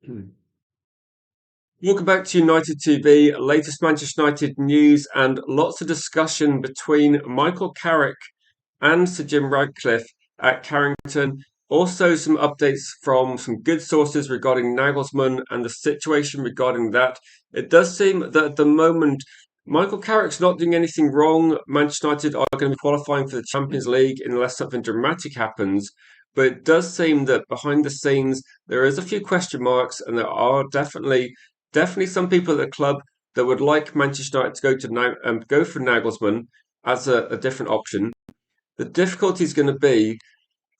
Welcome back to United TV, latest Manchester United news and lots of discussion between Michael Carrick and Sir Jim Radcliffe at Carrington. Also, some updates from some good sources regarding Nagelsmann and the situation regarding that. It does seem that at the moment, Michael Carrick's not doing anything wrong. Manchester United are going to be qualifying for the Champions League unless something dramatic happens. But it does seem that behind the scenes, there is a few question marks, and there are definitely some people at the club that would like Manchester United to go for Nagelsmann as a different option. The difficulty is going to be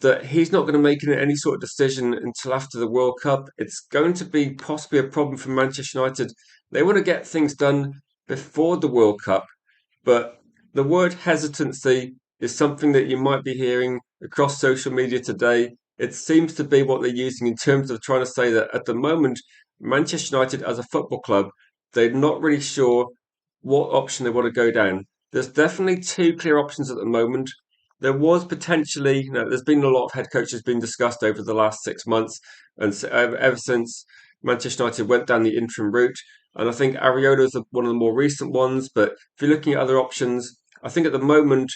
that he's not going to make any sort of decision until after the World Cup. It's going to be possibly a problem for Manchester United. They want to get things done before the World Cup, but the word hesitancy is something that you might be hearing across social media today. It seems to be what they're using in terms of trying to say that at the moment, Manchester United as a football club, they're not really sure what option they want to go down. There's definitely two clear options at the moment. There was potentially, there's been a lot of head coaches being discussed over the last 6 months, and ever since Manchester United went down the interim route. And I think Areola is one of the more recent ones. But if you're looking at other options, I think at the moment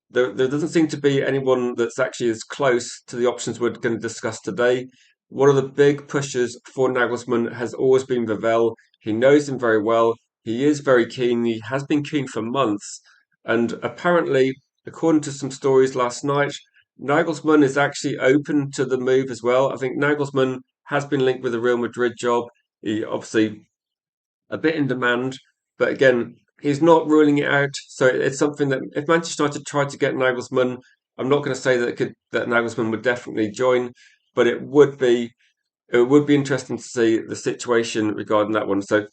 there doesn't seem to be anyone that's actually as close to the options we're going to discuss today. One of the big pushes for Nagelsmann has always been VIVELL. He knows him very well. He is very keen. He has been keen for months. And apparently, according to some stories last night, Nagelsmann is actually open to the move as well. I think Nagelsmann has been linked with a Real Madrid job. He obviously a bit in demand, but again, he's not ruling it out. So it's something that if Manchester United tried to get Nagelsmann, I'm not going to say that Nagelsmann would definitely join, but it would be interesting to see the situation regarding that one. So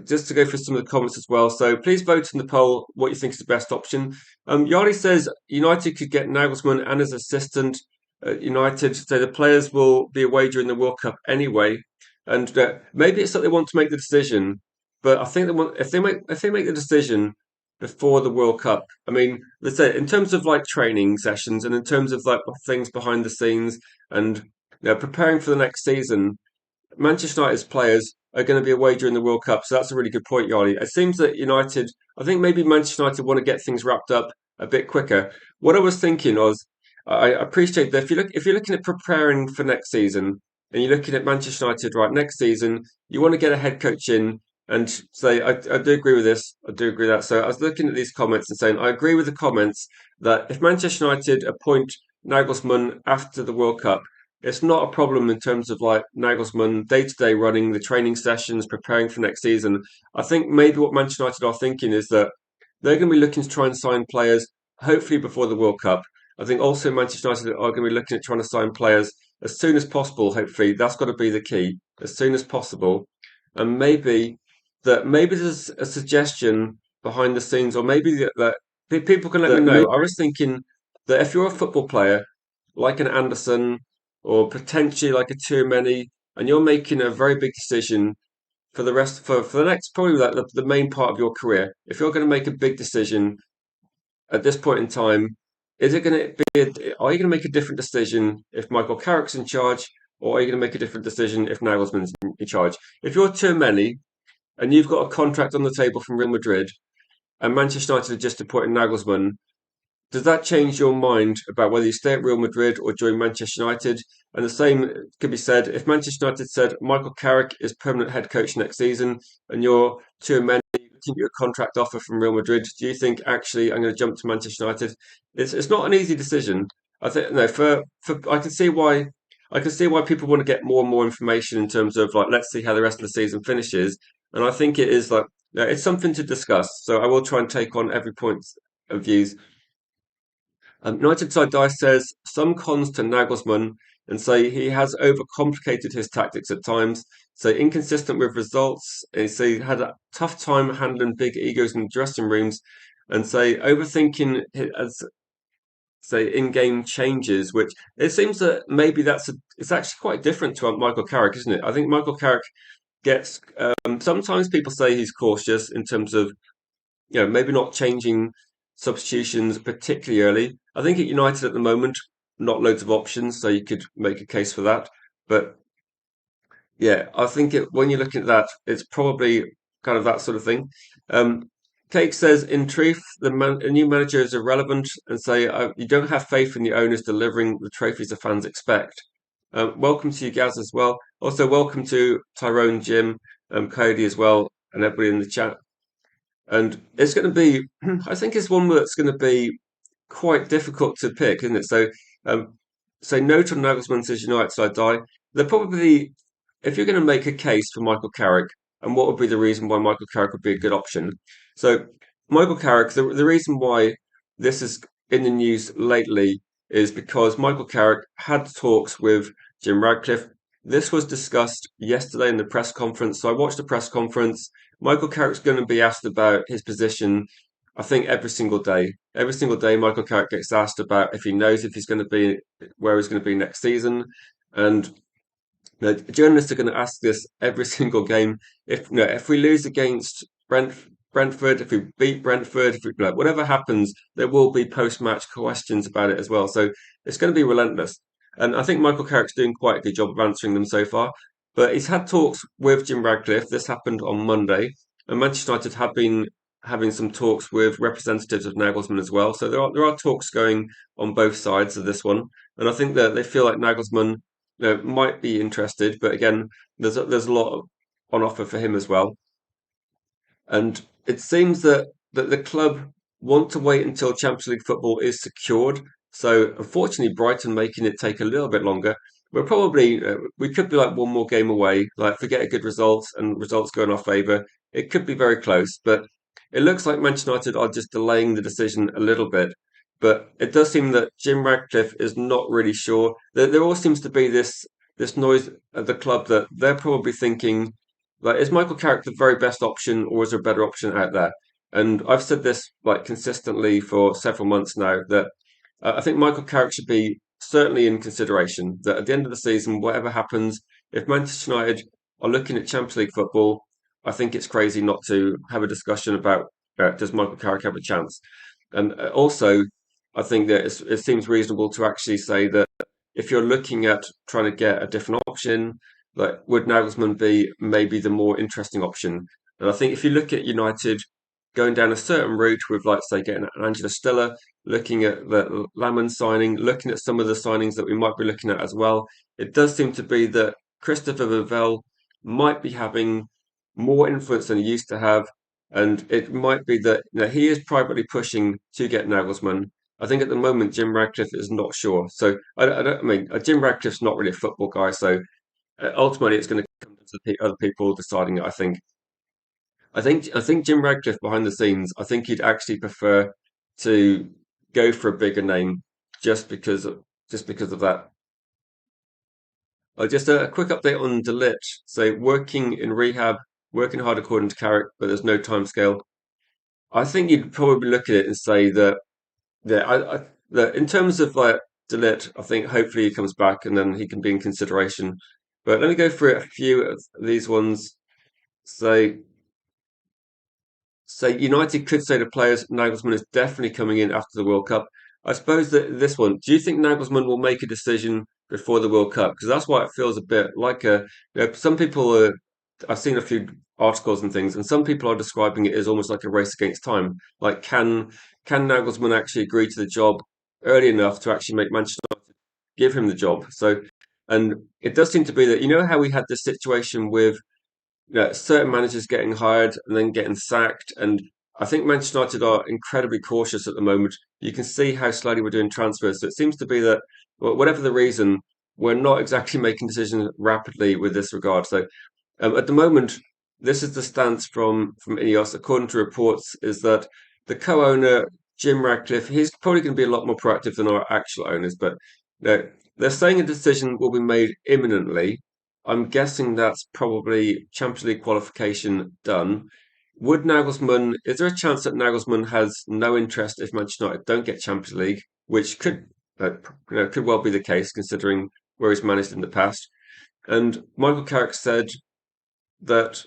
just to go through some of the comments as well. So please vote in the poll what you think is the best option. Yardi says United could get Nagelsmann and his assistant. United so the players will be away during the World Cup anyway, and maybe it's that they want to make the decision. But I think they want if they make the decision before the World Cup. I mean, let's say in terms of like training sessions and in terms of like things behind the scenes and preparing for the next season. Manchester United's players are going to be away during the World Cup, so that's a really good point, Yardi. It seems that I think maybe Manchester United want to get things wrapped up a bit quicker. What I was thinking was, I appreciate that if you're looking at preparing for next season and you're looking at Manchester United right next season, you want to get a head coach in and say, I do agree with this, I do agree with that. So I was looking at these comments and saying, I agree with the comments that if Manchester United appoint Nagelsmann after the World Cup, it's not a problem in terms of like Nagelsmann day to day running the training sessions, preparing for next season. I think maybe what Manchester United are thinking is that they're going to be looking to try and sign players hopefully before the World Cup. I think also Manchester United are going to be looking at trying to sign players as soon as possible. Hopefully, that's got to be the key as soon as possible. And maybe there's a suggestion behind the scenes, or maybe that people can let me know. I was thinking that if you're a football player like an Anderson or potentially like a too many, and you're making a very big decision for the next probably like the main part of your career. If you're going to make a big decision at this point in time, is it going to be? Are you going to make a different decision if Michael Carrick's in charge, or are you going to make a different decision if Nagelsmann's in charge? If you're too many and you've got a contract on the table from Real Madrid, and Manchester United are just appointing Nagelsmann, does that change your mind about whether you stay at Real Madrid or join Manchester United? And the same could be said if Manchester United said Michael Carrick is permanent head coach next season and you're too many looking at a contract offer from Real Madrid, do you think actually I'm going to jump to Manchester United? It's not an easy decision. I think no for I can see why people want to get more and more information in terms of like let's see how the rest of the season finishes. And I think it is like it's something to discuss. So I will try and take on every point of views. United Side Dice says some cons to Nagelsmann and say he has overcomplicated his tactics at times, say inconsistent with results, and say he had a tough time handling big egos in dressing rooms, and say overthinking as say in-game changes, which it seems that maybe it's actually quite different to Michael Carrick, isn't it? I think Michael Carrick gets sometimes people say he's cautious in terms of maybe not changing substitutions particularly early. I think at United at the moment, not loads of options, so you could make a case for that. But yeah, I think when you're looking at that, it's probably kind of that sort of thing. Um, Cake says, in truth, a new manager is irrelevant, and say you don't have faith in the owners delivering the trophies the fans expect. Welcome to you, Gaz, as well. Also, welcome to Tyrone, Jim, Cody as well, and everybody in the chat. And it's going to be, I think it's one that's going to be quite difficult to pick, isn't it? Um, so note on Nagelsmann says United side die. They're probably, if you're going to make a case for Michael Carrick, and what would be the reason why Michael Carrick would be a good option? So Michael Carrick, the reason why this is in the news lately is because Michael Carrick had talks with Jim Radcliffe. This was discussed yesterday in the press conference. So I watched the press conference. Michael Carrick's going to be asked about his position, I think, every single day. Every single day, Michael Carrick gets asked about if he knows if he's going to be where he's going to be next season. And journalists are going to ask this every single game. If we lose against Brentford, if we beat Brentford, if we, whatever happens, there will be post-match questions about it as well. So it's going to be relentless. And I think Michael Carrick's doing quite a good job of answering them so far. But he's had talks with Jim Radcliffe. This happened on Monday, and Manchester United have been having some talks with representatives of Nagelsmann as well. So there are talks going on both sides of this one, and I think that they feel like Nagelsmann might be interested, but again, there's a lot on offer for him as well. And it seems that the club want to wait until Champions League football is secured. So unfortunately, Brighton making it take a little bit longer. We're probably we could be like one more game away. Like if we get a good result and results go in our favour, it could be very close. But it looks like Manchester United are just delaying the decision a little bit. But it does seem that Jim Radcliffe is not really sure. There all seems to be this noise at the club that they're probably thinking, like, is Michael Carrick the very best option, or is there a better option out there? And I've said this like consistently for several months now that I think Michael Carrick should be certainly in consideration. That at the end of the season, whatever happens, if Manchester United are looking at Champions League football, I think it's crazy not to have a discussion about does Michael Carrick have a chance. And also, I think that it seems reasonable to actually say that if you're looking at trying to get a different option, like would Nagelsmann be maybe the more interesting option? And I think if you look at United going down a certain route with, like, say, getting an Angela Stella, looking at the Lamon signing, looking at some of the signings that we might be looking at as well, it does seem to be that Christopher VIVELL might be having more influence than he used to have. And it might be that he is privately pushing to get Nagelsmann. I think at the moment Jim Radcliffe is not sure. So I mean, Jim Radcliffe's not really a football guy, so ultimately it's going to come to the other people deciding it. I think Jim Radcliffe behind the scenes, I think he'd actually prefer to go for a bigger name just because of that. Just a quick update on Delit. So working in rehab, working hard according to Carrick, but there's no time scale. I think you'd probably look at it and say that yeah, that in terms of like Delit, I think hopefully he comes back and then he can be in consideration. But let me go through a few of these ones. So So United could say to players, Nagelsmann is definitely coming in after the World Cup. I suppose that this one, do you think Nagelsmann will make a decision before the World Cup? Because that's why it feels a bit like some people are, I've seen a few articles and things, and some people are describing it as almost like a race against time. Like, can Nagelsmann actually agree to the job early enough to actually make Manchester United give him the job? So, and it does seem to be that, how we had this situation with certain managers getting hired and then getting sacked. And I think Manchester United are incredibly cautious at the moment. You can see how slowly we're doing transfers. So it seems to be that, well, whatever the reason, we're not exactly making decisions rapidly with this regard. So at the moment, this is the stance from Ineos, according to reports, is that the co-owner Jim Radcliffe, he's probably going to be a lot more proactive than our actual owners, but they're saying a decision will be made imminently. I'm guessing that's probably Champions League qualification done. Is there a chance that Nagelsmann has no interest if Manchester United don't get Champions League, which could well be the case considering where he's managed in the past? And Michael Carrick said that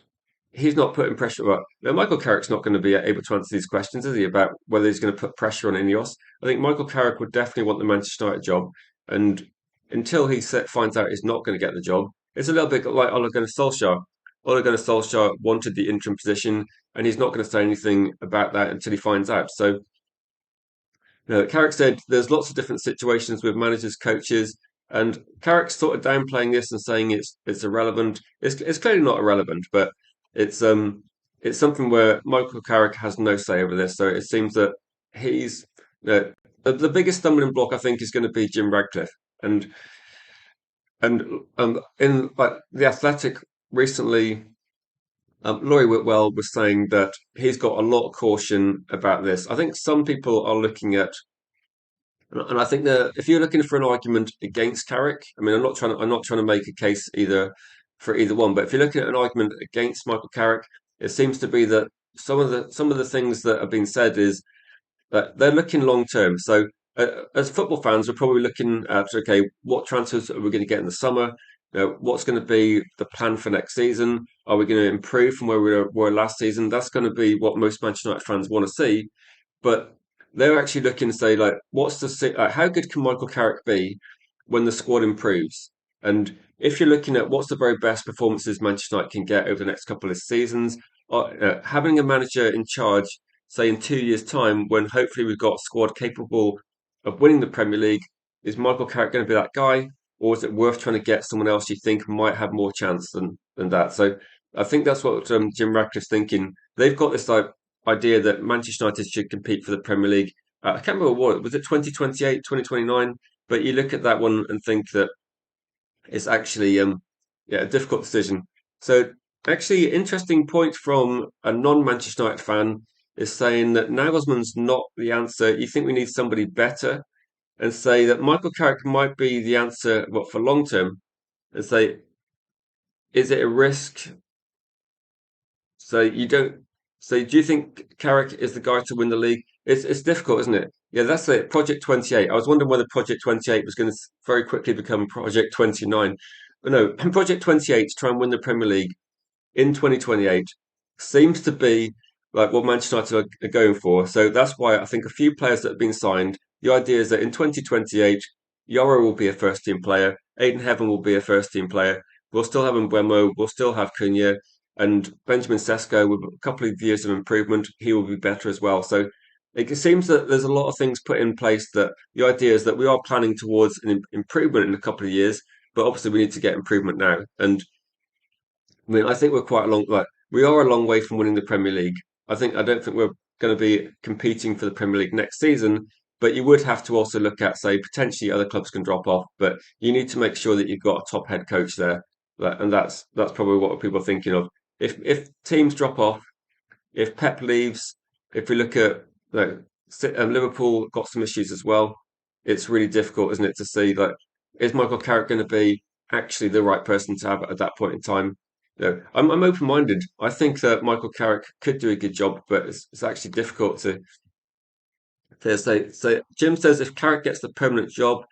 he's not putting pressure. Well, now Michael Carrick's not going to be able to answer these questions, is he, about whether he's going to put pressure on Ineos? I think Michael Carrick would definitely want the Manchester United job. and until finds out he's not going to get the job, it's a little bit like Ole Gunnar Solskjaer. Ole Gunnar Solskjaer wanted the interim position, and he's not going to say anything about that until he finds out. So, Carrick said there's lots of different situations with managers, coaches, and Carrick's sort of downplaying this and saying it's irrelevant. It's clearly not irrelevant, but it's it's something where Michael Carrick has no say over this. So it seems that he's the biggest stumbling block I think is going to be Jim Radcliffe, and in like the Athletic recently, Laurie Whitwell was saying that he's got a lot of caution about this. I think some people are looking at, and I think that if you're looking for an argument against Carrick, I mean, I'm not trying to make a case either for either one, but if you're looking at an argument against Michael Carrick, it seems to be that some of the things that have been said is but they're looking long term. So, as football fans, we're probably looking at okay, what transfers are we going to get in the summer? What's going to be the plan for next season? Are we going to improve from where we were last season? That's going to be what most Manchester United fans want to see. But they're actually looking to say like, how good can Michael Carrick be when the squad improves? And if you're looking at what's the very best performances Manchester United can get over the next couple of seasons, having a manager in charge, say in 2 years' time, when hopefully we've got a squad capable of winning the Premier League, is Michael Carrick going to be that guy, or is it worth trying to get someone else you think might have more chance than that? So I think that's what Jim Ratcliffe's thinking. They've got this like idea that Manchester United should compete for the Premier League. I can't remember what was it 2028, 2029. But you look at that one and think that it's actually yeah, a difficult decision. So actually, interesting point from a non-Manchester United fan is saying that Nagelsmann's not the answer. You think we need somebody better, and say that Michael Carrick might be the answer, what for long term, and say, is it a risk? So you don't. So do you think Carrick is the guy to win the league? It's difficult, isn't it? Yeah, that's it. Project 28. I was wondering whether Project 28 was going to very quickly become Project 29. But no, Project 28 to try and win the Premier League in 2028 seems to be like what Manchester United are going for. So that's why I think a few players that have been signed, the idea is that in 2028, Yoro will be a first team player, Aiden Heaven will be a first team player. We'll still have Mbeumo, we'll still have Cunha, and Benjamin Sesko with a couple of years of improvement, he will be better as well. So it seems that there's a lot of things put in place that the idea is that we are planning towards an improvement in a couple of years, but obviously we need to get improvement now. And I mean, I think we're quite a long like we are a long way from winning the Premier League. I don't think we're going to be competing for the Premier League next season, but you would have to also look at say potentially other clubs can drop off, but you need to make sure that you've got a top head coach there. And that's probably what people are thinking of. If teams drop off, if Pep leaves, if we look at like Liverpool got some issues as well, it's really difficult, isn't it, to see like is Michael Carrick going to be actually the right person to have at that point in time? I'm open minded. I think that Michael Carrick could do a good job, but it's actually difficult to say. So Jim says if Carrick gets the permanent job,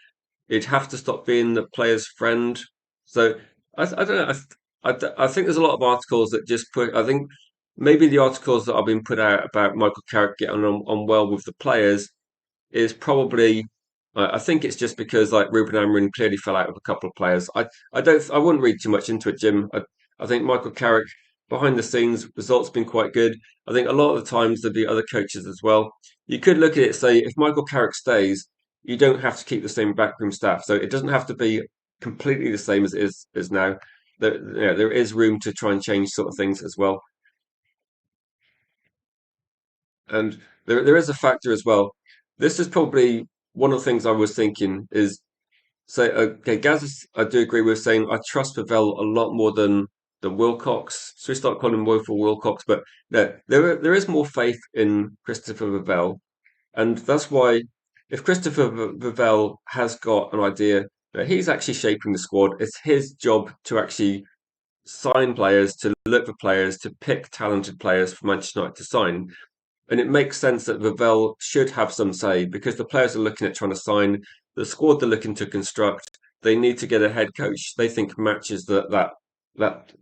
he'd have to stop being the player's friend. So I don't know. I think there's a lot of articles that just put. I think maybe the articles that have been put out about Michael Carrick getting on well with the players is probably. I think it's just because like Ruben Amorim clearly fell out with a couple of players. I wouldn't read too much into it, Jim. I think Michael Carrick behind the scenes results been quite good. I think a lot of the times there'd be other coaches as well. You could look at it say if Michael Carrick stays, you don't have to keep the same backroom staff, so it doesn't have to be completely the same as it is now. There is room to try and change sort of things as well. And there is a factor as well. This is probably one of the things I was thinking is so okay, Gaz, I do agree with saying I trust Pavel a lot more than Wilcox. So we start calling him Woeful Wilcox, but no, there is more faith in Christopher Pavel, and that's why if Christopher Pavel has got an idea that he's actually shaping the squad, it's his job to actually sign players, to look for players, to pick talented players for Manchester United to sign. And it makes sense that Vivell should have some say because the players are looking at trying to sign the squad they're looking to construct. They need to get a head coach they think matches that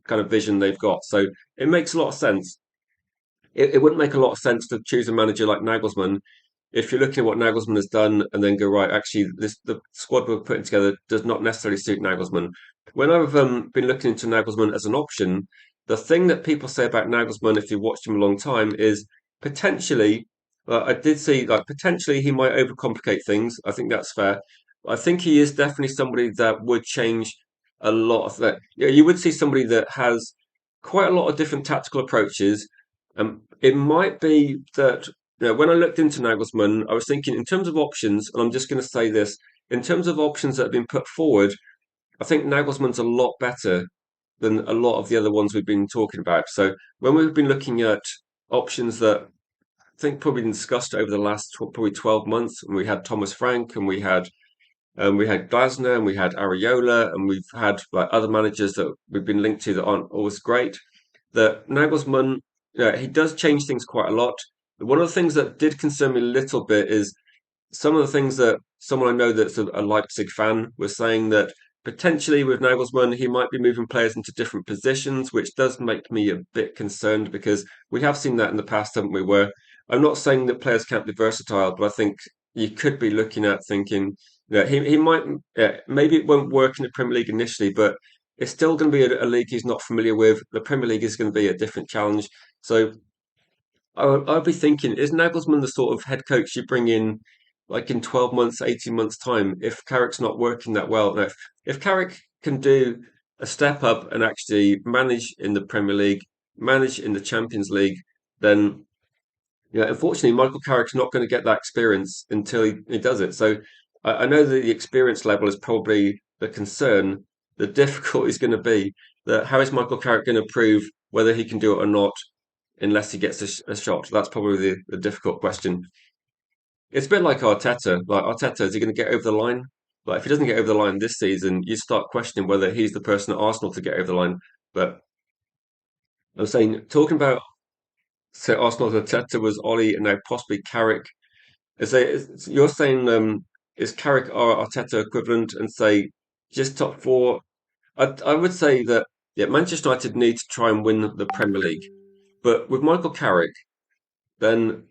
kind of vision they've got. So it makes a lot of sense. It wouldn't make a lot of sense to choose a manager like Nagelsmann if you're looking at what Nagelsmann has done and then go, right, actually, this the squad we're putting together does not necessarily suit Nagelsmann. When I've been looking into Nagelsmann as an option, the thing that people say about Nagelsmann, if you've watched him a long time, is potentially, I did see like potentially he might overcomplicate things. I think that's fair. I think he is definitely somebody that would change a lot of that. Yeah, you would see somebody that has quite a lot of different tactical approaches. It might be that when I looked into Nagelsmann, I was thinking in terms of options, and I'm just going to say this in terms of options that have been put forward, I think Nagelsmann's a lot better than a lot of the other ones we've been talking about. So when we've been looking at options that I think probably been discussed over the last probably 12 months, and we had Thomas Frank, and we had Glasner, and we had Areola, and we've had like other managers that we've been linked to that aren't always great. That Nagelsmann, yeah, he does change things quite a lot. One of the things that did concern me a little bit is some of the things that someone I know that's a Leipzig fan was saying that potentially with Nagelsmann, he might be moving players into different positions, which does make me a bit concerned because we have seen that in the past, haven't we? Where I'm not saying that players can't be versatile, but I think you could be looking at thinking, he might, maybe it won't work in the Premier League initially, but it's still going to be a league he's not familiar with. The Premier League is going to be a different challenge. So I'd be thinking, is Nagelsmann the sort of head coach you bring in like in 12 months, 18 months' time, if Carrick's not working that well? Now, if Carrick can do a step up and actually manage in the Premier League, manage in the Champions League, then yeah, unfortunately, Michael Carrick's not going to get that experience until he does it. So I know that the experience level is probably the concern. The difficulty is going to be that how is Michael Carrick going to prove whether he can do it or not unless he gets a shot? That's probably the difficult question. It's a bit like Arteta. Like Arteta, is he going to get over the line? Like if he doesn't get over the line this season, you start questioning whether he's the person at Arsenal to get over the line. But I'm saying talking about say Arsenal's Arteta was Ollie and now possibly Carrick. You're saying is Carrick our Arteta equivalent and say just top four? I would say that yeah, Manchester United need to try and win the Premier League. But with Michael Carrick, then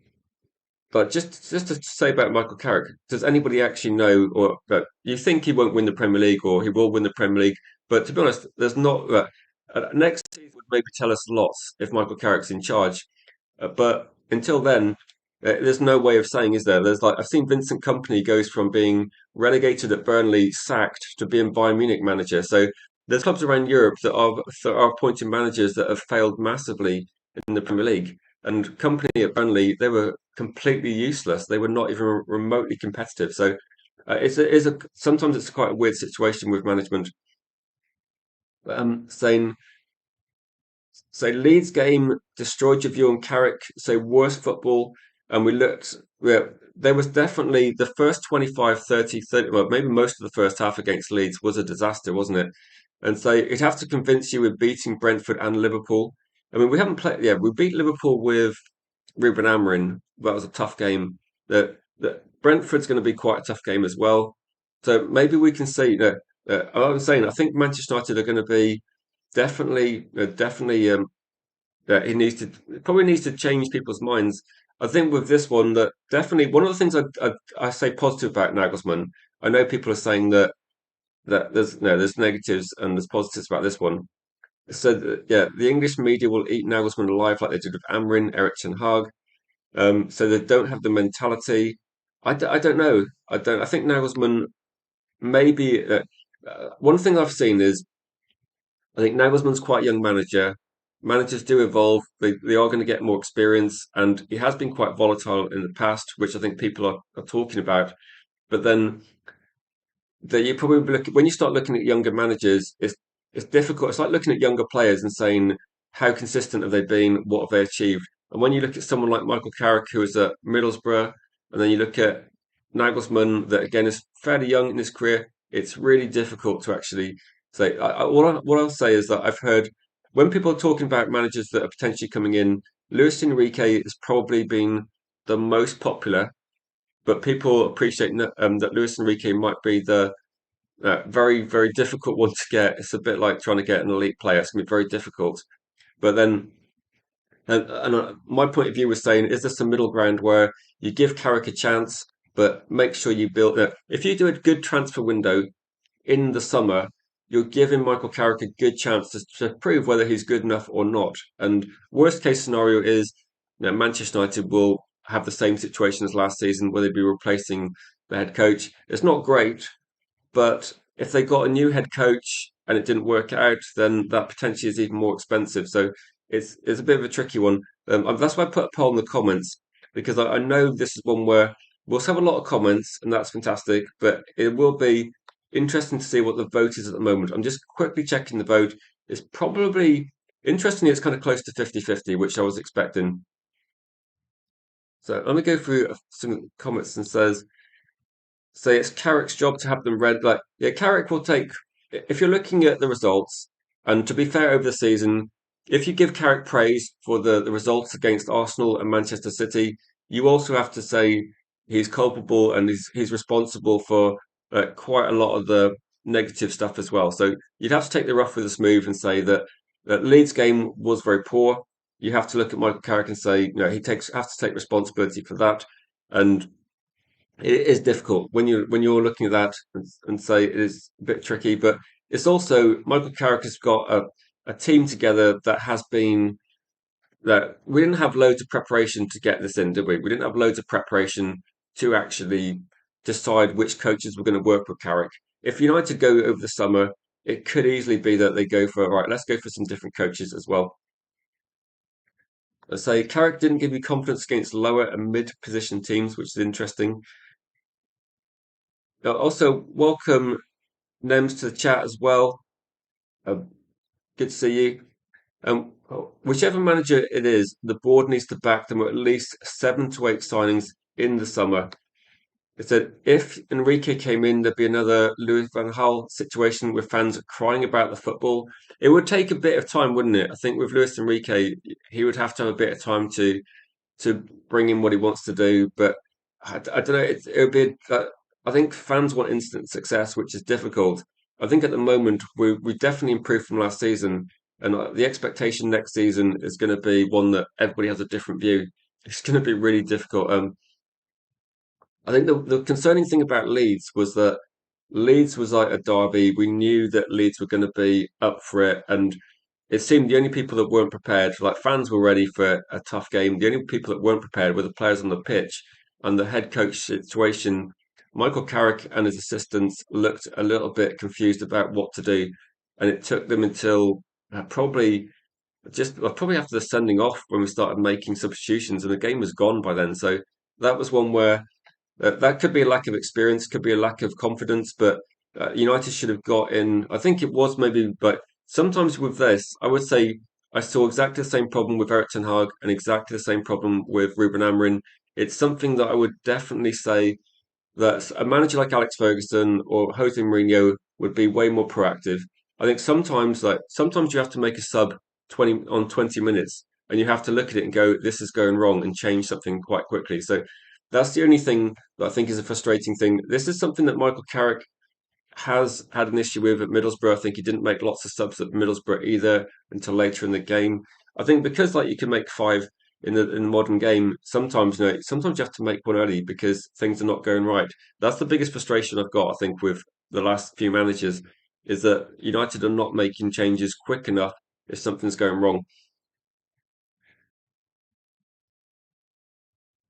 but just to say about Michael Carrick, does anybody actually know, or you think he won't win the Premier League, or he will win the Premier League? But to be honest, there's not. Next season would maybe tell us lots if Michael Carrick's in charge. But until then, there's no way of saying, is there? There's like I've seen Vincent Kompany goes from being relegated at Burnley, sacked to being Bayern Munich manager. So there's clubs around Europe that are appointing managers that have failed massively in the Premier League. And Company at Burnley, they were completely useless. They were not even remotely competitive. So it's a sometimes it's quite a weird situation with management. Saying so Leeds game destroyed your view on Carrick. So worst football, and we looked. Yeah, there was definitely the first 25, 30, 30. Well, maybe most of the first half against Leeds was a disaster, wasn't it? And so it'd have to convince you with beating Brentford and Liverpool. I mean, we haven't played. Yeah, we beat Liverpool with Ruben Amorim. That was a tough game. That Brentford's going to be quite a tough game as well. So maybe we can see that. I'm saying I think Manchester United are going to be definitely. That he needs to probably needs to change people's minds. I think with this one that definitely one of the things I say positive about Nagelsmann. I know people are saying that there's negatives and there's positives about this one. So yeah, the English media will eat Nagelsmann alive like they did with Amrin, Eric Ten Hag. So they don't have the mentality. I don't know. I don't. I think Nagelsmann maybe. One thing I've seen is I think Nagelsmann's quite a young manager. Managers do evolve. They are going to get more experience, and he has been quite volatile in the past, which I think people are talking about. But then that you probably look when you start looking at younger managers, it's difficult. It's like looking at younger players and saying how consistent have they been, what have they achieved. And when you look at someone like Michael Carrick, who is at Middlesbrough, and then you look at Nagelsmann, that again is fairly young in his career, it's really difficult to actually say. What I'll say is that I've heard when people are talking about managers that are potentially coming in, Luis Enrique has probably been the most popular, but people appreciate that Luis Enrique might be the very, very difficult one to get. It's a bit like trying to get an elite player. It's going to be very difficult. But then, my point of view was saying, is this a middle ground where you give Carrick a chance, but make sure you build it. If you do a good transfer window in the summer, you're giving Michael Carrick a good chance to prove whether he's good enough or not. And worst case scenario is, Manchester United will have the same situation as last season, where they'd be replacing the head coach. It's not great, but if they got a new head coach and it didn't work out, then that potentially is even more expensive. So it's a bit of a tricky one. That's why I put a poll in the comments, because I know this is one where we'll have a lot of comments, and that's fantastic. But it will be interesting to see what the vote is at the moment. I'm just quickly checking the vote. It's probably interestingly, it's kind of close to 50-50, which I was expecting. So let me go through some comments and say it's Carrick's job to have them read. Like, yeah, Carrick will take, if you're looking at the results, and to be fair over the season, if you give Carrick praise for the results against Arsenal and Manchester City, you also have to say he's culpable and he's responsible for quite a lot of the negative stuff as well. So you'd have to take the rough with the smooth and say that Leeds game was very poor. You have to look at Michael Carrick and say, he has to take responsibility for that. And it is difficult when you're looking at that and say it is a bit tricky, but it's also Michael Carrick has got a team together that has been that we didn't have loads of preparation to get this in, did we? We didn't have loads of preparation to actually decide which coaches were going to work with Carrick. If United go over the summer, it could easily be that they go for right. Let's go for some different coaches as well. I say Carrick didn't give you confidence against lower and mid position teams, which is interesting. Also, welcome Nems to the chat as well. Uh, Good to see you. Whichever manager it is, the board needs to back them with at least 7 to 8 signings in the summer. It said if Enrique came in, there'd be another Louis van Gaal situation with fans crying about the football. It would take a bit of time, wouldn't it? I think with Luis Enrique, he would have to have a bit of time to bring in what he wants to do. But I don't know. It would be. I think fans want instant success, which is difficult. I think at the moment we definitely improved from last season, and the expectation next season is going to be one that everybody has a different view. It's going to be really difficult. I think the concerning thing about Leeds was that Leeds was like a derby. We knew that Leeds were going to be up for it, and it seemed the only people that weren't prepared, like fans were ready for a tough game. The only people that weren't prepared were the players on the pitch and the head coach situation. Michael Carrick and his assistants looked a little bit confused about what to do, and it took them until probably after the sending off when we started making substitutions, and the game was gone by then. So that was one where that could be a lack of experience, could be a lack of confidence, but United should have got in. I think it was maybe, but sometimes with this, I would say I saw exactly the same problem with Erik ten Hag and exactly the same problem with Ruben Amorim. It's something that I would definitely say that a manager like Alex Ferguson or Jose Mourinho would be way more proactive. I think sometimes you have to make a sub 20 minutes, and you have to look at it and go, this is going wrong, and change something quite quickly. So that's the only thing that I think is a frustrating thing. This is something that Michael Carrick has had an issue with at Middlesbrough. I think he didn't make lots of subs at Middlesbrough either until later in the game. I think because like you can make five in the modern game, sometimes you have to make one early because things are not going right. That's the biggest frustration I've got, I think, with the last few managers, is that United are not making changes quick enough if something's going wrong.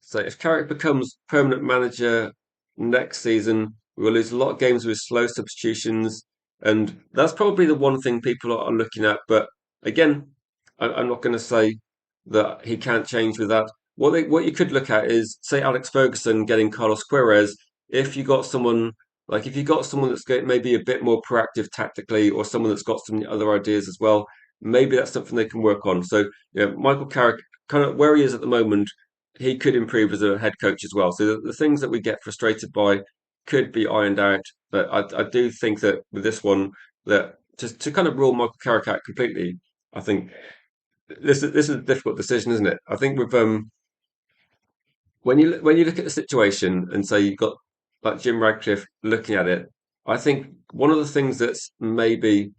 So if Carrick becomes permanent manager next season, we will lose a lot of games with slow substitutions, and that's probably the one thing people are looking at. But again, I'm not going to say that he can't change with that. What you could look at is say Alex Ferguson getting Carlos Queiroz. If you got someone that's maybe a bit more proactive tactically, or someone that's got some other ideas as well, maybe that's something they can work on. So Michael Carrick, kind of where he is at the moment, he could improve as a head coach as well. So the things that we get frustrated by could be ironed out. But I do think that with this one, that to kind of rule Michael Carrick out completely, I think this is a difficult decision, isn't it? I think with when you look at the situation and say you've got like Jim Radcliffe looking at it, I think one of the things that's maybe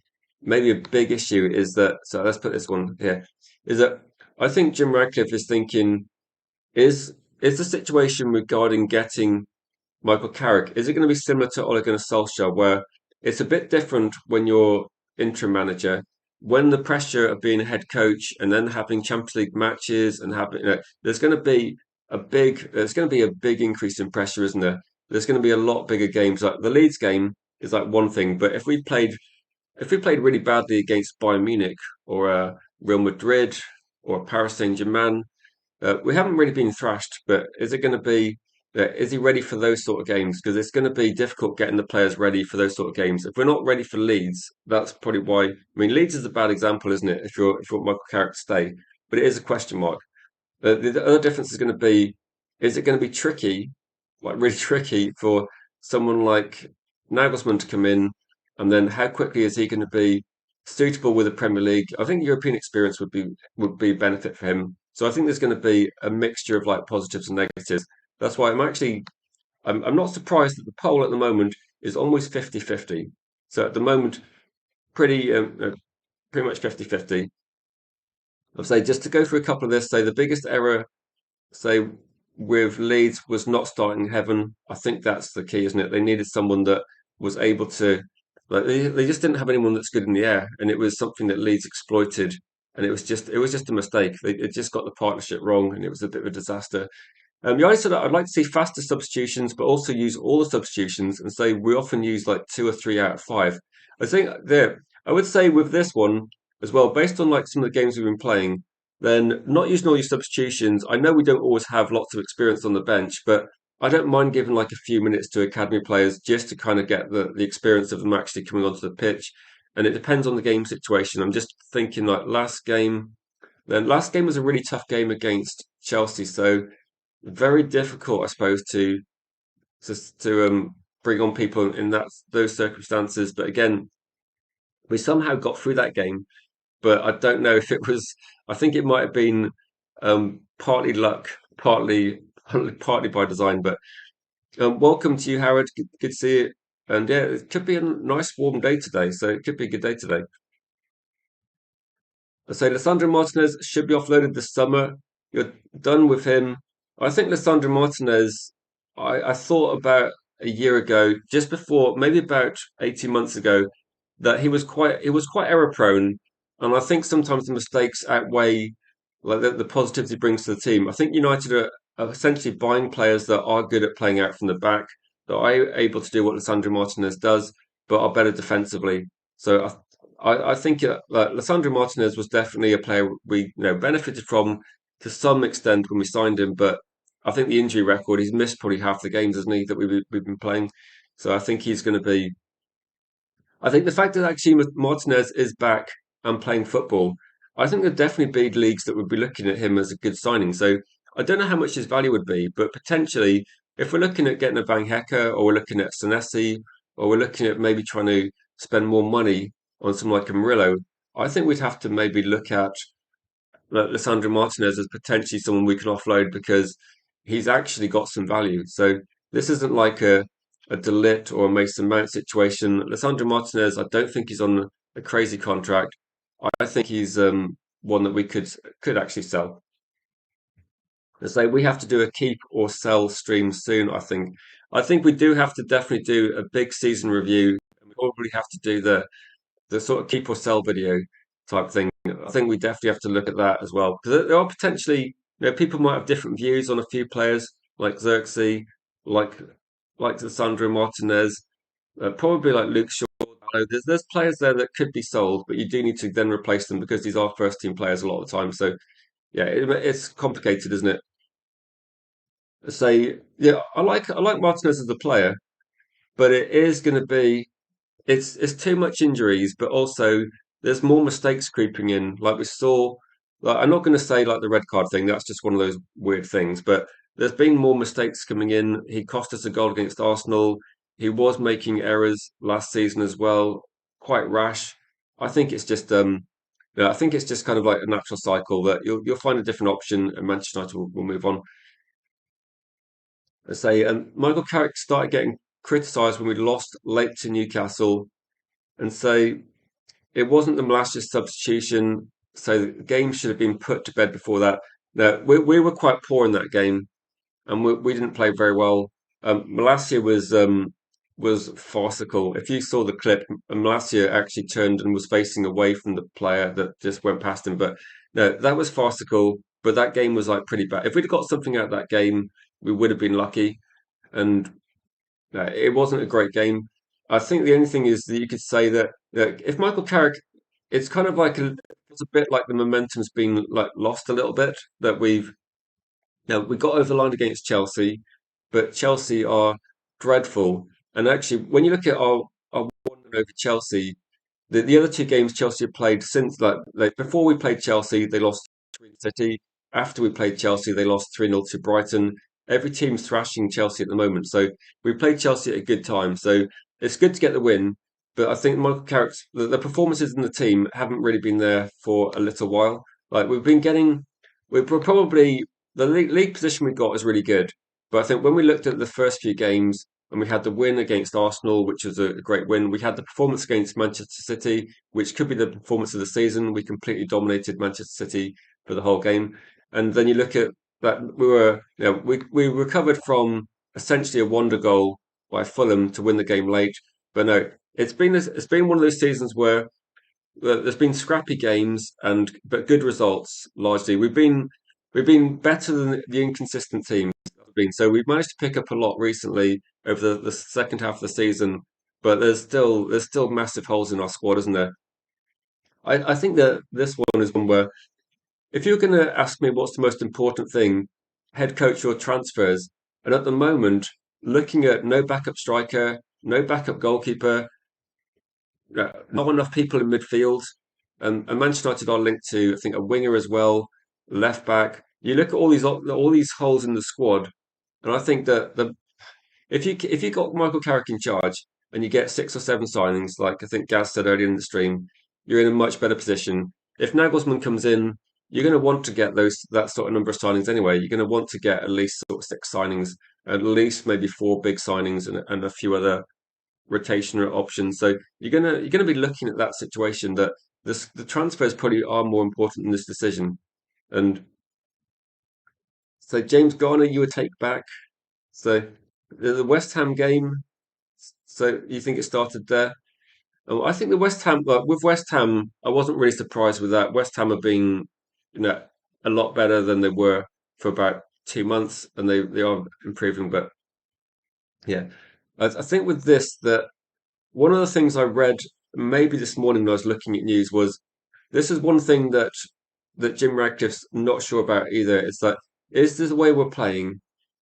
a big issue is that. So let's put this one here. Is that I think Jim Radcliffe is thinking is is the situation regarding getting Michael Carrick, is it going to be similar to Ole Gunnar Solskjaer, where it's a bit different when you're interim manager, when the pressure of being a head coach and then having Champions League matches and having, there's going to be a big increase in pressure, isn't there? There's going to be a lot bigger games. Like the Leeds game is like one thing, but if we played really badly against Bayern Munich or Real Madrid or Paris Saint-Germain, we haven't really been thrashed, but is it going to be? Is he ready for those sort of games? Because it's going to be difficult getting the players ready for those sort of games. If we're not ready for Leeds, that's probably why. I mean, Leeds is a bad example, isn't it? If you're Michael Carrick to stay, but it is a question mark. The other difference is going to be: is it going to be tricky, like really tricky, for someone like Nagelsmann to come in, and then how quickly is he going to be suitable with the Premier League? I think European experience would be a benefit for him. So I think there's going to be a mixture of like positives and negatives. That's why I'm not surprised that the poll at the moment is almost 50-50. So at the moment, pretty much 50-50. I'll say just to go through a couple of this, say the biggest error, say with Leeds was not starting Heaven. I think that's the key, isn't it? They needed someone that was able to, like they just didn't have anyone that's good in the air, and it was something that Leeds exploited, and it was just a mistake. It just got the partnership wrong, and it was a bit of a disaster. Yeah, I said I'd like to see faster substitutions, but also use all the substitutions and say we often use like two or three out of five. I think there, I would say with this one as well, based on like some of the games we've been playing, then not using all your substitutions. I know we don't always have lots of experience on the bench, but I don't mind giving like a few minutes to academy players just to kind of get the experience of them actually coming onto the pitch. And it depends on the game situation. I'm just thinking like last game. Then last game was a really tough game against Chelsea, so very difficult, I suppose, to bring on people in those circumstances. But again, we somehow got through that game. But I don't know if it was. I think it might have been partly luck, partly by design. But welcome to you, Howard. Good to see you. And yeah, it could be a nice warm day today, so it could be a good day today. So Lissandro Martinez should be offloaded this summer. You're done with him. I think Lissandro Martinez, I thought about a year ago, just before, maybe about 18 months ago, that he was quite error prone. And I think sometimes the mistakes outweigh like the positives he brings to the team. I think United are essentially buying players that are good at playing out from the back, that are able to do what Lissandro Martinez does, but are better defensively. So I think Lissandro Martinez was definitely a player we benefited from to some extent when we signed him, but I think the injury record, he's missed probably half the games, hasn't he, that we've been playing. So I think he's going to be. I think the fact that actually Martinez is back and playing football, I think there'd definitely be leagues that would be looking at him as a good signing. So I don't know how much his value would be, but potentially if we're looking at getting a Van Hecke or we're looking at Senesi or we're looking at maybe trying to spend more money on someone like a Murillo, I think we'd have to maybe look at like Lissandro Martinez as potentially someone we can offload because he's actually got some value. So this isn't like a Delit or a Mason Mount situation. Lissandro Martinez, I don't think he's on a crazy contract. I think he's one that we could actually sell. And so we have to do a keep or sell stream soon. I think we do have to definitely do a big season review. And we probably have to do the sort of keep or sell video type thing. I think we definitely have to look at that as well because there are potentially, people might have different views on a few players like Xerxes, like Sandro Martinez, probably like Luke Shaw. There's players there that could be sold, but you do need to then replace them because these are first team players a lot of the time. So yeah, it's complicated, isn't it? Say yeah, I like Martinez as a player, but it is going to be it's too much injuries, but also there's more mistakes creeping in. Like we saw, like I'm not going to say like the red card thing. That's just one of those weird things. But there's been more mistakes coming in. He cost us a goal against Arsenal. He was making errors last season as well, quite rash. I think it's just yeah, I think it's just kind of like a natural cycle that you'll find a different option, and Manchester United will move on. I say, and Michael Carrick started getting criticised when we lost late to Newcastle, and say it wasn't the Malacia's substitution, so the game should have been put to bed before that. No, we were quite poor in that game. and we didn't play very well. Malacia was farcical. If you saw the clip, Malacia actually turned and was facing away from the player that just went past him. But no, that was farcical. But that game was like pretty bad. If we'd got something out of that game, we would have been lucky. And no, it wasn't a great game. I think the only thing is that you could say that if Michael Carrick, it's kind of like it's a bit like the momentum's been like lost a little bit. That we got over the line against Chelsea, but Chelsea are dreadful. And actually, when you look at our one over Chelsea, the other two games Chelsea have played since, like before we played Chelsea, they lost 3 to City. After we played Chelsea, they lost 3-0 to Brighton. Every team's thrashing Chelsea at the moment. So we played Chelsea at a good time. So it's good to get the win. But I think Michael Carrick's the performances in the team haven't really been there for a little while. Like we're probably the league position we got is really good. But I think when we looked at the first few games, and we had the win against Arsenal, which was a great win. We had the performance against Manchester City, which could be the performance of the season. We completely dominated Manchester City for the whole game. And then you look at that we recovered from essentially a wonder goal by Fulham to win the game late. But no, it's been one of those seasons where there's been scrappy games and but good results largely. We've been better than the inconsistent teams have been. So we've managed to pick up a lot recently over the second half of the season, but there's still massive holes in our squad, isn't there? I think that this one is one where if you're going to ask me what's the most important thing, head coach or transfers, and at the moment, looking at no backup striker, no backup goalkeeper, not enough people in midfield. And Manchester United are linked to, I think, a winger as well, left back. You look at all these holes in the squad, and I think that if you got Michael Carrick in charge and you get 6 or 7 signings, like I think Gaz said earlier in the stream, you're in a much better position. If Nagelsmann comes in, you're going to want to get that sort of number of signings anyway. You're going to want to get at least sort of 6 signings, at least maybe 4 big signings, and a few other rotational options. So you're gonna be looking at that situation that the transfers probably are more important in this decision. And so James Garner, you would take back. So the West Ham game. So you think it started there? Oh, I think the West Ham with West Ham, I wasn't really surprised with that. West Ham have been, you know, a lot better than they were for about 2 months, and they are improving. But yeah, I think with this that one of the things I read maybe this morning when I was looking at news was this is one thing that Jim Radcliffe's not sure about either. It's that is this the way we're playing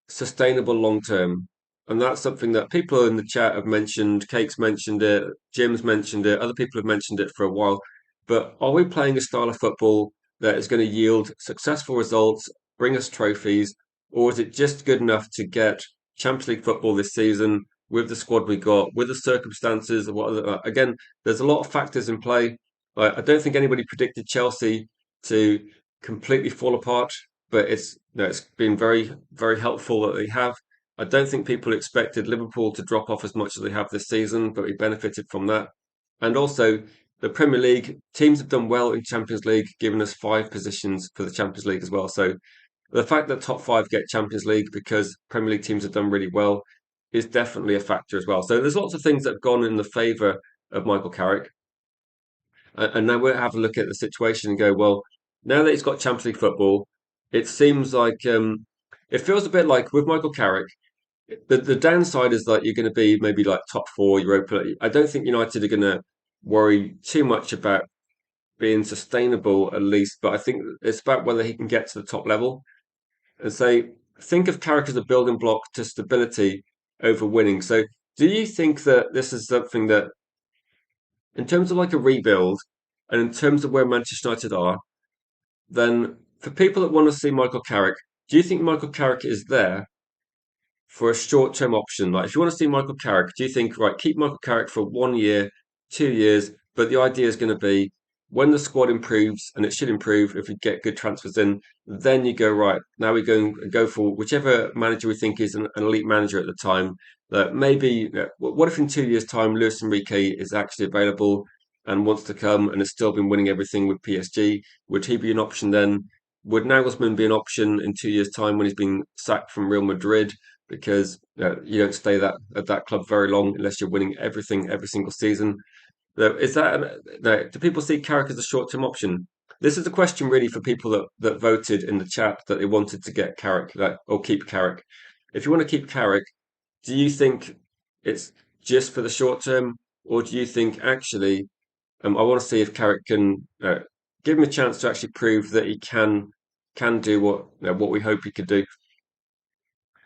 sustainable long term? And that's something that people in the chat have mentioned. Cake's mentioned it, Jim's mentioned it, other people have mentioned it for a while. But are we playing a style of football that is going to yield successful results, bring us trophies, or is it just good enough to get Champions League football this season with the squad we got, with the circumstances? Again, there's a lot of factors in play. I don't think anybody predicted Chelsea to completely fall apart, but it's been very, very helpful that they have. I don't think people expected Liverpool to drop off as much as they have this season, but we benefited from that. And also, the Premier League teams have done well in Champions League, giving us 5 positions for the Champions League as well. So the fact that top 5 get Champions League because Premier League teams have done really well is definitely a factor as well. So there's lots of things that have gone in the favour of Michael Carrick. And now we'll have a look at the situation and go, well, now that he's got Champions League football, it seems like it feels a bit like with Michael Carrick. The downside is that you're going to be maybe like top 4 Europa. I don't think United are going to worry too much about being sustainable at least, but I think it's about whether he can get to the top level and say think of Carrick as a building block to stability over winning. So do you think that this is something that in terms of like a rebuild and in terms of where Manchester United are, then for people that want to see Michael Carrick, do you think Michael Carrick is there for a short-term option? Like, if you want to see Michael Carrick, do you think, right, keep Michael Carrick for 1 year, 2 years, but the idea is going to be when the squad improves, and it should improve if we get good transfers in, then you go, right, now we go for whichever manager we think is an elite manager at the time. That maybe, what if in 2 years' time, Luis Enrique is actually available and wants to come and has still been winning everything with PSG? Would he be an option then? would Nagelsmann be an option in 2 years' time when he's been sacked from Real Madrid? Because you don't stay that at that club very long unless you're winning everything every single season. Is that no, do people see Carrick as a short-term option? This is a question really for people that voted in the chat that they wanted to get Carrick or keep Carrick. If you want to keep Carrick, do you think it's just for the short term, or do you think actually, I want to see if Carrick can give him a chance to actually prove that he can do what we hope he could do,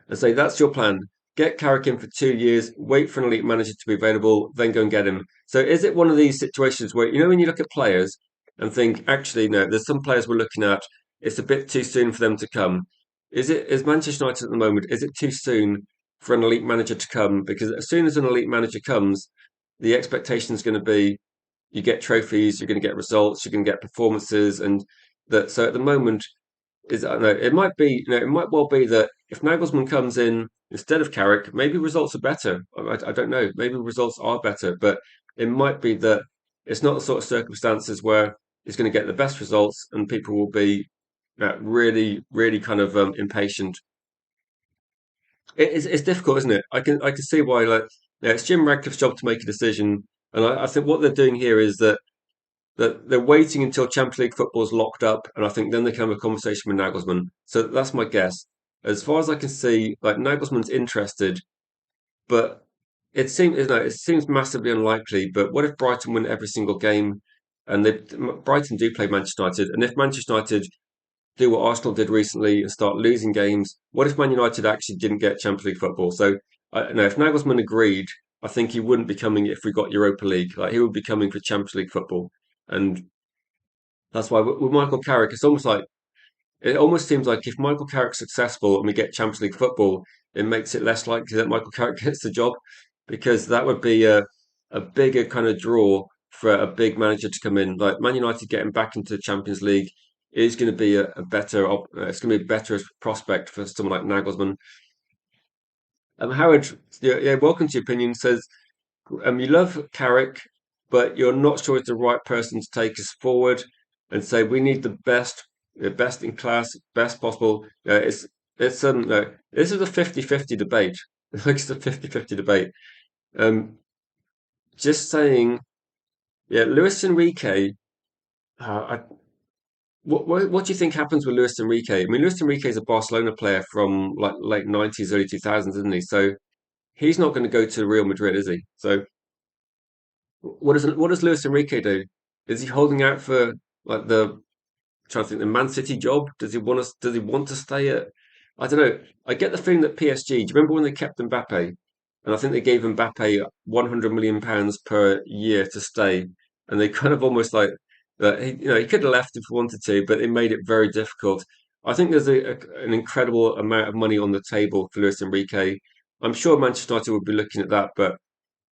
and say that's your plan. Get Carrick in for 2 years, wait for an elite manager to be available, then go and get him. So is it one of these situations where when you look at players and think actually no, there's some players we're looking at, it's a bit too soon for them to come. Is Manchester United at the moment, is it too soon for an elite manager to come? Because as soon as an elite manager comes, the expectation is going to be you get trophies, you're going to get results, you're going to get performances, and that. So at the moment, I don't know. It might be, it might well be that if Nagelsmann comes in instead of Carrick, maybe results are better. I don't know. Maybe results are better, but it might be that it's not the sort of circumstances where he's going to get the best results, and people will be really, really kind of impatient. It's difficult, isn't it? I can see why. Like, it's Jim Radcliffe's job to make a decision, and I think what they're doing here is that they're waiting until Champions League football is locked up, and I think then they can have a conversation with Nagelsmann. So that's my guess. As far as I can see, like Nagelsmann's interested, but it seems massively unlikely. But what if Brighton win every single game, and Brighton do play Manchester United, and if Manchester United do what Arsenal did recently and start losing games, what if Man United actually didn't get Champions League football? So no, if Nagelsmann agreed, I think he wouldn't be coming if we got Europa League. Like he would be coming for Champions League football. And that's why with Michael Carrick, it almost seems like if Michael Carrick's successful and we get Champions League football, it makes it less likely that Michael Carrick gets the job because that would be a bigger kind of draw for a big manager to come in. Like Man United getting back into the Champions League is going to be it's going to be a better prospect for someone like Nagelsmann. Howard, yeah, welcome to your opinion. Says you love Carrick, but you're not sure he's the right person to take us forward and say we need the best in class, best possible. This is a 50-50 debate. It's a 50-50 debate. Um, just saying, yeah, Luis Enrique. I, what do you think happens with Luis Enrique? I mean, Luis Enrique is a Barcelona player from like late 90s, early 2000s, isn't he? So he's not going to go to Real Madrid, is he? So what does Luis Enrique do? Is he holding out for like the trying to think the Man City job? Does he want to stay at? I don't know. I get the feeling that PSG. Do you remember when they kept Mbappe? And I think they gave Mbappe 100 million pounds per year to stay, and they kind of almost like that. He could have left if he wanted to, but it made it very difficult. I think there's an incredible amount of money on the table for Luis Enrique. I'm sure Manchester United would be looking at that, but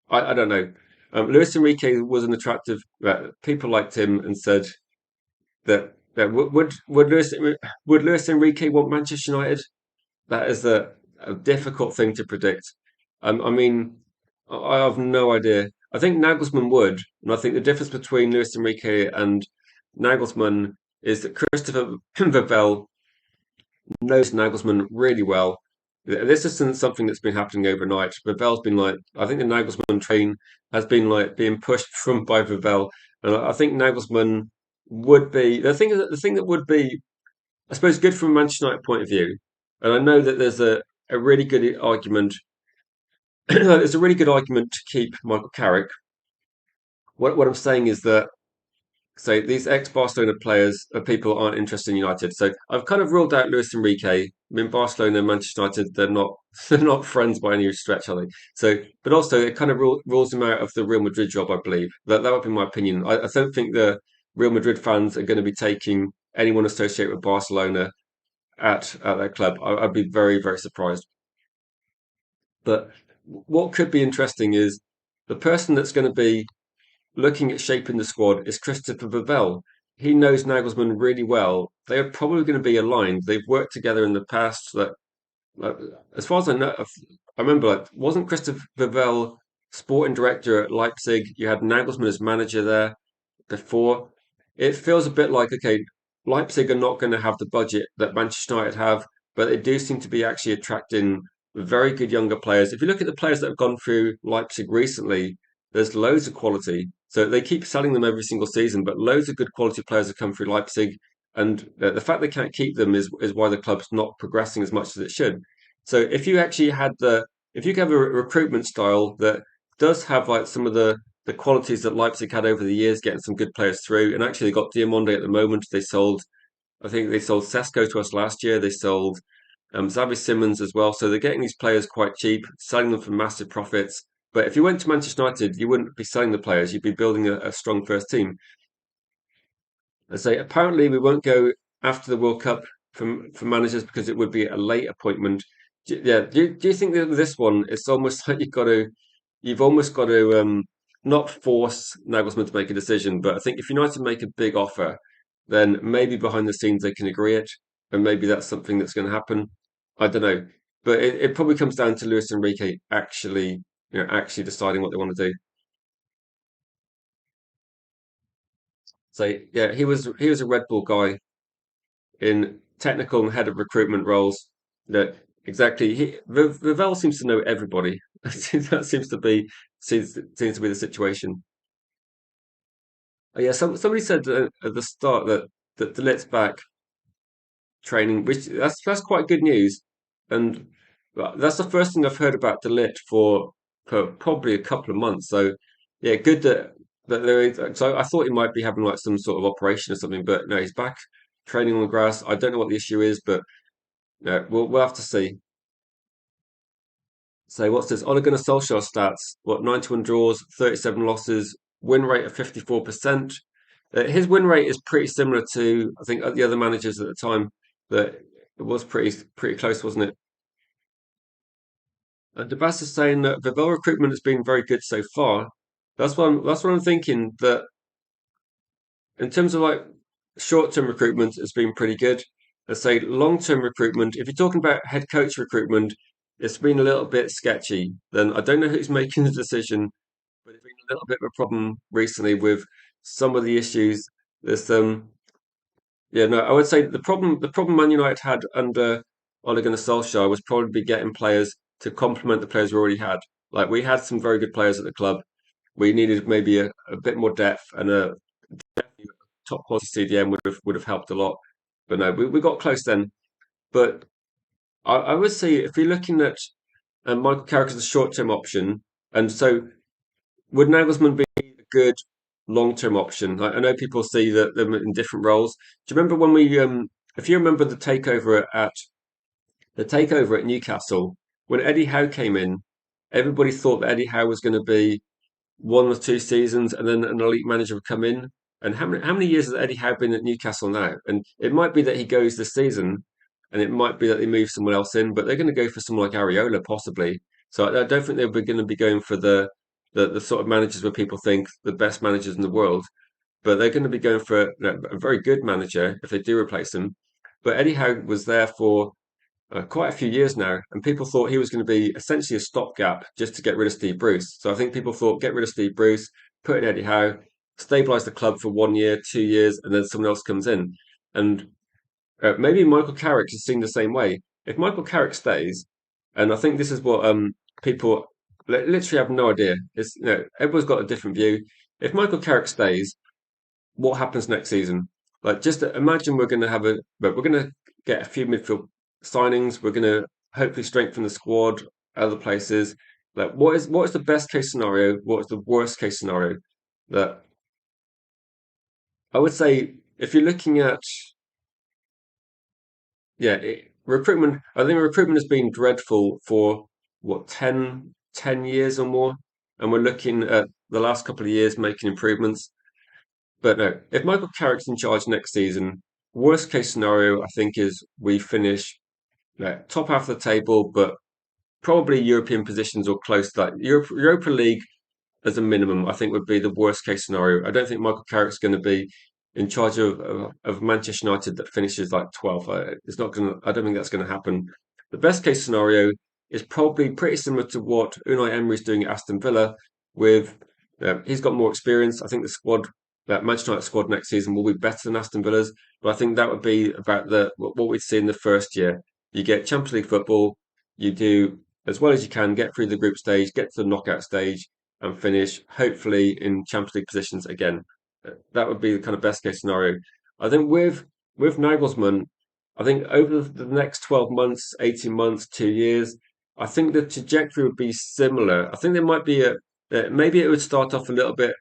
I don't know. Luis Enrique was an attractive. People liked him and said that would Luis Enrique want Manchester United? That is a difficult thing to predict. I mean, I have no idea. I think Nagelsmann would, and I think the difference between Luis Enrique and Nagelsmann is that Christopher Vivell knows Nagelsmann really well. This isn't something that's been happening overnight. Vivell's been like, I think the Nagelsmann train has been like being pushed from by Vivell, and I think Nagelsmann would be the thing that would be, I suppose, good from a Manchester United point of view. And I know that there's a really good argument. There's a really good argument to keep Michael Carrick. What I'm saying is that so these ex-Barcelona players people aren't interested in United. So I've kind of ruled out Luis Enrique. I mean, Barcelona and Manchester United, they're not they're not friends by any stretch, are they? So, but also it kind of rules him out of the Real Madrid job, I believe. That would be my opinion. I don't think the Real Madrid fans are going to be taking anyone associated with Barcelona at their club. I'd be very, very surprised. But what could be interesting is the person that's going to be looking at shaping the squad is Christopher Vivell. He knows Nagelsmann really well. They are probably going to be aligned. They've worked together in the past. Like, as far as I know, I remember, like, wasn't Christopher Vivell sporting director at Leipzig? You had Nagelsmann as manager there before. It feels a bit like, okay, Leipzig are not going to have the budget that Manchester United have, but they do seem to be actually attracting very good younger players. If you look at the players that have gone through Leipzig recently, there's loads of quality. So they keep selling them every single season, but loads of good quality players have come through Leipzig, and the fact they can't keep them is why the club's not progressing as much as it should. So if you have a recruitment style that does have like some of the qualities that Leipzig had over the years, getting some good players through. And actually, they got Diamonde at the moment. I think they sold Sesko to us last year. They sold Xavi Simons as well. So they're getting these players quite cheap, selling them for massive profits. But if you went to Manchester United, you wouldn't be selling the players. You'd be building a strong first team. I say apparently we won't go after the World Cup for managers because it would be a late appointment. Do you think that this one it's almost like you've almost got to not force Nagelsmann to make a decision, but I think if United make a big offer, then maybe behind the scenes they can agree it, and maybe that's something that's going to happen. I don't know, but it probably comes down to Luis Enrique actually deciding what they want to do. So yeah, he was a Red Bull guy in technical and head of recruitment roles. That exactly. Vivell seems to know everybody. That seems to be the situation. Oh, yeah, somebody said at the start that Delit's back training, which that's quite good news, and that's the first thing I've heard about Delit for probably a couple of months. So yeah, good that there is. So I thought he might be having like some sort of operation or something, but no, he's back training on the grass. I don't know what the issue is, but no, we'll have to see. So what's this? Ole Gunnar Solskjaer stats. What 91 draws, 37 losses, win rate of 54%. His win rate is pretty similar to I think the other managers at the time. That it was pretty close, wasn't it? Debas is saying that Vivel recruitment has been very good so far. That's what I'm thinking. That in terms of like short-term recruitment has been pretty good. Let's say long-term recruitment, if you're talking about head coach recruitment, it's been a little bit sketchy. Then I don't know who's making the decision, but it's been a little bit of a problem recently with some of the issues. There's yeah, no, I would say the problem Man United had under Ole Gunnar Solskjaer was probably getting players to complement the players we already had. Like we had some very good players at the club. We needed maybe a bit more depth and a top quality CDM would have helped a lot. But no, we got close then. But I would say if you're looking at Michael Carrick as a short term option, and so would Nagelsmann be a good long term option? Like, I know people see that them in different roles. Do you remember when if you remember the takeover at Newcastle when Eddie Howe came in, everybody thought that Eddie Howe was going to be 1 or 2 seasons, and then an elite manager would come in. And how many years has Eddie Howe been at Newcastle now? And it might be that he goes this season, and it might be that they move someone else in, but they're going to go for someone like Areola possibly. So I don't think they're going to be going for the sort of managers where people think the best managers in the world, but they're going to be going for a very good manager if they do replace him. But Eddie Howe was there for quite a few years now, and people thought he was going to be essentially a stopgap just to get rid of Steve Bruce. So I think people thought get rid of Steve Bruce, put in Eddie Howe, stabilize the club for 1 year, 2 years, and then someone else comes in. And maybe Michael Carrick is seen the same way. If Michael Carrick stays, and I think this is what people literally have no idea. It's everyone's got a different view. If Michael Carrick stays, what happens next season? Like, just imagine we're going to get a few midfield signings. We're going to hopefully strengthen the squad, other places. Like, what is the best case scenario? What is the worst case scenario? That I would say, if you're looking at recruitment, I think recruitment has been dreadful for what 10 years or more, and we're looking at the last couple of years making improvements. But no, if Michael Carrick's in charge next season, worst case scenario, I think, is we finish top half of the table, but probably European positions or close to that. Europa League as a minimum, I think would be the worst case scenario. I don't think Michael Carrick's going to be in charge of Manchester United that finishes like 12th. It's not going to. I don't think that's going to happen. The best case scenario is probably pretty similar to what Unai Emery's doing at Aston Villa. With he's got more experience. I think the squad that Manchester United squad next season will be better than Aston Villa's, but I think that would be about the what we'd see in the first year. You get Champions League football, you do as well as you can, get through the group stage, get to the knockout stage, and finish hopefully in Champions League positions again. That would be the kind of best case scenario. I think with Nagelsmann, I think over the next 12 months, 18 months, 2 years, I think the trajectory would be similar. I think there might be maybe it would start off a little bit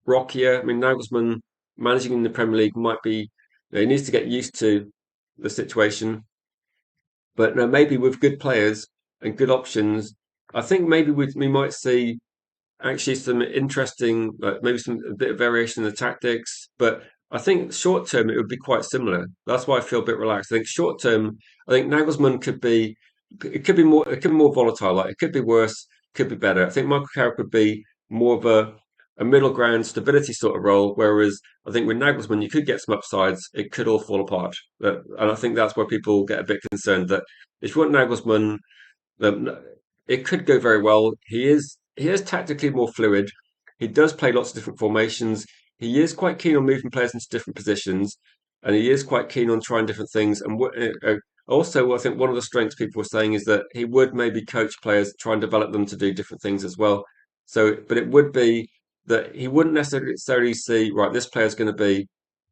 rockier. I mean, Nagelsmann managing in the Premier League might be, he needs to get used to the situation. But no, maybe with good players and good options, I think maybe we might see actually some interesting, like maybe some a bit of variation in the tactics. But I think short term it would be quite similar. That's why I feel a bit relaxed. I think short term, I think Nagelsmann it could be more volatile. Like it could be worse, could be better. I think Michael Carrick would be more of a middle ground stability sort of role, whereas I think with Nagelsmann you could get some upsides. It could all fall apart, and I think that's where people get a bit concerned that if you want Nagelsmann it could go very well. He is tactically more fluid. He does play lots of different formations. He is quite keen on moving players into different positions, and he is quite keen on trying different things. And also, I think one of the strengths people were saying is that he would maybe coach players, try and develop them to do different things as well. So, but it would be that he wouldn't necessarily see, right, this player's going to be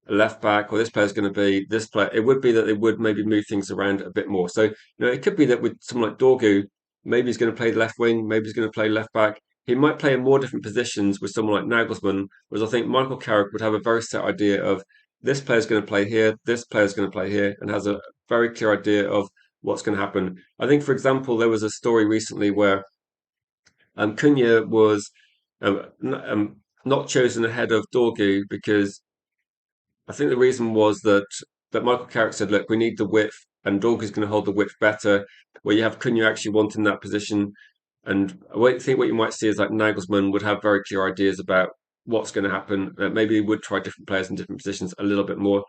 a left back or this player's going to be this player. It would be that they would maybe move things around a bit more. So, it could be that with someone like Dorgu, maybe he's going to play the left wing, maybe he's going to play left back. He might play in more different positions with someone like Nagelsmann, whereas I think Michael Carrick would have a very set idea of this player's going to play here, this player's going to play here, and has a very clear idea of what's going to happen. I think, for example, there was a story recently where Cunha was not chosen ahead of Dorgu because I think the reason was that Michael Carrick said, "Look, we need the width, and Dorgu's going to hold the width better." Where you have Cunha actually wanting that position, and I think what you might see is like Nagelsmann would have very clear ideas about what's going to happen. Maybe he would try different players in different positions a little bit more,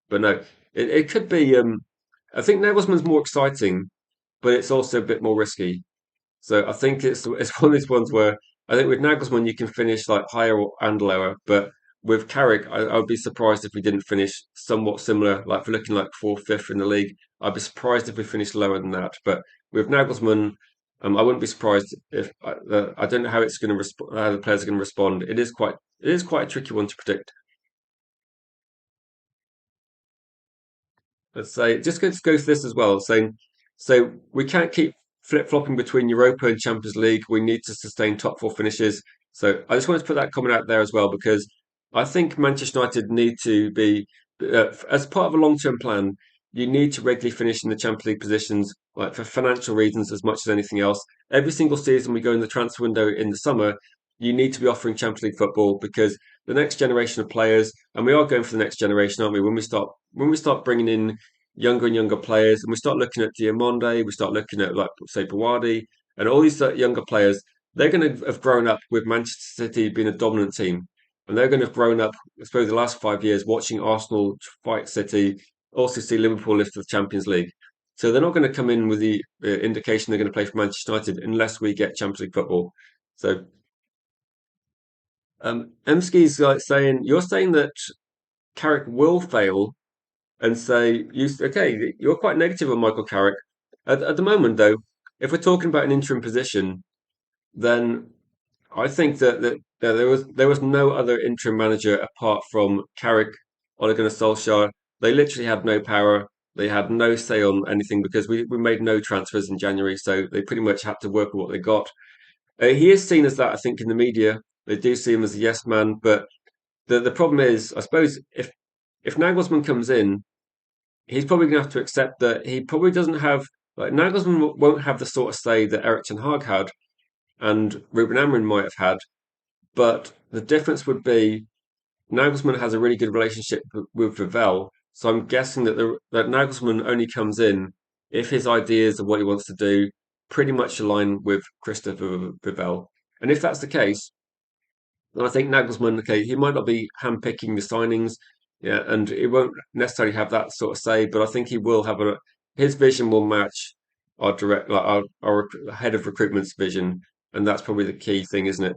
but no, it could be. I think Nagelsmann's more exciting, but it's also a bit more risky. So I think it's one of these ones where I think with Nagelsmann you can finish like higher and lower, but with Carrick I would be surprised if we didn't finish somewhat similar. Like if we're looking like fourth, fifth in the league, I'd be surprised if we finished lower than that. But with Nagelsmann, I wouldn't be surprised if I don't know how it's going to how the players are going to respond. It is quite a tricky one to predict. Let's say just going to go to this as well, saying so we can't keep flip-flopping between Europa and Champions League. We need to sustain top four finishes. So I just wanted to put that comment out there as well because I think Manchester United need to be as part of a long-term plan. You need to regularly finish in the Champions League positions, like for financial reasons as much as anything else. Every single season we go in the transfer window in the summer, you need to be offering Champions League football because the next generation of players, and we are going for the next generation, aren't we? When we start bringing in younger and younger players, and we start looking at Diamonde, we start looking at like say Bawadi, and all these younger players. They're going to have grown up with Manchester City being a dominant team, and they're going to have grown up, I suppose, the last 5 years watching Arsenal fight City, also see Liverpool lift to the Champions League. So they're not going to come in with the indication they're going to play for Manchester United unless we get Champions League football. So Emski's like saying you're saying that Carrick will fail and say, okay, you're quite negative on Michael Carrick. At the moment, though, if we're talking about an interim position, then I think that there was no other interim manager apart from Carrick, Ole Gunnar Solskjaer. They literally had no power. They had no say on anything because we made no transfers in January, so they pretty much had to work with what they got. He is seen as that, I think, in the media. They do see him as a yes man, but the problem is, I suppose, if Nagelsmann comes in he's probably going to have to accept that he probably doesn't have like Nagelsmann won't have the sort of say that Eric Ten Hag had and Ruben Amorim might have had. But the difference would be Nagelsmann has a really good relationship with VIVELL, so I'm guessing that Nagelsmann only comes in if his ideas of what he wants to do pretty much align with Christopher VIVELL. And if that's the case, and I think Nagelsmann, okay, he might not be handpicking the signings, yeah, and he won't necessarily have that sort of say, but I think he will have his vision will match our head of recruitment's vision, and that's probably the key thing, isn't it?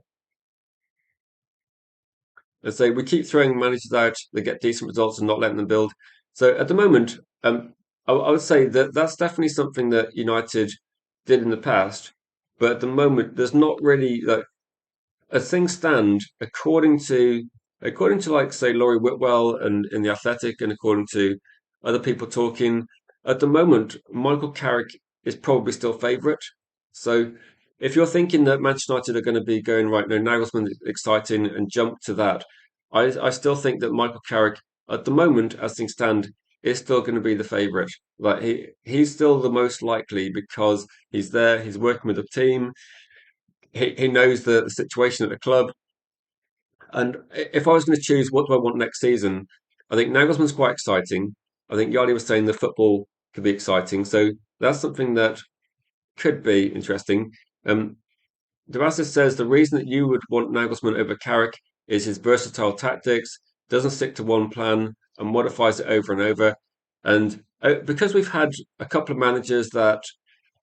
And so we keep throwing managers out that get decent results and not letting them build. So at the moment, I would say that that's definitely something that United did in the past. But at the moment, there's not really like as things stand, according to like say Laurie Whitwell and in the Athletic, and according to other people talking, at the moment Michael Carrick is probably still favourite. So if you're thinking that Manchester United are going to be going right now, Nagelsmann is exciting and jump to that, I still think that Michael Carrick at the moment, as things stand, is still going to be the favourite. Like he's still the most likely because he's there, he's working with the team, he knows the situation at the club. And if I was going to choose what do I want next season, I think Nagelsmann's quite exciting. I think Yardi was saying the football could be exciting. So that's something that could be interesting. Um, Darasis says the reason that you would want Nagelsmann over Carrick is his versatile tactics, doesn't stick to one plan and modifies it over and over. And because we've had a couple of managers that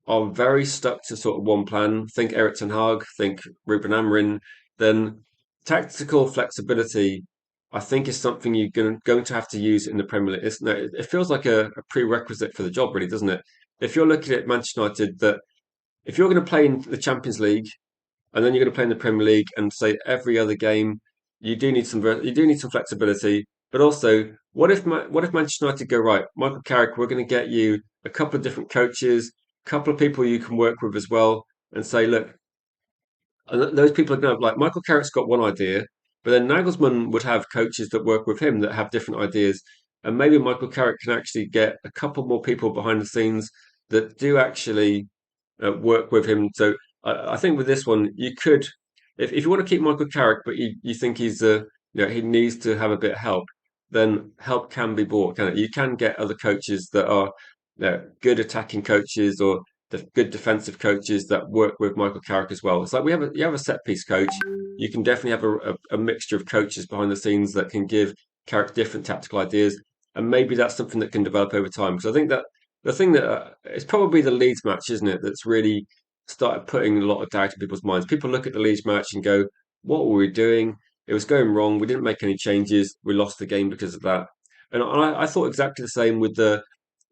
are very stuck to sort of one plan, think Eric Ten Hag, think Ruben Amorim, then tactical flexibility, I think, is something you're going to have to use in the Premier League. No, it feels like a prerequisite for the job, really, doesn't it? If you're looking at Manchester United, that if you're going to play in the Champions League and then you're going to play in the Premier League and say every other game, you do need some flexibility. But also, what if Manchester United go right, Michael Carrick, we're going to get you a couple of different coaches, a couple of people you can work with as well, and say, look, and those people are going to like Michael Carrick's got one idea, but then Nagelsmann would have coaches that work with him that have different ideas, and maybe Michael Carrick can actually get a couple more people behind the scenes that do actually work with him. So I think with this one, you could, if you want to keep Michael Carrick, but you think he needs to have a bit of help, then help can be bought. Can it? You can get other coaches that are good attacking coaches or good defensive coaches that work with Michael Carrick as well. It's like you have a set piece coach. You can definitely have a mixture of coaches behind the scenes that can give Carrick different tactical ideas, and maybe that's something that can develop over time. Because I think that the thing that it's probably the Leeds match, isn't it? That's really started putting a lot of doubt in people's minds. People look at the Leeds match and go, "What were we doing? It was going wrong. We didn't make any changes. We lost the game because of that." And I thought exactly the same with a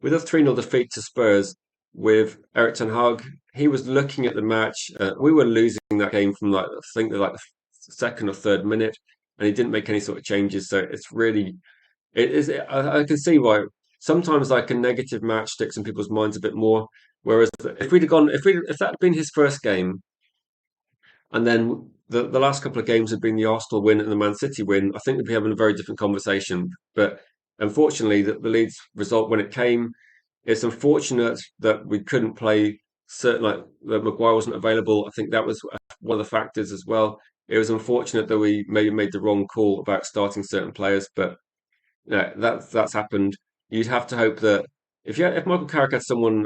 3-0 defeat to Spurs with Eric Ten Hag. He was looking at the match. We were losing that game from like I think the second or third minute, and he didn't make any sort of changes. So it's really it is. I can see why sometimes like a negative match sticks in people's minds a bit more. Whereas if that had been his first game, and then the last couple of games had been the Arsenal win and the Man City win, I think we'd be having a very different conversation. But unfortunately, the Leeds result when it came, it's unfortunate that we couldn't play certain like that Maguire wasn't available. I think that was one of the factors as well. It was unfortunate that we maybe made the wrong call about starting certain players, but yeah, that's happened. You'd have to hope that if Michael Carrick had someone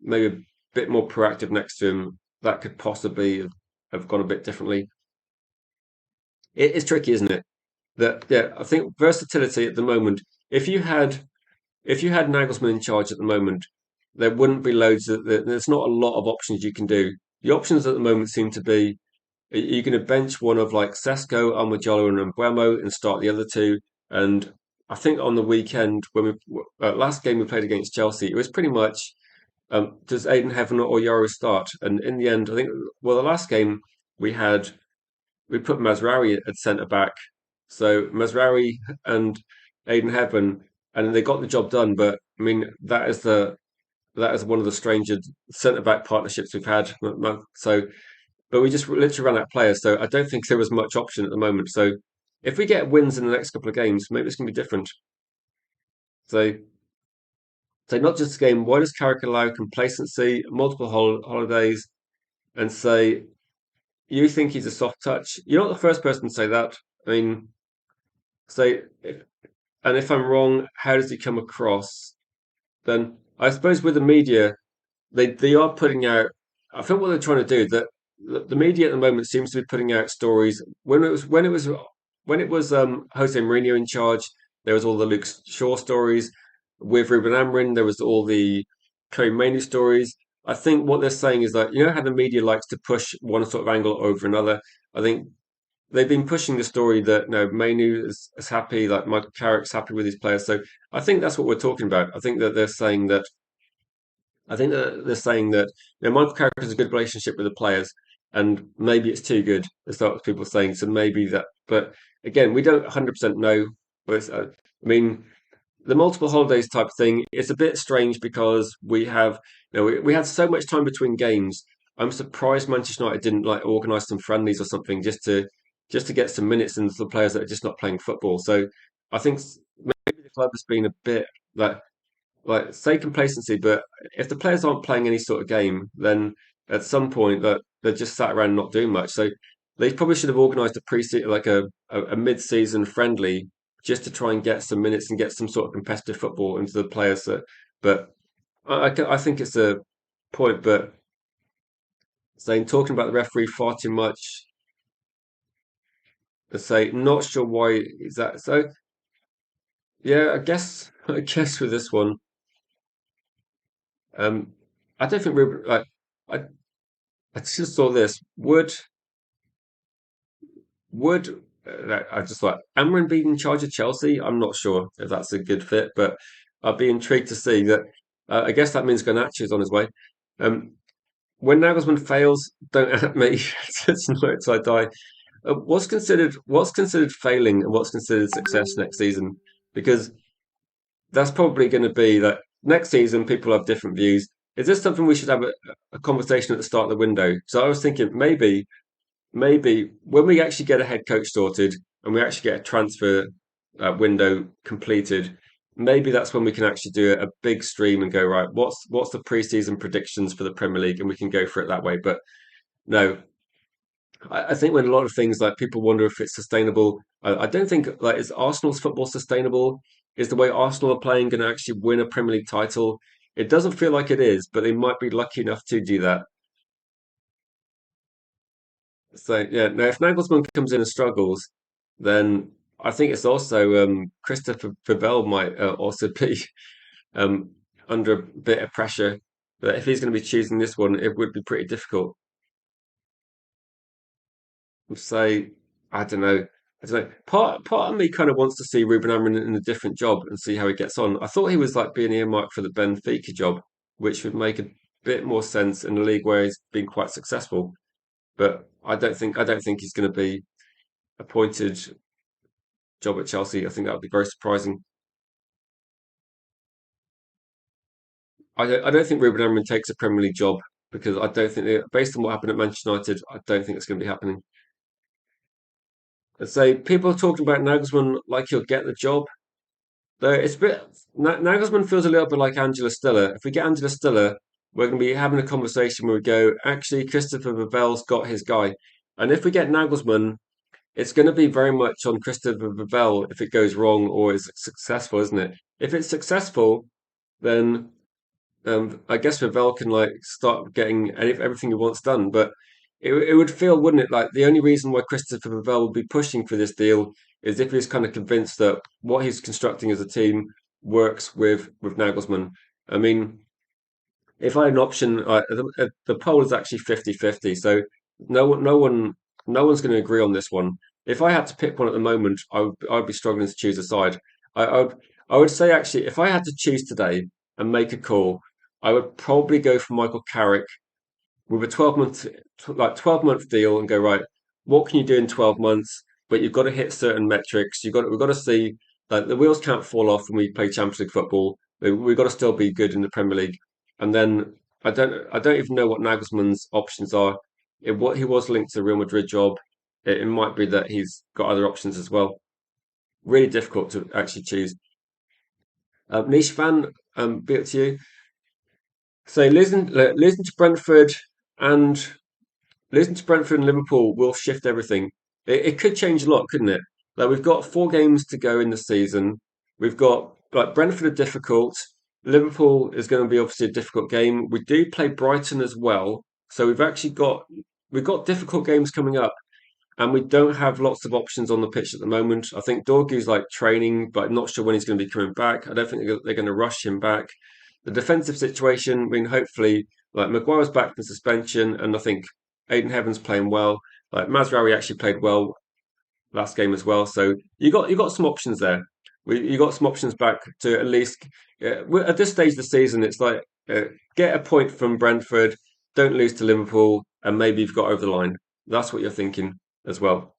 maybe a bit more proactive next to him, that could possibly have gone a bit differently. It is tricky, isn't it? That yeah, I think versatility at the moment. If you had if you had Nagelsmann in charge at the moment, there wouldn't be there's not a lot of options you can do. The options at the moment seem to be you're going to bench one of like Sesko, Almajolo, and Mbuemo and start the other two. And I think on the weekend when last game we played against Chelsea, it was pretty much does Aiden Heaven or Yoro start? And in the end, I think the last game we had we put Mazraoui at centre back, so Mazraoui and Aiden Heaven, and they got the job done. But I mean that is one of the stranger centre back partnerships we've had. So but we just literally ran out of players, so I don't think there was much option at the moment. So if we get wins in the next couple of games, maybe it's going to be different. So, so not just a game. Why does Carrick allow complacency, multiple holidays, and say you think he's a soft touch? You're not the first person to say that. I mean, say, and if I'm wrong, how does he come across? Then I suppose with the media, they are putting out. I think what they're trying to do that the media at the moment seems to be putting out stories when it was Jose Mourinho in charge. There was all the Luke Shaw stories with Ruben Amorim. There was all the Chloe Mainu stories. I think what they're saying is that you know how the media likes to push one sort of angle over another. I think they've been pushing the story that no, Mainu is happy, like Michael Carrick's happy with his players. So I think that's what we're talking about. I think that they're saying that Michael Carrick has a good relationship with the players, and maybe it's too good. That's what people are saying. So maybe that, but again, we don't 100% know. But I mean, the multiple holidays type thing is a bit strange because we had so much time between games. I'm surprised Manchester United didn't like organise some friendlies or something just to get some minutes into the players that are just not playing football. So I think maybe the club has been a bit like say complacency, but if the players aren't playing any sort of game, then at some point that they're just sat around not doing much. So they probably should have organised a pre like a mid-season friendly just to try and get some minutes and get some sort of competitive football into the players. But I think it's a point. But saying talking about the referee far too much, to say not sure why is that. So yeah, I guess with this one, um, I don't think we're like. I I just saw this. Would I just like Amrin be in charge of Chelsea? I'm not sure if that's a good fit, but I'd be intrigued to see that. I guess that means Garnacho is on his way. Um, when Nagelsmann fails, don't at me. It's not until I die. What's considered failing and what's considered success next season? Because that's probably going to be that next season. People have different views. Is this something we should have a conversation at the start of the window? So I was thinking maybe when we actually get a head coach sorted and we actually get a transfer window completed, maybe that's when we can actually do a big stream and go right. What's the preseason predictions for the Premier League, and we can go for it that way. But no, I think when a lot of things like people wonder if it's sustainable, I don't think like is Arsenal's football sustainable? Is the way Arsenal are playing going to actually win a Premier League title? It doesn't feel like it is, but they might be lucky enough to do that. So yeah, now if Nagelsmann comes in and struggles, then I think it's also Christopher VIVELL might also be um, under a bit of pressure. But if he's going to be choosing this one, it would be pretty difficult. So I don't know. I don't know. Part of me kind of wants to see Ruben Amorim in a different job and see how he gets on. I thought he was like being earmarked for the Benfica job, which would make a bit more sense in a league where he's been quite successful. But I don't think he's going to be appointed job at Chelsea. I think that would be very surprising. I don't think Ruben Amorim takes a Premier League job because I don't think, based on what happened at Manchester United, I don't think it's going to be happening. Let's say people are talking about Nagelsmann like he'll get the job. Though it's a bit, Nagelsmann feels a little bit like Angela Stiller. If we get Angela Stiller, we're going to be having a conversation where we go, actually, Christopher Vivell's got his guy. And if we get Nagelsmann, it's going to be very much on Christopher Vivell if it goes wrong or is successful, isn't it? If it's successful, then I guess Ravel can like start getting everything he wants done, but it would feel, wouldn't it? Like the only reason why Christopher Ravel would be pushing for this deal is if he's kind of convinced that what he's constructing as a team works with Nagelsmann. I mean, if I had an option, the poll is actually 50-50, so no one, no one, no one's going to agree on this one. If I had to pick one at the moment, I'd be struggling to choose a side. I would say actually, if I had to choose today and make a call, I would probably go for Michael Carrick with a 12-month deal and go right. What can you do in 12 months? But you've got to hit certain metrics. We've got to see like the wheels can't fall off when we play Champions League football. We've got to still be good in the Premier League. And then I don't even know what Nagelsmann's options are. What he was linked to the Real Madrid job. It might be that he's got other options as well. Really difficult to actually choose. Niche fan, be up to you. So losing to Brentford and losing to Brentford and Liverpool will shift everything. It could change a lot, couldn't it? Like we've got 4 games to go in the season. We've got like Brentford are difficult. Liverpool is going to be obviously a difficult game. We do play Brighton as well, so we've got difficult games coming up, and we don't have lots of options on the pitch at the moment. I think Dorgu's like training, but I'm not sure when he's going to be coming back. I don't think they're going to rush him back. The defensive situation, I mean, hopefully, like Maguire's back from suspension, and I think Aiden Heaven's playing well. Like Mazraoui actually played well. last game as well. So you got some options there. You got some options back to at least at this stage of the season. It's like uh, get a point from Brentford, don't lose to Liverpool, and maybe you've got over the line. That's what you're thinking as well.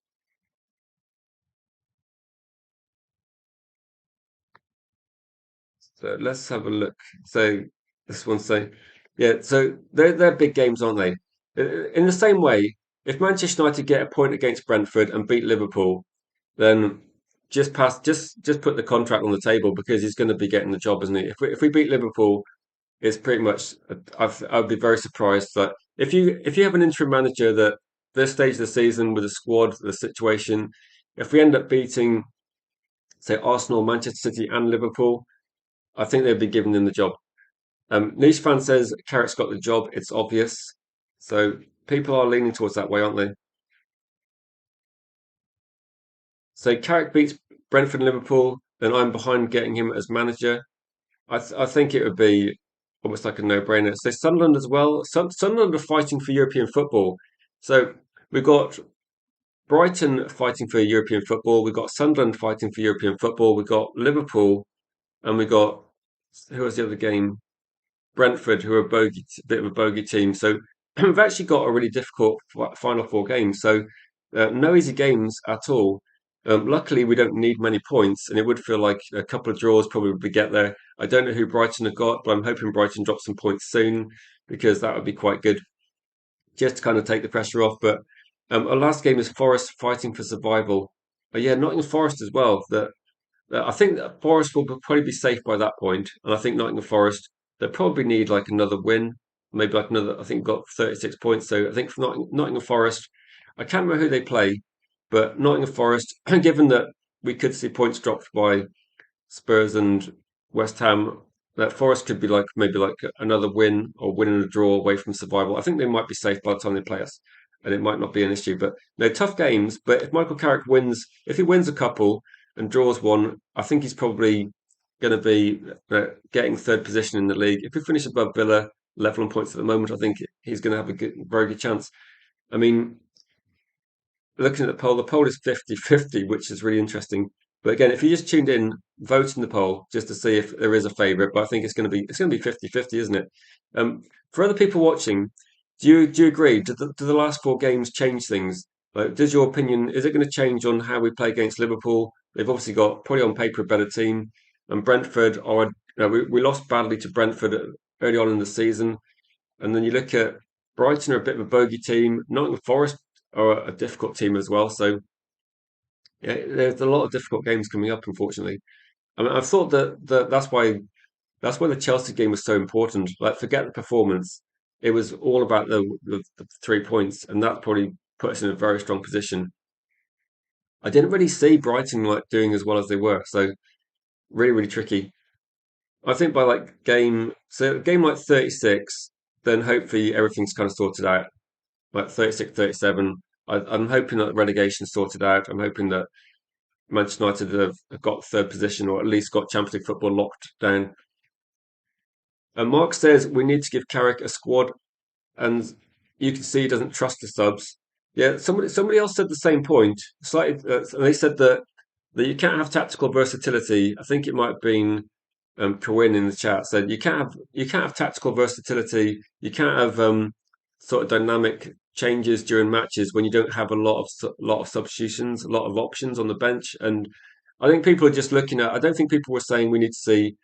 So let's have a look. So this one's saying, yeah. So they're big games, aren't they? In the same way, if Manchester United get a point against Brentford and beat Liverpool, then just put the contract on the table because he's going to be getting the job, isn't he? If we beat Liverpool, it's pretty much. I'd be very surprised that if you have an interim manager that this stage of the season with the squad, the situation, if we end up beating say Arsenal, Manchester City, and Liverpool, I think they'd be giving him the job. Niche fan says Carrick's got the job. It's obvious, so people are leaning towards that way, aren't they? So Carrick beats Brentford and Liverpool, then I'm behind getting him as manager. I think it would be almost like a no-brainer. So Sunderland as well. Sunderland are fighting for European football. So we've got Brighton fighting for European football. We've got Sunderland fighting for European football. We've got Liverpool, and we got who was the other game? Brentford, who are a bit of a bogey team. So we've actually got a really difficult final four games. So no easy games at all. Luckily, we don't need many points, and it would feel like a couple of draws probably would get there. I don't know who Brighton have got, but I'm hoping Brighton drop some points soon because that would be quite good just to kind of take the pressure off. But our last game is Forest fighting for survival. Yeah, Nottingham Forest as well. I think that Forest will probably be safe by that point, and I think Nottingham Forest they probably need like another win, maybe like another. I think got 36 points, so I think for Nottingham Forest, I can't remember who they play, but Nottingham Forest, given that we could see points dropped by Spurs and West Ham, that Forest could be like maybe like another win or win and a draw away from survival. I think they might be safe by the time they play us, and it might not be an issue. But no, tough games. But if Michael Carrick wins, if he wins a couple and draws one, I think he's probably going to be getting third position in the league. If we finish above Villa, level on points at the moment, I think he's going to have a very good chance. I mean, looking at the poll is 50-50, which is really interesting. But again, if you just tuned in, vote in the poll just to see if there is a favourite. But I think it's going to be 50-50, isn't it? For other people watching, do you agree? Do the last four games change things? Like, does your opinion is it going to change on how we play against Liverpool? They've obviously got probably on paper a better team, and Brentford are. We lost badly to Brentford early on in the season, and then you look at Brighton are a bit of a bogey team. Nottingham Forest are a difficult team as well. So yeah, there's a lot of difficult games coming up. Unfortunately, I mean, I thought that's why the Chelsea game was so important. Like, forget the performance; it was all about the 3 points, and that probably put us in a very strong position. I didn't really see Brighton like doing as well as they were, so really, really tricky. I think by like game like 36, then hopefully everything's kind of sorted out. Like 36, 37. I'm hoping that relegation's sorted out. I'm hoping that Manchester United have got third position or at least got Champions League football locked down. And Mark says we need to give Carrick a squad, and you can see he doesn't trust the subs. Yeah, somebody else said the same point. Slightly, and they said that you can't have tactical versatility. I think it might have been Corinne in the chat said you can't have tactical versatility. You can't have sort of dynamic changes during matches when you don't have a lot of substitutions, a lot of options on the bench. And I think people are just looking at. I don't think people were saying we need to see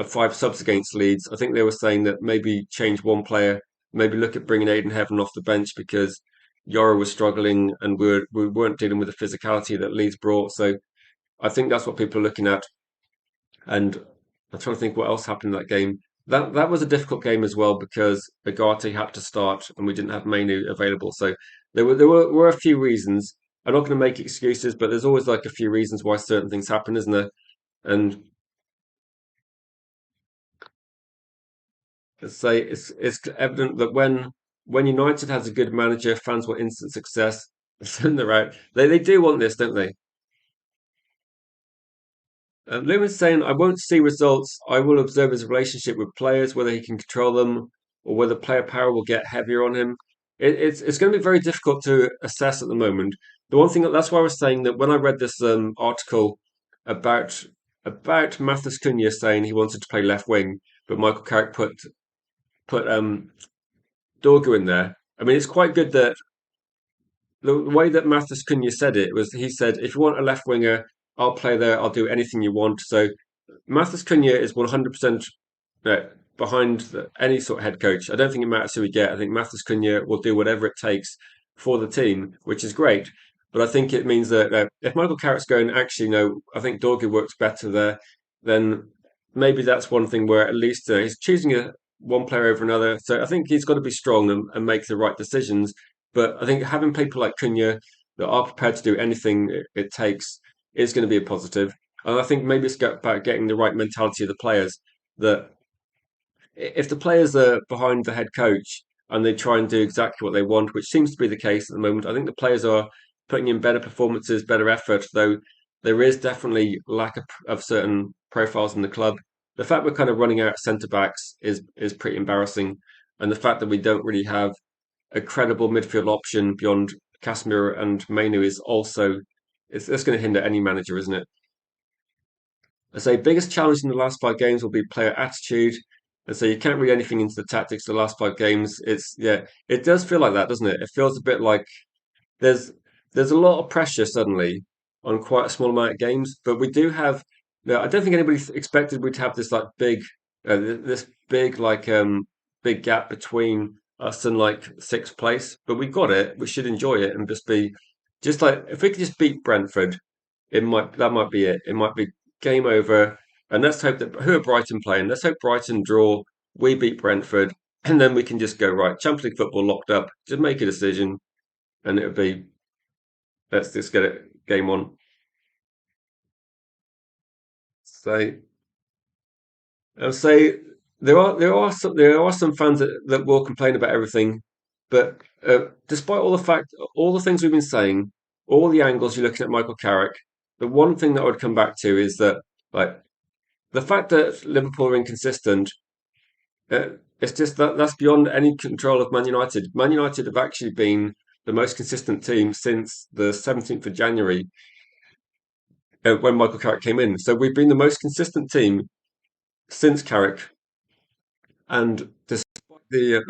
five subs against Leeds. I think they were saying that maybe change one player, maybe look at bringing Aiden Heaven off the bench because Yoro was struggling and we weren't dealing with the physicality that Leeds brought. So I think that's what people are looking at. And I'm trying to think what else happened in that game. That was a difficult game as well because Agati had to start and we didn't have Mainu available. So there were a few reasons. I'm not going to make excuses, but there's always like a few reasons why certain things happen, isn't there? And say it's evident that when United has a good manager, fans want instant success. Then they're out. They do want this, don't they? Lumen's saying, I won't see results. I will observe his relationship with players, whether he can control them or whether player power will get heavier on him. it's going to be very difficult to assess at the moment. The one thing that's why I was saying that when I read this article about Matheus Cunha saying he wanted to play left wing, but Michael Carrick put Dorgu in there. I mean, it's quite good that the way that Matheus Cunha said it was he said, if you want a left winger, I'll play there. I'll do anything you want. So Matheus Cunha is 100% behind any sort of head coach. I don't think it matters who we get. I think Matheus Cunha will do whatever it takes for the team, which is great. But I think it means that if Michael Carrick's going, actually, no, I think Dorgu works better there, then maybe that's one thing where at least he's choosing one player over another. So I think he's got to be strong and make the right decisions. But I think having people like Cunha that are prepared to do anything it takes is going to be a positive. And I think maybe it's about getting the right mentality of the players. That if the players are behind the head coach and they try and do exactly what they want, which seems to be the case at the moment, I think the players are putting in better performances, better effort, though there is definitely lack of certain profiles in the club. The fact we're kind of running out centre backs is pretty embarrassing. And the fact that we don't really have a credible midfield option beyond Casemiro and Mainu is also it's that's going to hinder any manager, isn't it? I say biggest challenge in the last 5 games will be player attitude. And so you can't read anything into the tactics of the last 5 games. It's yeah, it does feel like that, doesn't it? It feels a bit like there's there's a lot of pressure suddenly on quite a small amount of games, but we do have. No, I don't think anybody expected we'd have this like this big big gap between us and like sixth place, but we got it. We should enjoy it and just be just like if we could just beat Brentford, that might be it. It might be game over. And let's hope that who are Brighton playing? Let's hope Brighton draw. We beat Brentford, and then we can just go right. Champions League football locked up. Just make a decision, and it'll be let's just get it game on. So I'll say there are some fans that will complain about everything, but despite all the things we've been saying, all the angles you're looking at Michael Carrick, the one thing that I would come back to is that like the fact that Liverpool are inconsistent. Uh, it's just that's beyond any control of Man United. Man United have actually been the most consistent team since the 17th of January when Michael Carrick came in. So we've been the most consistent team since Carrick, and despite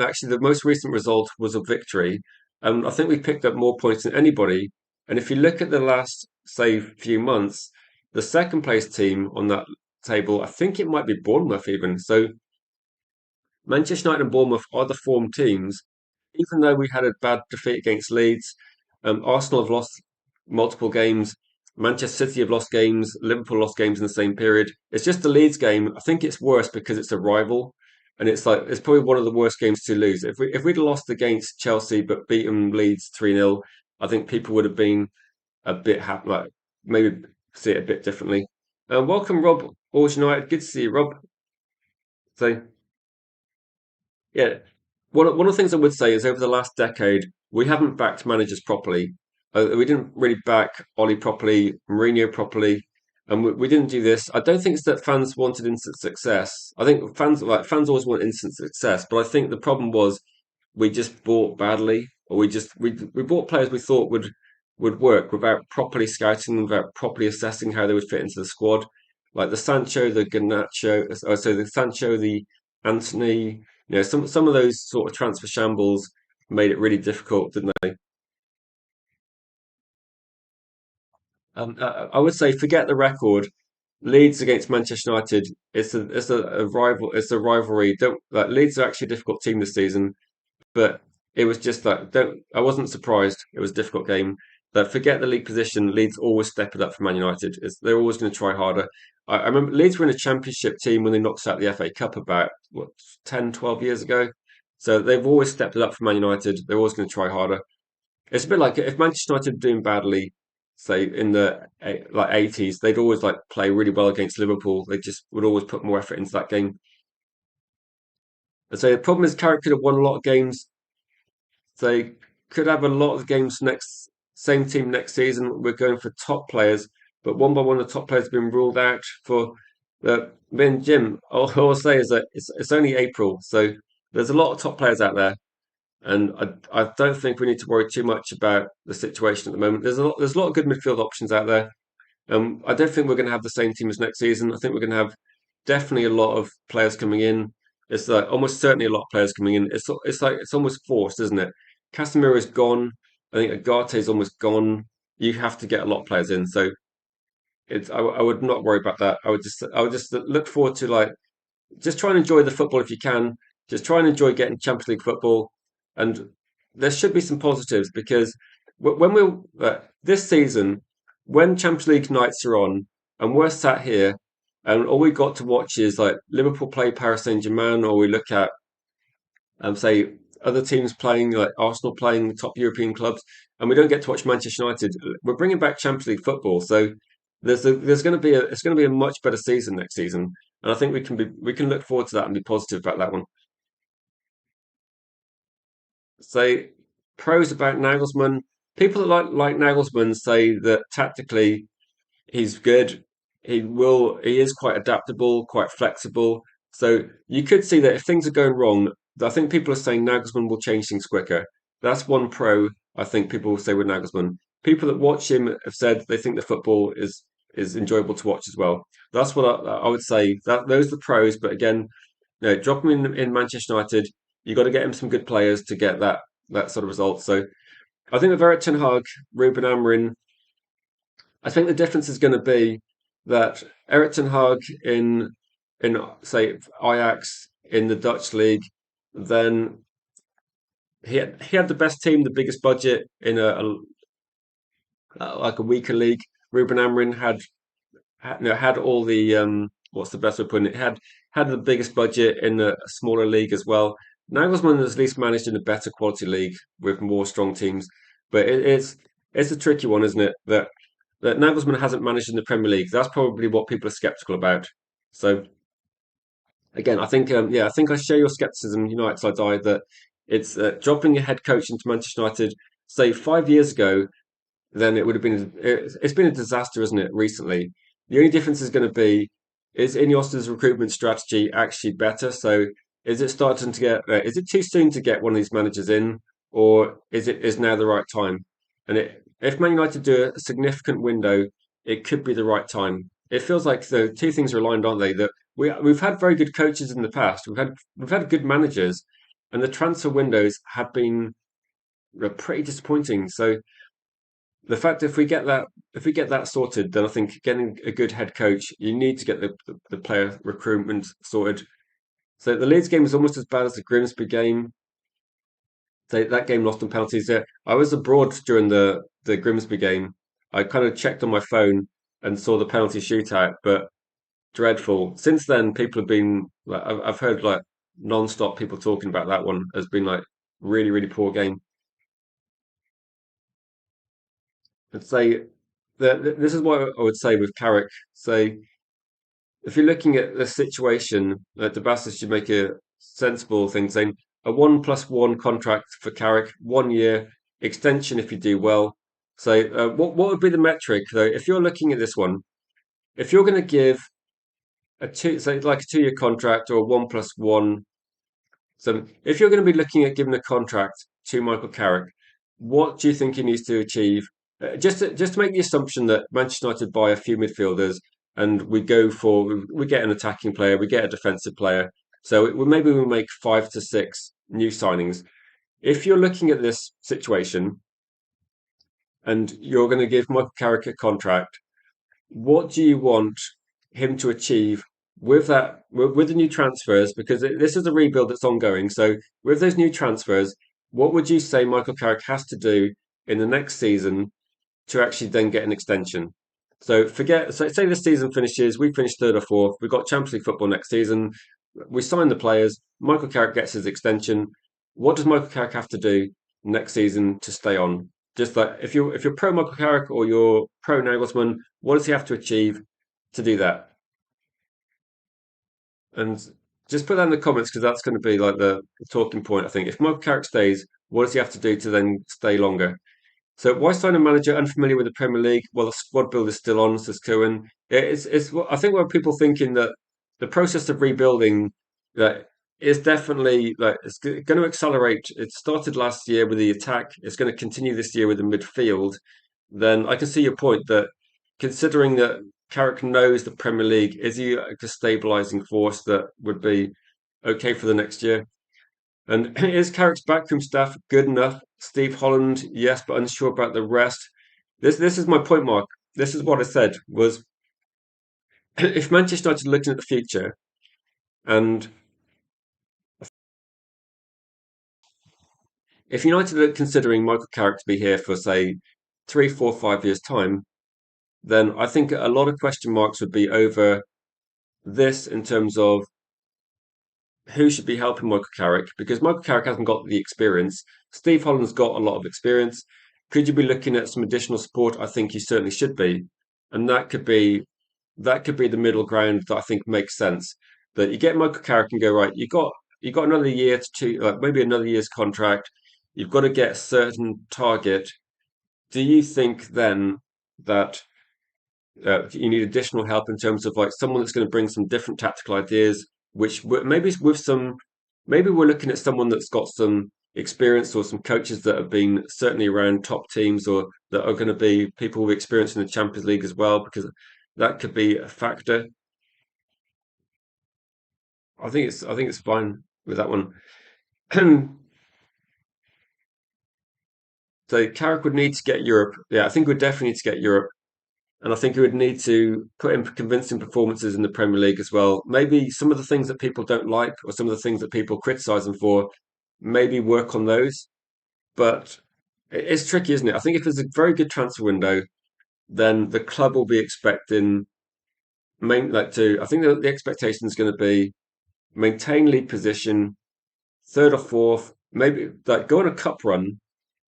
actually the most recent result was a victory, and I think we picked up more points than anybody. And if you look at the last say few months, the second place team on that table, I think it might be Bournemouth even. So Manchester United and Bournemouth are the form teams, even though we had a bad defeat against Leeds. Arsenal have lost multiple games. Manchester City have lost games. Liverpool lost games in the same period. It's just the Leeds game. I think it's worse because it's a rival, and it's probably one of the worst games to lose. If we'd lost against Chelsea but beaten Leeds 3-0, I think people would have been a bit happy, like maybe see it a bit differently. Welcome, Rob. Always United. Good to see you, Rob. So. Yeah. One of the things I would say is over the last decade, we haven't backed managers properly. We didn't really back Ollie properly, Mourinho properly, and we didn't do this. I don't think it's that fans wanted instant success. I think fans always want instant success, but I think the problem was we just bought badly, or we bought players we thought would work without properly scouting them, without properly assessing how they would fit into the squad. Like the Sancho, the Garnacho, so the Sancho, the Anthony, some of those sort of transfer shambles made it really difficult, didn't they? I would say forget the record. Leeds against Manchester United. It's a rival. It's a rivalry. Don't like Leeds are actually a difficult team this season, but it was just like don't. I wasn't surprised. It was a difficult game. But forget the league position. Leeds always step it up for Man United. They're always going to try harder. I remember Leeds were in a championship team when they knocked out the FA Cup about what 10, 12 years ago. So they've always stepped it up for Man United. They're always going to try harder. It's a bit like if Manchester United are doing badly, say in the like 80s, they'd always like play really well against Liverpool. They just would always put more effort into that game. And so the problem is Carrick could have won a lot of games. They could have a lot of games next same team next season. We're going for top players, but one by one the top players have been ruled out for the me and Jim. All I'll say is that it's only April, so there's a lot of top players out there. And I don't think we need to worry too much about the situation at the moment. There's a lot of good midfield options out there. I don't think we're going to have the same team as next season. I think we're going to have definitely a lot of players coming in. It's like almost certainly a lot of players coming in. It's like it's almost forced, isn't it? Casemiro's gone. I think Agate's almost gone. You have to get a lot of players in. So I would not worry about that. I would just look forward to like just try and enjoy the football if you can. Just try and enjoy getting Champions League football, and there should be some positives because when we this season, when Champions League nights are on, and we're sat here, and all we got to watch is like Liverpool play Paris Saint-Germain, or we look at say other teams playing like Arsenal playing the top European clubs, and we don't get to watch Manchester United. We're bringing back Champions League football, so there's going to be it's going to be a much better season next season, and I think we can look forward to that and be positive about that one. Say pros about Nagelsmann. People that like Nagelsmann say that tactically he's good. He is quite adaptable, quite flexible. So you could see that if things are going wrong, I think people are saying Nagelsmann will change things quicker. That's one pro I think people will say with Nagelsmann. People that watch him have said they think the football is enjoyable to watch as well. That's what I would say. That those are the pros, but again, drop him in Manchester United. You got to get him some good players to get that sort of result. So I think with Eric Ten Hag, Ruben Amorim, I think the difference is going to be that Eric Ten Hag in say Ajax in the Dutch league, then he had the best team, the biggest budget in like a weaker league. Ruben Amorim had all the what's the best way of putting it? Had the biggest budget in a smaller league as well. Nagelsmann has at least managed in a better quality league with more strong teams, but it's a tricky one, isn't it? That Nagelsmann hasn't managed in the Premier League. That's probably what people are skeptical about. So again, I think I think I share your skepticism, United side eye, that it's dropping a head coach into Manchester United. Say 5 years ago, then it would have been it's been a disaster, isn't it? Recently, the only difference is going to be is Ineos's recruitment strategy actually better? So is it starting to get is it too soon to get one of these managers in, or is now the right time? And if Man United do a significant window, it could be the right time. It feels like the two things are aligned, aren't they? That we've had very good coaches in the past. We've had good managers, and the transfer windows have been pretty disappointing. So the fact if we get that sorted, then I think getting a good head coach, you need to get the player recruitment sorted. So the Leeds game was almost as bad as the Grimsby game. That game lost on penalties. There, I was abroad during the Grimsby game. I kind of checked on my phone and saw the penalty shootout, but dreadful. Since then, people have been like I've heard like non-stop people talking about that one as being like really really poor game. I'd say that this is what I would say with Carrick. Say if you're looking at the situation, Debassis should make a sensible thing, saying a 1+1 contract for Carrick, 1 year extension if you do well. So, what would be the metric though? If you're looking at this one, if you're going to give say like a 2 year contract or a 1+1, so if you're going to be looking at giving a contract to Michael Carrick, what do you think he needs to achieve? Just to make the assumption that Manchester United buy a few midfielders and we get an attacking player, we get a defensive player. So maybe we make 5 to 6 new signings. If you're looking at this situation and you're going to give Michael Carrick a contract, what do you want him to achieve with with the new transfers? Because this is a rebuild that's ongoing. So with those new transfers, what would you say Michael Carrick has to do in the next season to actually then get an extension? So say this season finishes, we finish third or fourth, we've got Champions League football next season, we sign the players, Michael Carrick gets his extension. What does Michael Carrick have to do next season to stay on? Just like if you're pro Michael Carrick or you're pro Nagelsmann, what does he have to achieve to do that? And just put that in the comments because that's going to be like the talking point. I think if Michael Carrick stays, what does he have to do to then stay longer? So why sign a manager unfamiliar with the Premier League? Well, the squad build is still on, says Cohen. I think what people thinking that the process of rebuilding that it's definitely like it's going to accelerate. It started last year with the attack. It's going to continue this year with the midfield. Then I can see your point that considering that Carrick knows the Premier League, is he like a stabilising force that would be okay for the next year? And is Carrick's backroom staff good enough? Steve Holland, yes, but unsure about the rest. This is my point, Mark. This is what I said was if Manchester United are looking at the future and if United are considering Michael Carrick to be here for say 3, 4, 5 years time, then I think a lot of question marks would be over this in terms of who should be helping Michael Carrick because Michael Carrick hasn't got the experience. Steve Holland's got a lot of experience. Could you be looking at some additional support? I think you certainly should be, and that could be the middle ground that I think makes sense. That you get Michael Carrick and go right. You got another year to maybe another year's contract. You've got to get a certain target. Do you think then that you need additional help in terms of like someone that's going to bring some different tactical ideas, which maybe with some, maybe we're looking at someone that's got some experience or some coaches that have been certainly around top teams or that are going to be people with experience in the Champions League as well, because that could be a factor. I think it's fine with that one. So Carrick would need to get Europe. Yeah, I think we'd definitely need to get Europe. And I think he would need to put in convincing performances in the Premier League as well. Maybe some of the things that people don't like or some of the things that people criticize him for, maybe work on those. But it's tricky, isn't it? I think if there's a very good transfer window, then the club will be expecting I think the expectation is going to be maintain league position, third or fourth, maybe like go on a cup run.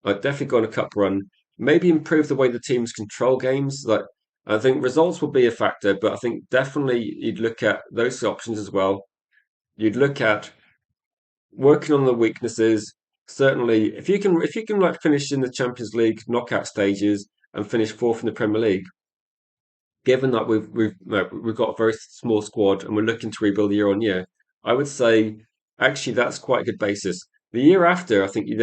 Like definitely go on a cup run. Maybe improve the way the teams control games. Like I think results will be a factor, but I think definitely you'd look at those options as well. You'd look at working on the weaknesses. Certainly, if you can like finish in the Champions League knockout stages and finish fourth in the Premier League, given that we've got a very small squad and we're looking to rebuild year on year, I would say actually that's quite a good basis. The year after, I think you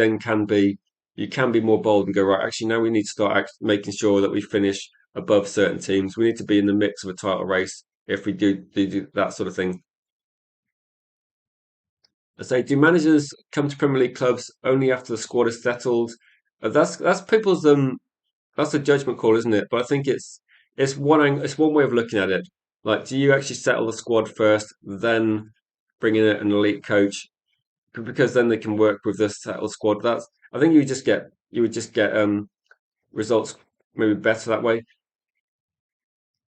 can be more bold and go right. Actually, now we need to start making sure that we finish above certain teams. We need to be in the mix of a title race if we do that sort of thing. I say, do managers come to Premier League clubs only after the squad is settled? That's people's that's a judgment call, isn't it? But I think it's one way of looking at it. Like, do you actually settle the squad first, then bring in an elite coach because then they can work with the settled squad? That's I think you would just get results maybe better that way.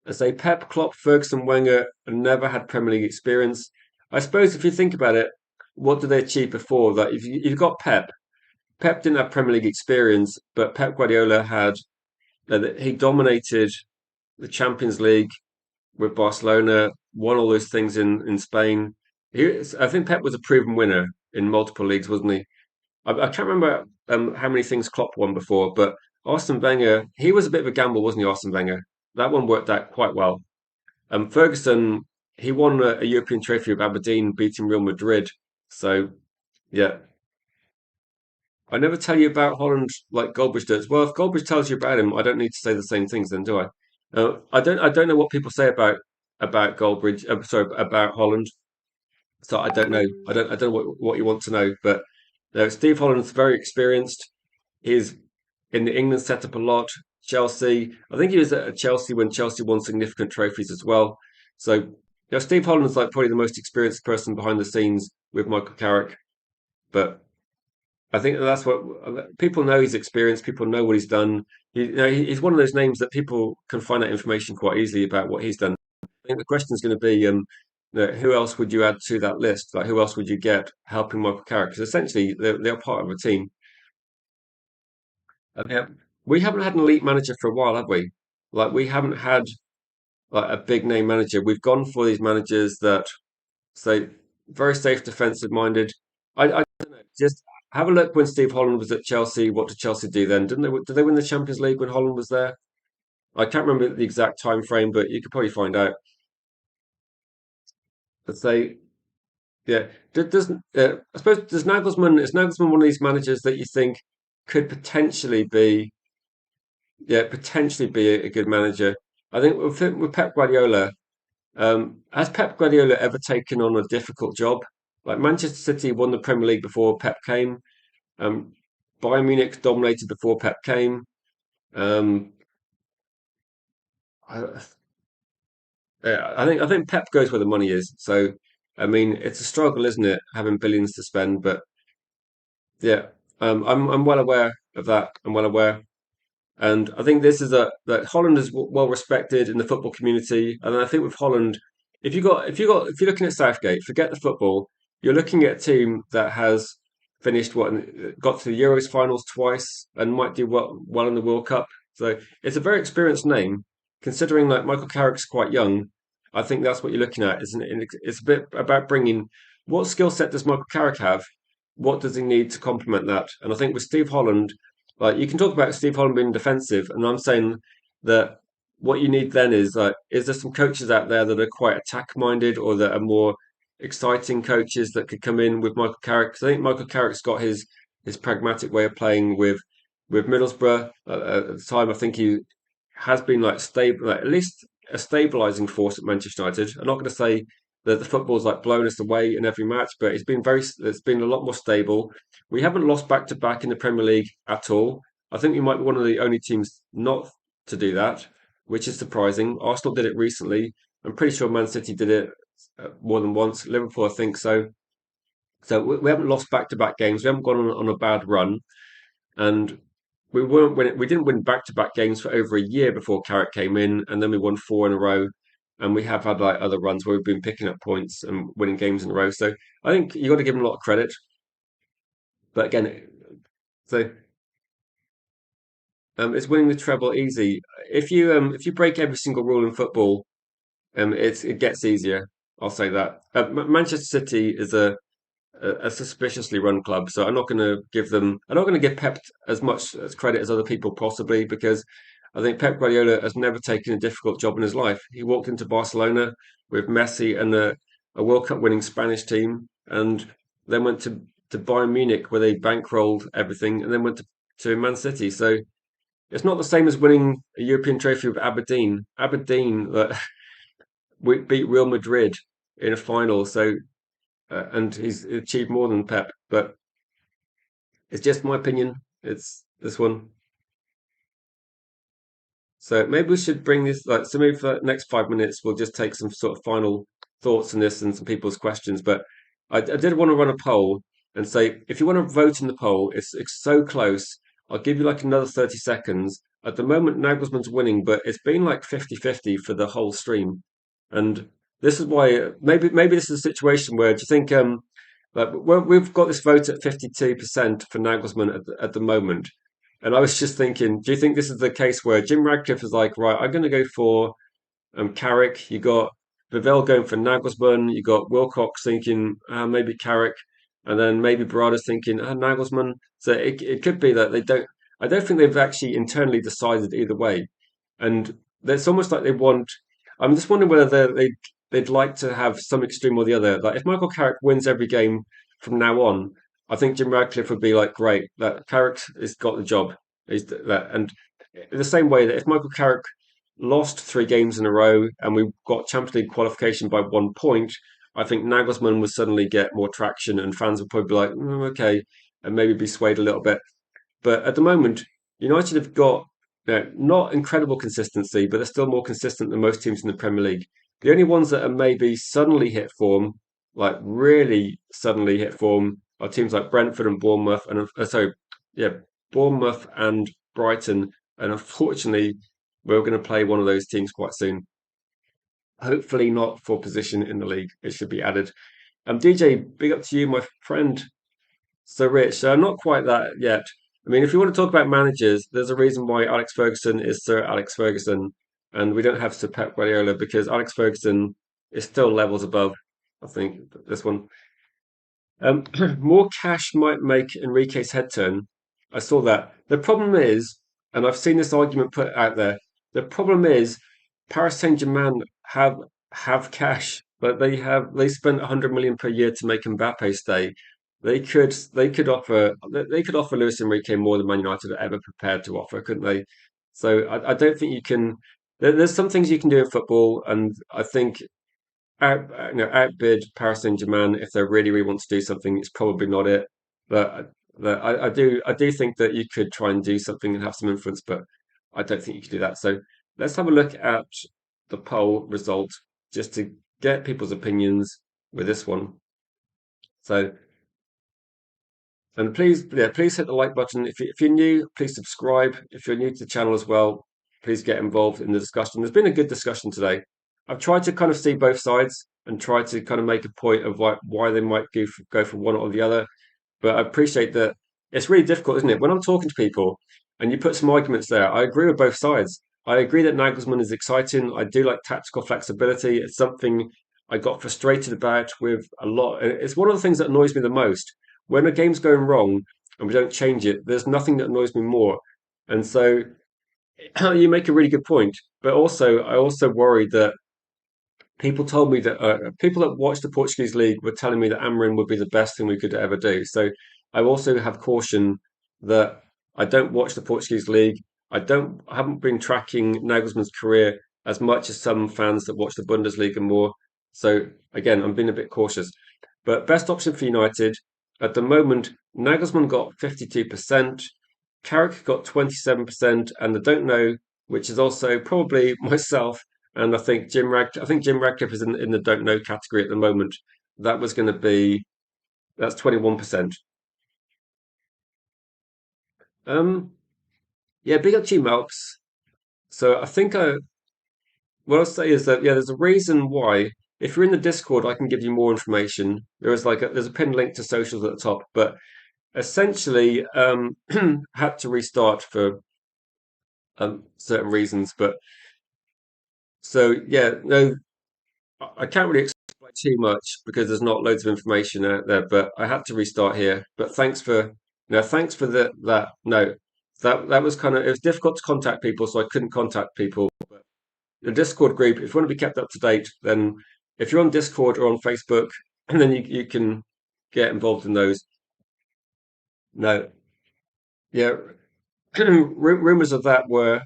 I say Pep, Klopp, Ferguson, Wenger never had Premier League experience. I suppose if you think about it, what did they achieve before that? If you've got Pep, Pep didn't have Premier League experience, but Pep Guardiola had. He dominated the Champions League with Barcelona, won all those things in Spain. I think Pep was a proven winner in multiple leagues, wasn't he? I can't remember how many things Klopp won before, but Arsene Wenger, he was a bit of a gamble, wasn't he, Arsene Wenger? That one worked out quite well. Ferguson, he won a European trophy with Aberdeen, beating Real Madrid. So, yeah. I never tell you about Holland like Goldbridge does. Well, if Goldbridge tells you about him, I don't need to say the same things then, do I? I don't know what people say about Goldbridge. Sorry, about Holland. So I don't know. I don't know what you want to know. But Steve Holland's very experienced. He's in the England setup a lot. Chelsea. I think he was at Chelsea when Chelsea won significant trophies as well. So Steve Holland's like probably the most experienced person behind the scenes with Michael Carrick. But I think that's what people know. He's experienced. People know what he's done. He's one of those names that people can find out information quite easily about what he's done. I think the question is going to be, who else would you add to that list? Like, who else would you get helping Michael Carrick? Because essentially, they're part of a team. Yeah, we haven't had an elite manager for a while, have we? Like, we haven't had like a big name manager. We've gone for these managers that say very safe, defensive minded. I don't know. Just have a look when Steve Holland was at Chelsea. What did Chelsea do then? Did they win the Champions League when Holland was there? I can't remember the exact time frame, but you could probably find out. But say Yeah. Does I suppose does Nagelsmann is Nagelsmann one of these managers that you think could potentially be potentially be a good manager? I think with Pep Guardiola, has Pep Guardiola ever taken on a difficult job? Like Manchester City won the Premier League before Pep came. Um, Bayern Munich dominated before Pep came. Um, I, I think Pep goes where the money is. So I mean, it's a struggle, isn't it, having billions to spend? But yeah, I'm well aware of that. I'm well aware. And I think this is a that Holland is well respected in the football community. And I think with Holland, if you're looking at Southgate, forget the football. You're looking at a team that has finished what got to the Euros finals twice and might do well in the World Cup. So it's a very experienced name, considering like Michael Carrick's quite young. I think that's what you're looking at, isn't it? It's a bit about bringing what skill set does Michael Carrick have? What does he need to complement that? And I think with Steve Holland, like you can talk about Steve Holland being defensive, and I'm saying that what you need then is like, is there some coaches out there that are quite attack minded or that are more exciting coaches that could come in with Michael Carrick? 'Cause I think Michael Carrick's got his pragmatic way of playing with Middlesbrough. At the time, I think he has been like stable, like at least a stabilizing force at Manchester United. I'm not going to say that the football's like blown us away in every match, but it's been a lot more stable. We haven't lost back to back in the Premier League at all. I think we might be one of the only teams not to do that, which is surprising. Arsenal did it recently. I'm pretty sure Man City did it more than once. Liverpool, I think so. So we haven't lost back to back games. We haven't gone on a bad run, and we didn't win back to back games for over a year before Carrick came in, and then we won four in a row. And we have had like other runs where we've been picking up points and winning games in a row. So I think you got to give him a lot of credit. But again, so is winning the treble easy? If you break every single rule in football, it gets easier. I'll say that. Manchester City is a suspiciously run club, so I'm not going to give them. I'm not going to give Pep as much as credit as other people possibly because I think Pep Guardiola has never taken a difficult job in his life. He walked into Barcelona with Messi and a World Cup winning Spanish team, and then went to Bayern Munich where they bankrolled everything, and then went to Man City. So it's not the same as winning a European trophy with Aberdeen. Aberdeen we beat Real Madrid in a final, so and he's achieved more than Pep. But it's just my opinion. It's this one. So maybe we should bring this like so maybe for the next 5 minutes we'll just take some sort of final thoughts on this and some people's questions. But I did want to run a poll and say if you want to vote in the poll, it's so close. I'll give you like another 30 seconds. At the moment, Nagelsmann's winning, but it's been like 50-50 for the whole stream. And this is why maybe this is a situation where do you think like we've got this vote at 52% for Nagelsmann at the moment. And I was just thinking, do you think this is the case where Jim Radcliffe is like, right, I'm going to go for Carrick. You got VIVELL going for Nagelsmann. You got Wilcox thinking maybe Carrick, and then maybe Barada's thinking Nagelsmann. So it could be that they don't. I don't think they've actually internally decided either way, and it's almost like they want. I'm just wondering whether they'd like to have some extreme or the other. Like if Michael Carrick wins every game from now on, I think Jim Radcliffe would be like, great, that Carrick has got the job. He's that, and in the same way that if Michael Carrick lost three games in a row and we got Champions League qualification by 1 point, I think Nagelsmann would suddenly get more traction and fans would probably be like, okay, and maybe be swayed a little bit. But at the moment, United have got not incredible consistency, but they're still more consistent than most teams in the Premier League. The only ones that are maybe suddenly hit form, like really suddenly hit form, are teams like Brentford and Bournemouth, and yeah, Bournemouth and Brighton. And unfortunately, we're going to play one of those teams quite soon. Hopefully, not for position in the league. It should be added. DJ, big up to you, my friend. So, Rich, not quite that yet. I mean, if you want to talk about managers, there's a reason why Alex Ferguson is Sir Alex Ferguson, and we don't have Sir Pep Guardiola because Alex Ferguson is still levels above, I think, this one. More cash might make Enrique's head turn. I saw that. The problem is, and I've seen this argument put out there, the problem is Paris Saint-Germain have cash. but they spent 100 million per year to make Mbappe stay. They could offer Luis Enrique more than Man United are ever prepared to offer, couldn't they? So I don't think you can. There's some things you can do in football, and I think outbid Paris Saint-Germain if they really, really want to do something. It's probably not it, but I do think that you could try and do something and have some influence, but I don't think you could do that. So let's have a look at the poll result just to get people's opinions with this one. So, and please, yeah, please hit the like button. If you're new, please subscribe. If you're new to the channel as well, please get involved in the discussion. There's been a good discussion today. I've tried to kind of see both sides and try to kind of make a point of why they might go for one or the other. But I appreciate that it's really difficult, isn't it? When I'm talking to people and you put some arguments there, I agree with both sides. I agree that Nagelsmann is exciting. I do like tactical flexibility. It's something I got frustrated about with a lot. It's one of the things that annoys me the most. When a game's going wrong and we don't change it, there's nothing that annoys me more. And so you make a really good point. But also, I also worry that people told me that people that watched the Portuguese league were telling me that Amarin would be the best thing we could ever do. So I also have caution that I don't watch the Portuguese league. I haven't been tracking Nagelsmann's career as much as some fans that watch the Bundesliga more. So again, I'm being a bit cautious. But best option for United at the moment, Nagelsmann got 52%, Carrick got 27%, and I don't know, which is also probably myself, and I think Jim Radcliffe is in the don't know category at the moment. That was going to be that's 21%. Um, yeah, big up to you, Malks. So I think what I'll say is that yeah, there's a reason why. If you're in the Discord, I can give you more information. There's a pinned link to socials at the top, but essentially had to restart for certain reasons. But so yeah, no, I can't really explain too much because there's not loads of information out there, but I had to restart here. But thanks for that note. That was kind of it was difficult to contact people, so I couldn't contact people. But the Discord group, if you want to be kept up to date, then if you're on Discord or on Facebook, and then you can get involved in those. No, yeah, rumors of that were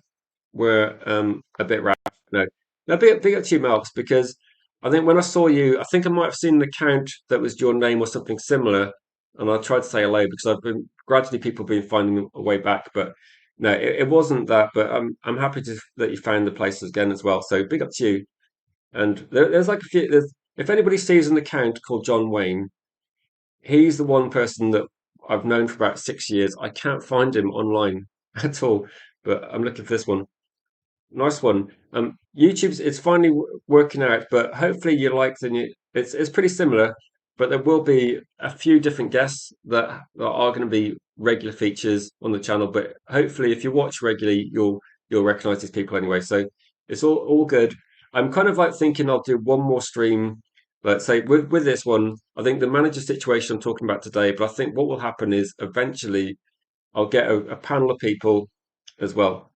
a bit rash. No, no, big up to you, Marks, because I think when I saw you, I think I might have seen an account that was your name or something similar, and I tried to say hello because I've been gradually people have been finding a way back, but no, it wasn't that. But I'm happy that you found the place again as well. So big up to you. And there's like a few. If anybody sees an account called John Wayne, he's the one person that I've known for about 6 years. I can't find him online at all, but I'm looking for this one. Nice one. YouTube's it's finally working out, but hopefully you like the new. It's pretty similar, but there will be a few different guests that are going to be regular features on the channel. But hopefully, if you watch regularly, you'll recognize these people anyway. So it's all good. I'm kind of like thinking I'll do one more stream. Let's say with this one, I think the manager situation I'm talking about today. But I think what will happen is eventually I'll get a panel of people as well.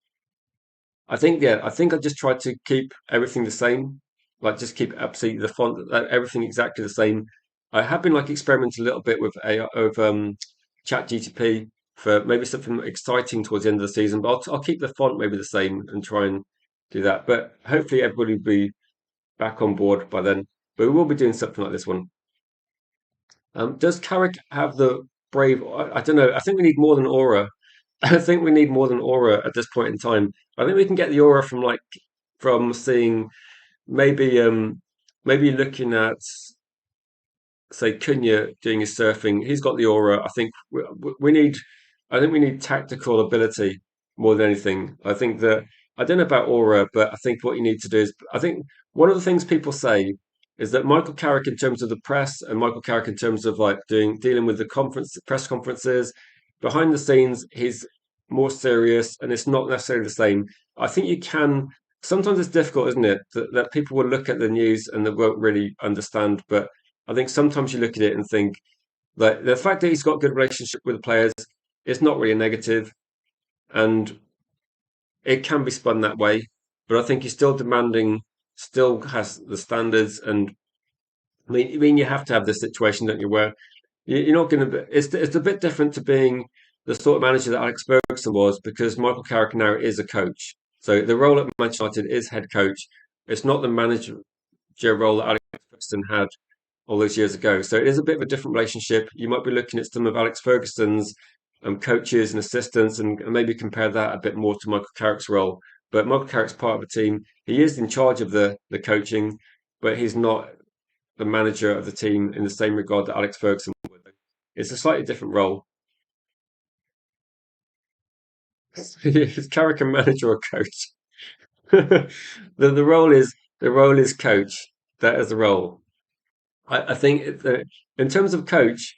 I think I just tried to keep everything the same, like just keep absolutely the font, everything exactly the same. I have been like experimenting a little bit with Chat GTP for maybe something exciting towards the end of the season, but I'll keep the font maybe the same and try and do that. But hopefully everybody will be back on board by then. But we will be doing something like this one. Does Carrick have the brave? I don't know. I think we need more than aura. I think we need more than aura at this point in time. I think we can get the aura from seeing maybe looking at say Cunha doing his surfing. He's got the aura. I think we need tactical ability more than anything. I think that I don't know about aura, but I think what you need to do is I think one of the things people say is that Michael Carrick in terms of the press and Michael Carrick in terms of like dealing with the press conferences behind the scenes, he's more serious and it's not necessarily the same. I think you can sometimes it's difficult, isn't it? That people will look at the news and they won't really understand. But I think sometimes you look at it and think like the fact that he's got a good relationship with the players is not really a negative, and it can be spun that way. But I think he's still demanding, still has the standards, and I mean, you have to have this situation, don't you, where you're not going to. It's a bit different to being the sort of manager that Alex Ferguson was, because Michael Carrick now is a coach. So the role at Manchester United is head coach. It's not the manager role that Alex Ferguson had all those years ago. So it is a bit of a different relationship. You might be looking at some of Alex Ferguson's coaches and assistants, and maybe compare that a bit more to Michael Carrick's role. But Michael Carrick's part of the team. He is in charge of the coaching, but he's not the manager of the team in the same regard that Alex Ferguson would. It's a slightly different role. Is Carrick a manager or coach? The role is coach. That is the role. I think in terms of coach,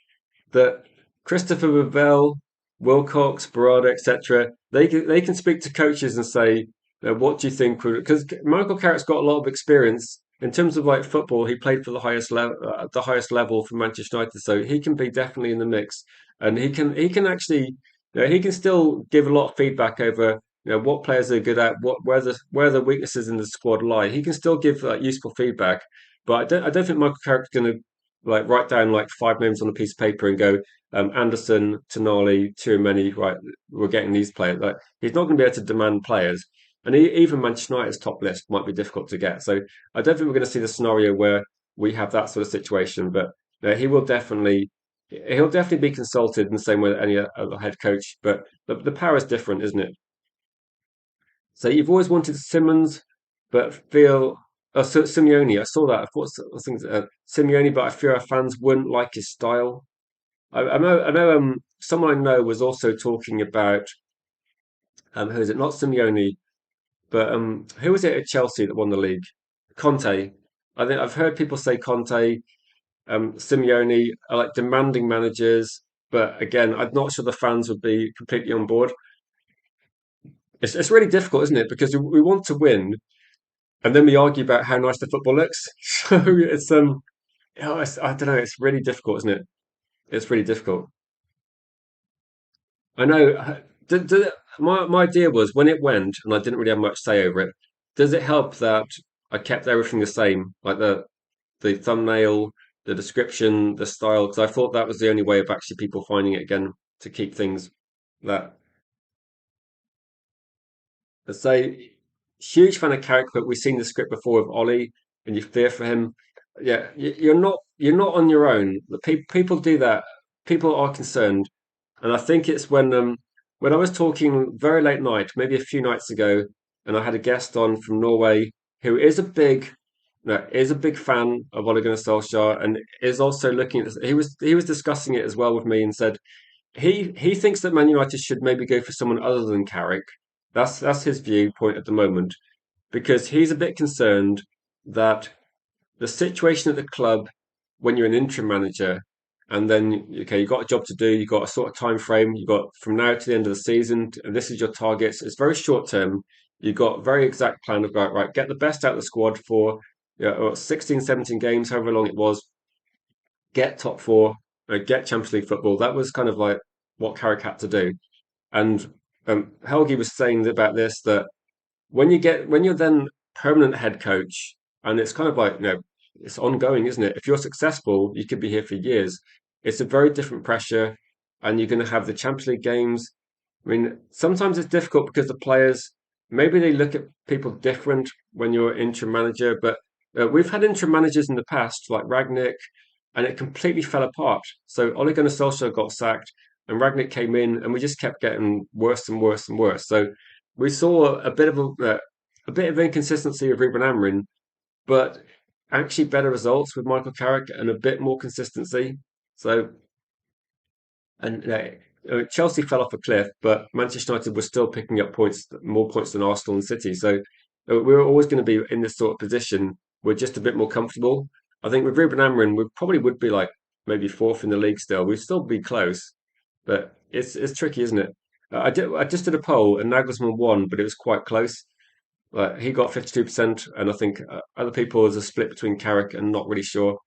that Christopher Vivell, Wilcox, Barada, etc., they can speak to coaches and say, what do you think? Because Michael Carrick's got a lot of experience in terms of like football. He played for the highest level for Manchester United, so he can be definitely in the mix, and he can actually, he can still give a lot of feedback over. What players are good at, where the weaknesses in the squad lie. He can still give useful feedback, but I don't think Michael Carrick's going to like write down like five names on a piece of paper and go, Anderson, Tonali, Tchouaméni, right, we're getting these players. Like he's not going to be able to demand players, and even Manchester United's top list might be difficult to get. So I don't think we're going to see the scenario where we have that sort of situation. But he'll definitely be consulted in the same way that any other head coach. But the power is different, isn't it? So you've always wanted Simmons, but feel Simeone. I saw that. I thought Simeone, but I fear our fans wouldn't like his style. I know. I know. Someone I know was also talking about who is it? Not Simeone, but who was it at Chelsea that won the league? Conte. I think I've heard people say Conte, Simeone are like demanding managers, but again, I'm not sure the fans would be completely on board. It's really difficult, isn't it? Because we want to win, and then we argue about how nice the football looks. So I don't know. It's really difficult, isn't it? It's really difficult. I know. My idea was when it went, and I didn't really have much say over it. Does it help that I kept everything the same, like the thumbnail, the description, the style? Because I thought that was the only way of actually people finding it again to keep things that. Let's say, huge fan of Carrick, but we've seen the script before with Ollie, and you fear for him. Yeah, you're not on your own. The people do that. People are concerned, and I think it's when I was talking very late night, maybe a few nights ago, and I had a guest on from Norway who is a big, no, is a big fan of Ole Gunnar Solskjaer, and is also looking at this. He was discussing it as well with me, and said he thinks that Man United should maybe go for someone other than Carrick. That's his viewpoint at the moment, because he's a bit concerned that the situation at the club when you're an interim manager, and then okay, you've got a job to do, you've got a sort of time frame, you've got from now to the end of the season, and this is your targets. It's very short term. You've got a very exact plan about right, get the best out of the squad for 16, 17 games, however long it was, get top four, get Champions League football. That was kind of like what Carrick had to do. And Helgi was saying about this, that when you're then permanent head coach, and it's kind of like it's ongoing, isn't it? If you're successful, you could be here for years. It's a very different pressure, and you're going to have the Champions League games. I mean, sometimes it's difficult because the players maybe they look at people different when you're interim manager. But we've had interim managers in the past, like Ragnick, and it completely fell apart. So Ole Gunnar Solskjaer got sacked, and Ragnick came in, and we just kept getting worse and worse and worse. So we saw a bit of inconsistency with Ruben Amorim, but actually better results with Michael Carrick and a bit more consistency. So, and Chelsea fell off a cliff, but Manchester United were still picking up points, more points than Arsenal and City. So we were always going to be in this sort of position. We're just a bit more comfortable. I think with Ruben Amorim, we probably would be like maybe fourth in the league still. We'd still be close, but it's tricky, isn't it? I just did a poll and Nagelsmann won, but it was quite close. Like he got 52%, and I think other people is a split between Carrick and not really sure.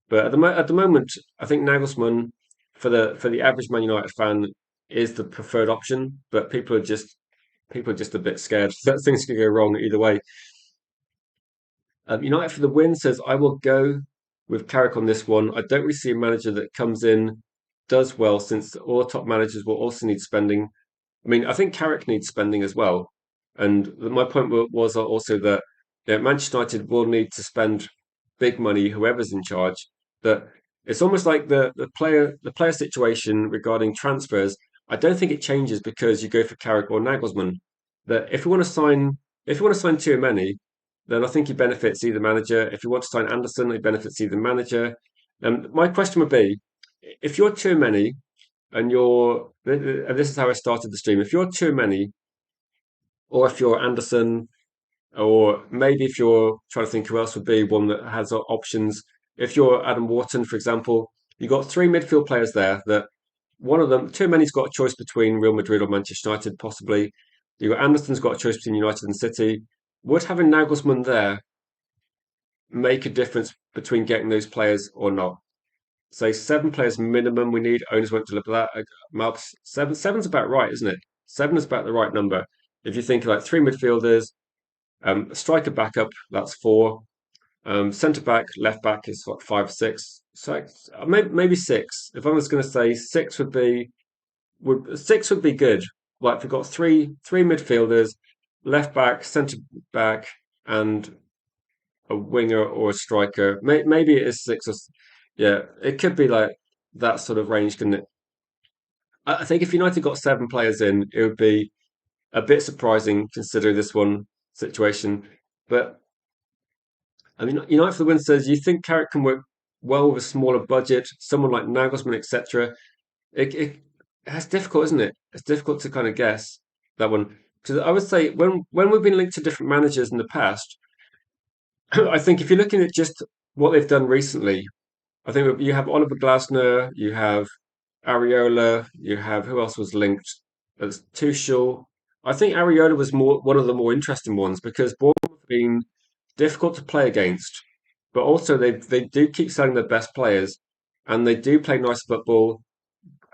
But at the moment, I think Nagelsmann for the average Man United fan is the preferred option. But people are just a bit scared that things could go wrong either way. United for the win says I will go. with Carrick on this one. I don't really see a manager that comes in, does well, since all top managers will also need spending. I mean, I think Carrick needs spending as well. And my point was also that Manchester United will need to spend big money, whoever's in charge. That it's almost like the player situation regarding transfers. I don't think it changes because you go for Carrick or Nagelsmann. That if you want to sign too many, then I think he benefits either manager. If you want to sign Anderson, he benefits either manager. And my question would be, if you're too many and this is how I started the stream. If you're too many, or if you're Anderson, or maybe if you're trying to think who else would be one that has options. If you're Adam Wharton, for example, you've got three midfield players there that one of them, too many's got a choice between Real Madrid or Manchester United, possibly. You've got Anderson's got a choice between United and City. Would having Nagelsmann there make a difference between getting those players or not? Say seven players minimum we need. Owners won't deliver that. Seven's about right, isn't it? Seven is about the right number. If you think like three midfielders, striker backup, that's four. Centre back, left back is what, five, six. So maybe six. If I was going to say six would be good. Like if we've got three midfielders, left back, centre back, and a winger or a striker. Maybe it is six or yeah, it could be like that sort of range, couldn't it? I think if United got seven players in, it would be a bit surprising considering this one situation. But I mean, United for the win says you think Carrick can work well with a smaller budget, someone like Nagelsmann, etc. It's difficult, isn't it? It's difficult to kind of guess that one. Because I would say when we've been linked to different managers in the past, I think if you're looking at just what they've done recently, I think you have Oliver Glasner, you have Areola, you have who else was linked? It's Tuchel. I think Areola was more one of the more interesting ones because Bournemouth have been difficult to play against, but also they do keep selling their best players, and they do play nice football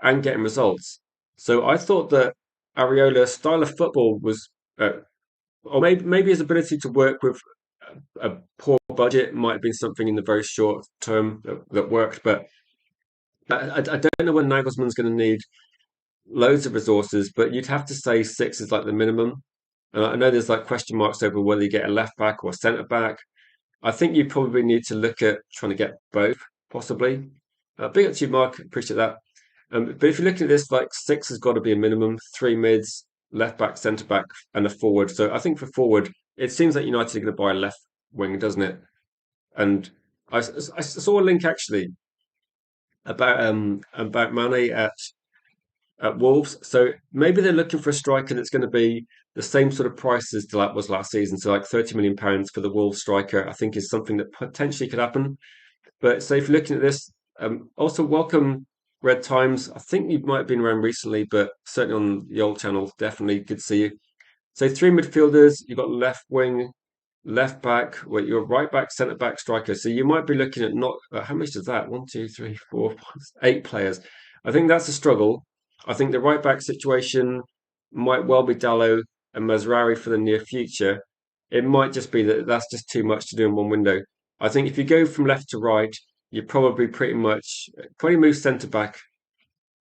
and getting results. So I thought that Areola's style of football was, or maybe his ability to work with a poor budget might have been something in the very short term that worked, but I don't know when Nagelsmann's going to need loads of resources, but you'd have to say six is like the minimum. And I know there's like question marks over whether you get a left back or a centre back. I think you probably need to look at trying to get both, possibly. Big up to you, Mark. Appreciate that. But if you're looking at this, like six has got to be a minimum, three mids, left back, centre back, and a forward. So I think for forward, it seems like United are going to buy a left wing, doesn't it? And I saw a link actually about Mane at Wolves. So maybe they're looking for a striker that's going to be the same sort of price as that was last season. So like £30 million for the Wolves striker, I think is something that potentially could happen. But so if you're looking at this, also welcome Red Times. I think you might have been around recently, but certainly on the old channel, definitely good to see you. So three midfielders, you've got left wing, left back, well, you're right back, centre back, striker. So you might be looking at not how much is that? One, two, three, four, five, eight players. I think that's a struggle. I think the right back situation might well be Dallo and Mazrari for the near future. It might just be that that's just too much to do in one window. I think if you go from left to right, you probably probably move centre back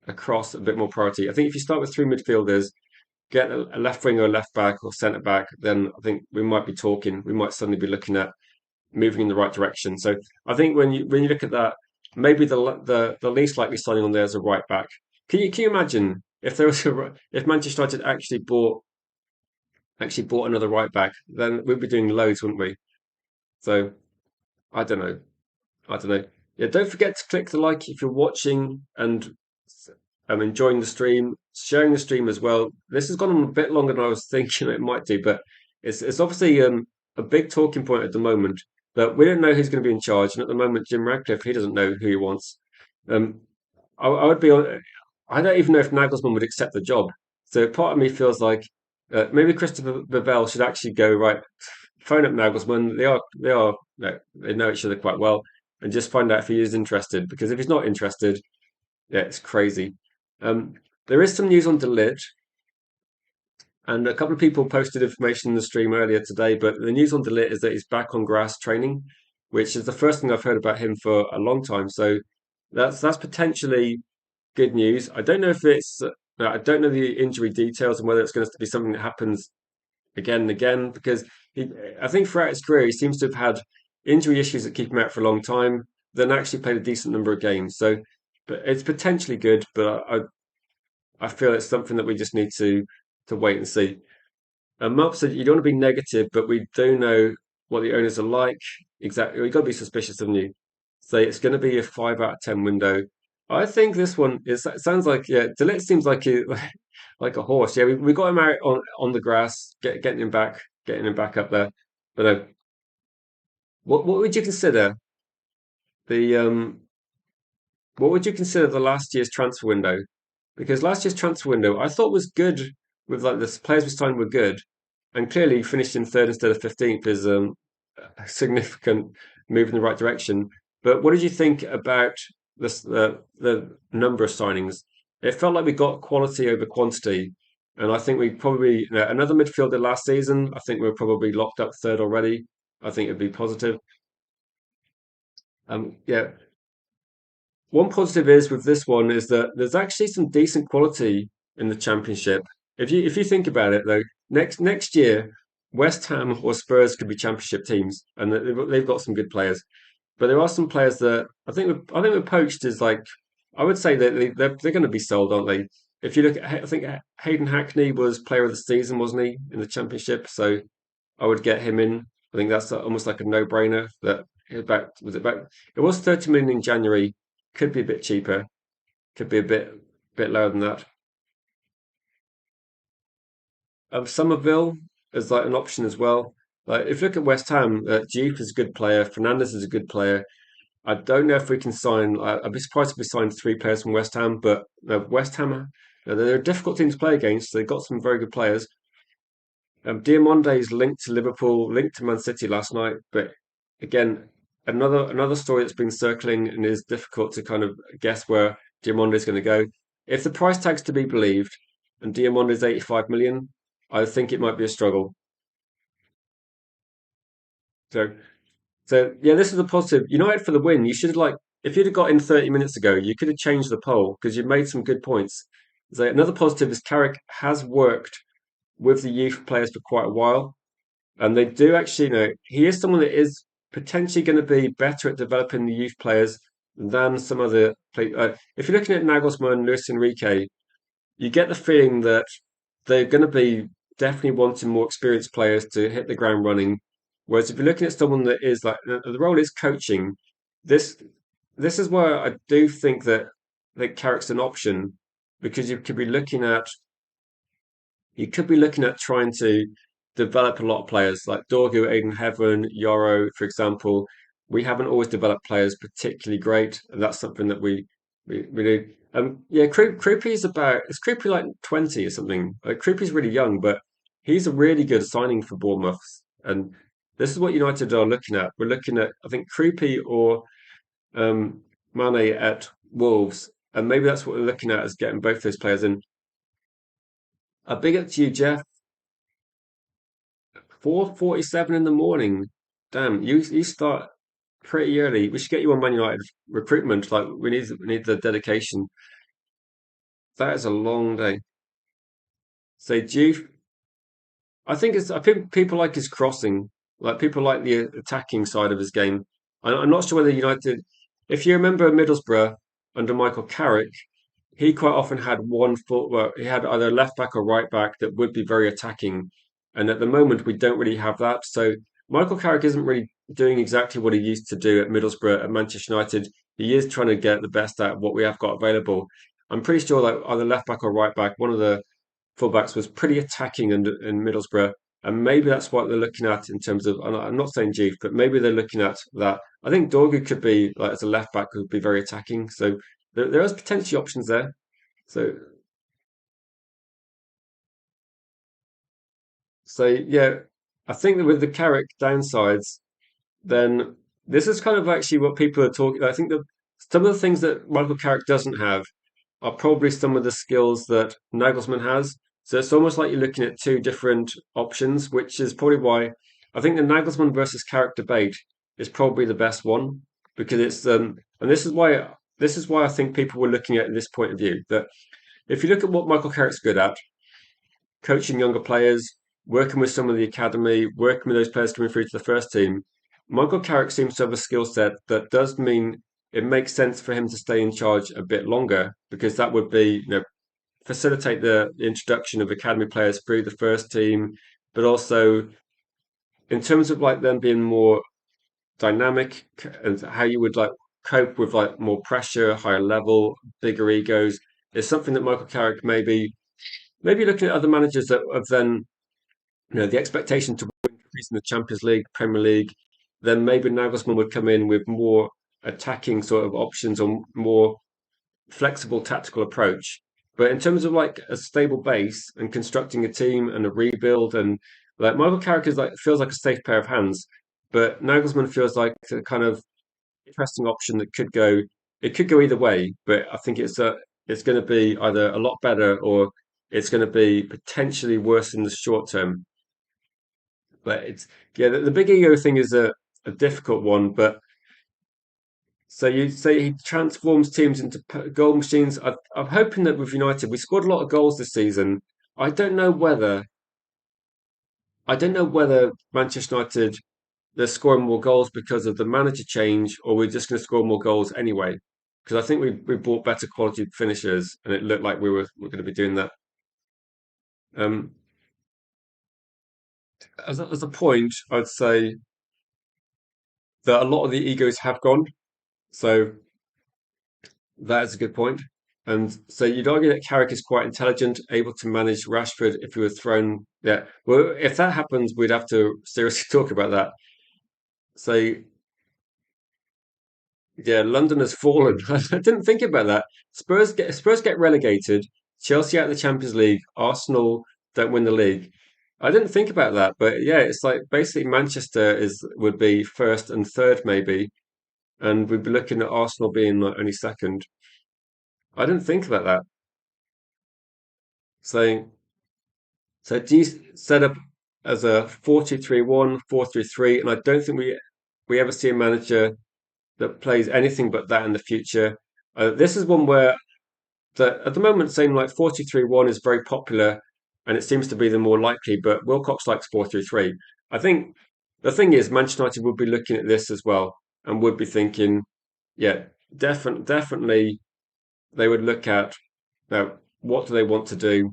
across a bit more priority. I think if you start with three midfielders, get a left winger, a left back, or centre back, then I think we might be talking. We might suddenly be looking at moving in the right direction. So I think when you look at that, maybe the least likely signing on there is a right back. Can you imagine if there was if Manchester United actually bought another right back, then we'd be doing loads, wouldn't we? So I don't know. I don't know. Yeah, don't forget to click the like if you're watching and enjoying the stream, sharing the stream as well. This has gone on a bit longer than I was thinking it might do, but it's obviously a big talking point at the moment. But we don't know who's going to be in charge, and at the moment, Jim Radcliffe he doesn't know who he wants. Um, I would be on. I don't even know if Nagelsmann would accept the job. So part of me feels like maybe Christopher VIVELL should actually go right, phone up Nagelsmann. They know each other quite well, and just find out if he is interested. Because if he's not interested, yeah, it's crazy. Um, there is some news on Delit, and a couple of people posted information in the stream earlier today. But the news on Delit is that he's back on grass training. which is the first thing I've heard about him for a long time. So that's potentially good news. I don't know if it's I don't know the injury details and whether it's going to be something that happens again and again because he, I think throughout his career he seems to have had injury issues that keep him out for a long time. Then actually played a decent number of games. So, but it's potentially good, but I feel it's something that we just need to wait and see. And Mark said you don't want to be negative, but we do know what the owners are like. Exactly, we've got to be suspicious of you. So it's going to be a 5 out of 10 window. I think this one is. It sounds like yeah. Delit seems like like a horse. Yeah, we got him out on the grass, getting him back up there. But what would you consider the what would you consider the last year's transfer window? Because last year's transfer window I thought was good with like the players we signed were good, and clearly finishing third instead of 15th is a significant move in the right direction. But what did you think about this the number of signings? It felt like we got quality over quantity, and I think we probably another midfielder last season. I think we're probably locked up third already. I think it'd be positive. Yeah, one positive is with this one is that there's actually some decent quality in the championship. If you think about it though, next year West Ham or Spurs could be championship teams, and they've got some good players. But there are some players that I think we're poached is like I would say that they're going to be sold, aren't they? If you look at I think Hayden Hackney was player of the season, wasn't he, in the championship? So I would get him in. I think that's almost like a no-brainer. That about was it about it was 30 million in January. Could be a bit cheaper. Could be a bit lower than that. Somerville is like an option as well. Like if you look at West Ham, Jupe is a good player. Fernandez is a good player. I don't know if we can sign. I'd be surprised if we signed three players from West Ham, but West Ham, they're a difficult team to play against. They've got some very good players. Diamonde's linked to Liverpool, linked to Man City last night, but again, another story that's been circling and is difficult to kind of guess where Diamonde's going to go. If the price tag's to be believed, and Diamonde's 85 million, I think it might be a struggle. So, so yeah, this is a positive. United for the win. You should have like if you'd have got in 30 minutes ago, you could have changed the poll because you've made some good points. So another positive is Carrick has worked with the youth players for quite a while. And they do actually, he is someone that is potentially going to be better at developing the youth players than some other play. If you're looking at Nagelsmann, Luis Enrique, you get the feeling that they're going to be definitely wanting more experienced players to hit the ground running. Whereas if you're looking at someone that is like the role is coaching, this this is where I do think that Carrick's an option because you could be looking at trying to develop a lot of players like Dorgu, Aiden Heaven, Yoro, for example. We haven't always developed players particularly great, and that's something that we do. Yeah, Krupi's about is Krupi like 20 or something. Like Krupi's really young, but he's a really good signing for Bournemouth. And this is what United are looking at. We're looking at I think Krupi or Mane at Wolves, and maybe that's what we're looking at as getting both those players in. A big up to you, Jeff. 4:47 in the morning. Damn, you start pretty early. We should get you on Man United recruitment. Like we need the dedication. That is a long day. So do you I think people like his crossing. Like people like the attacking side of his game. I'm not sure whether United if you remember Middlesbrough under Michael Carrick, he quite often had one foot. Well, he had either left back or right back that would be very attacking, and at the moment we don't really have that. So Michael Carrick isn't really doing exactly what he used to do at Middlesbrough at Manchester United. He is trying to get the best out of what we have got available. I'm pretty sure that either left back or right back, one of the fullbacks was pretty attacking in Middlesbrough, and maybe that's what they're looking at in terms of. I'm not saying Juve, but maybe they're looking at that. I think Dorgu could be like as a left back could be very attacking. So there is potentially options there. So so yeah, I think that with the Carrick downsides, then this is kind of actually what people are talking. I think that some of the things that Michael Carrick doesn't have are probably some of the skills that Nagelsmann has. So it's almost like you're looking at two different options, which is probably why I think the Nagelsmann versus Carrick debate. is probably the best one because and this is why I think people were looking at this point of view that if you look at what Michael Carrick's good at, coaching younger players, working with some of the academy, working with those players coming through to the first team, Michael Carrick seems to have a skill set that does mean it makes sense for him to stay in charge a bit longer because that would be, facilitate the introduction of academy players through the first team, but also in terms of like them being more dynamic and how you would like cope with like more pressure, higher level, bigger egos is something that Michael Carrick maybe looking at other managers that have then the expectation to win in the Champions League, Premier League, then maybe Nagelsmann would come in with more attacking sort of options or more flexible tactical approach. But in terms of like a stable base and constructing a team and a rebuild and like Michael Carrick is like feels like a safe pair of hands, but Nagelsmann feels like a kind of interesting option that could go either way. But I think it's going to be either a lot better or it's going to be potentially worse in the short term. But it's yeah, the big ego thing is a difficult one. But so you say he transforms teams into goal machines. I'm hoping that with United, we scored a lot of goals this season. I don't know whether I don't know whether Manchester United they're scoring more goals because of the manager change, or we're just going to score more goals anyway. Because I think we bought better quality finishers, and it looked like we're going to be doing that. Um, as a point, I'd say that a lot of the egos have gone. So that is a good point. And so you'd argue that Carrick is quite intelligent, able to manage Rashford if he were thrown. Yeah. Well, if that happens, we'd have to seriously talk about that. So yeah, London has fallen. I didn't think about that. Spurs get relegated. Chelsea out of the Champions League. Arsenal don't win the league. I didn't think about that, but yeah, it's like basically Manchester is would be first and third maybe, and we'd be looking at Arsenal being like only second. I didn't think about that. So so do you set up as a 4-2-3-1, 4-3-3, and I don't think we ever see a manager that plays anything but that in the future. This is one where at the moment saying like 4-2-3-1 is very popular and it seems to be the more likely, but Wilcox likes 4-3-3. I think the thing is Manchester United would be looking at this as well and would be thinking, yeah, definitely they would look at what do they want to do,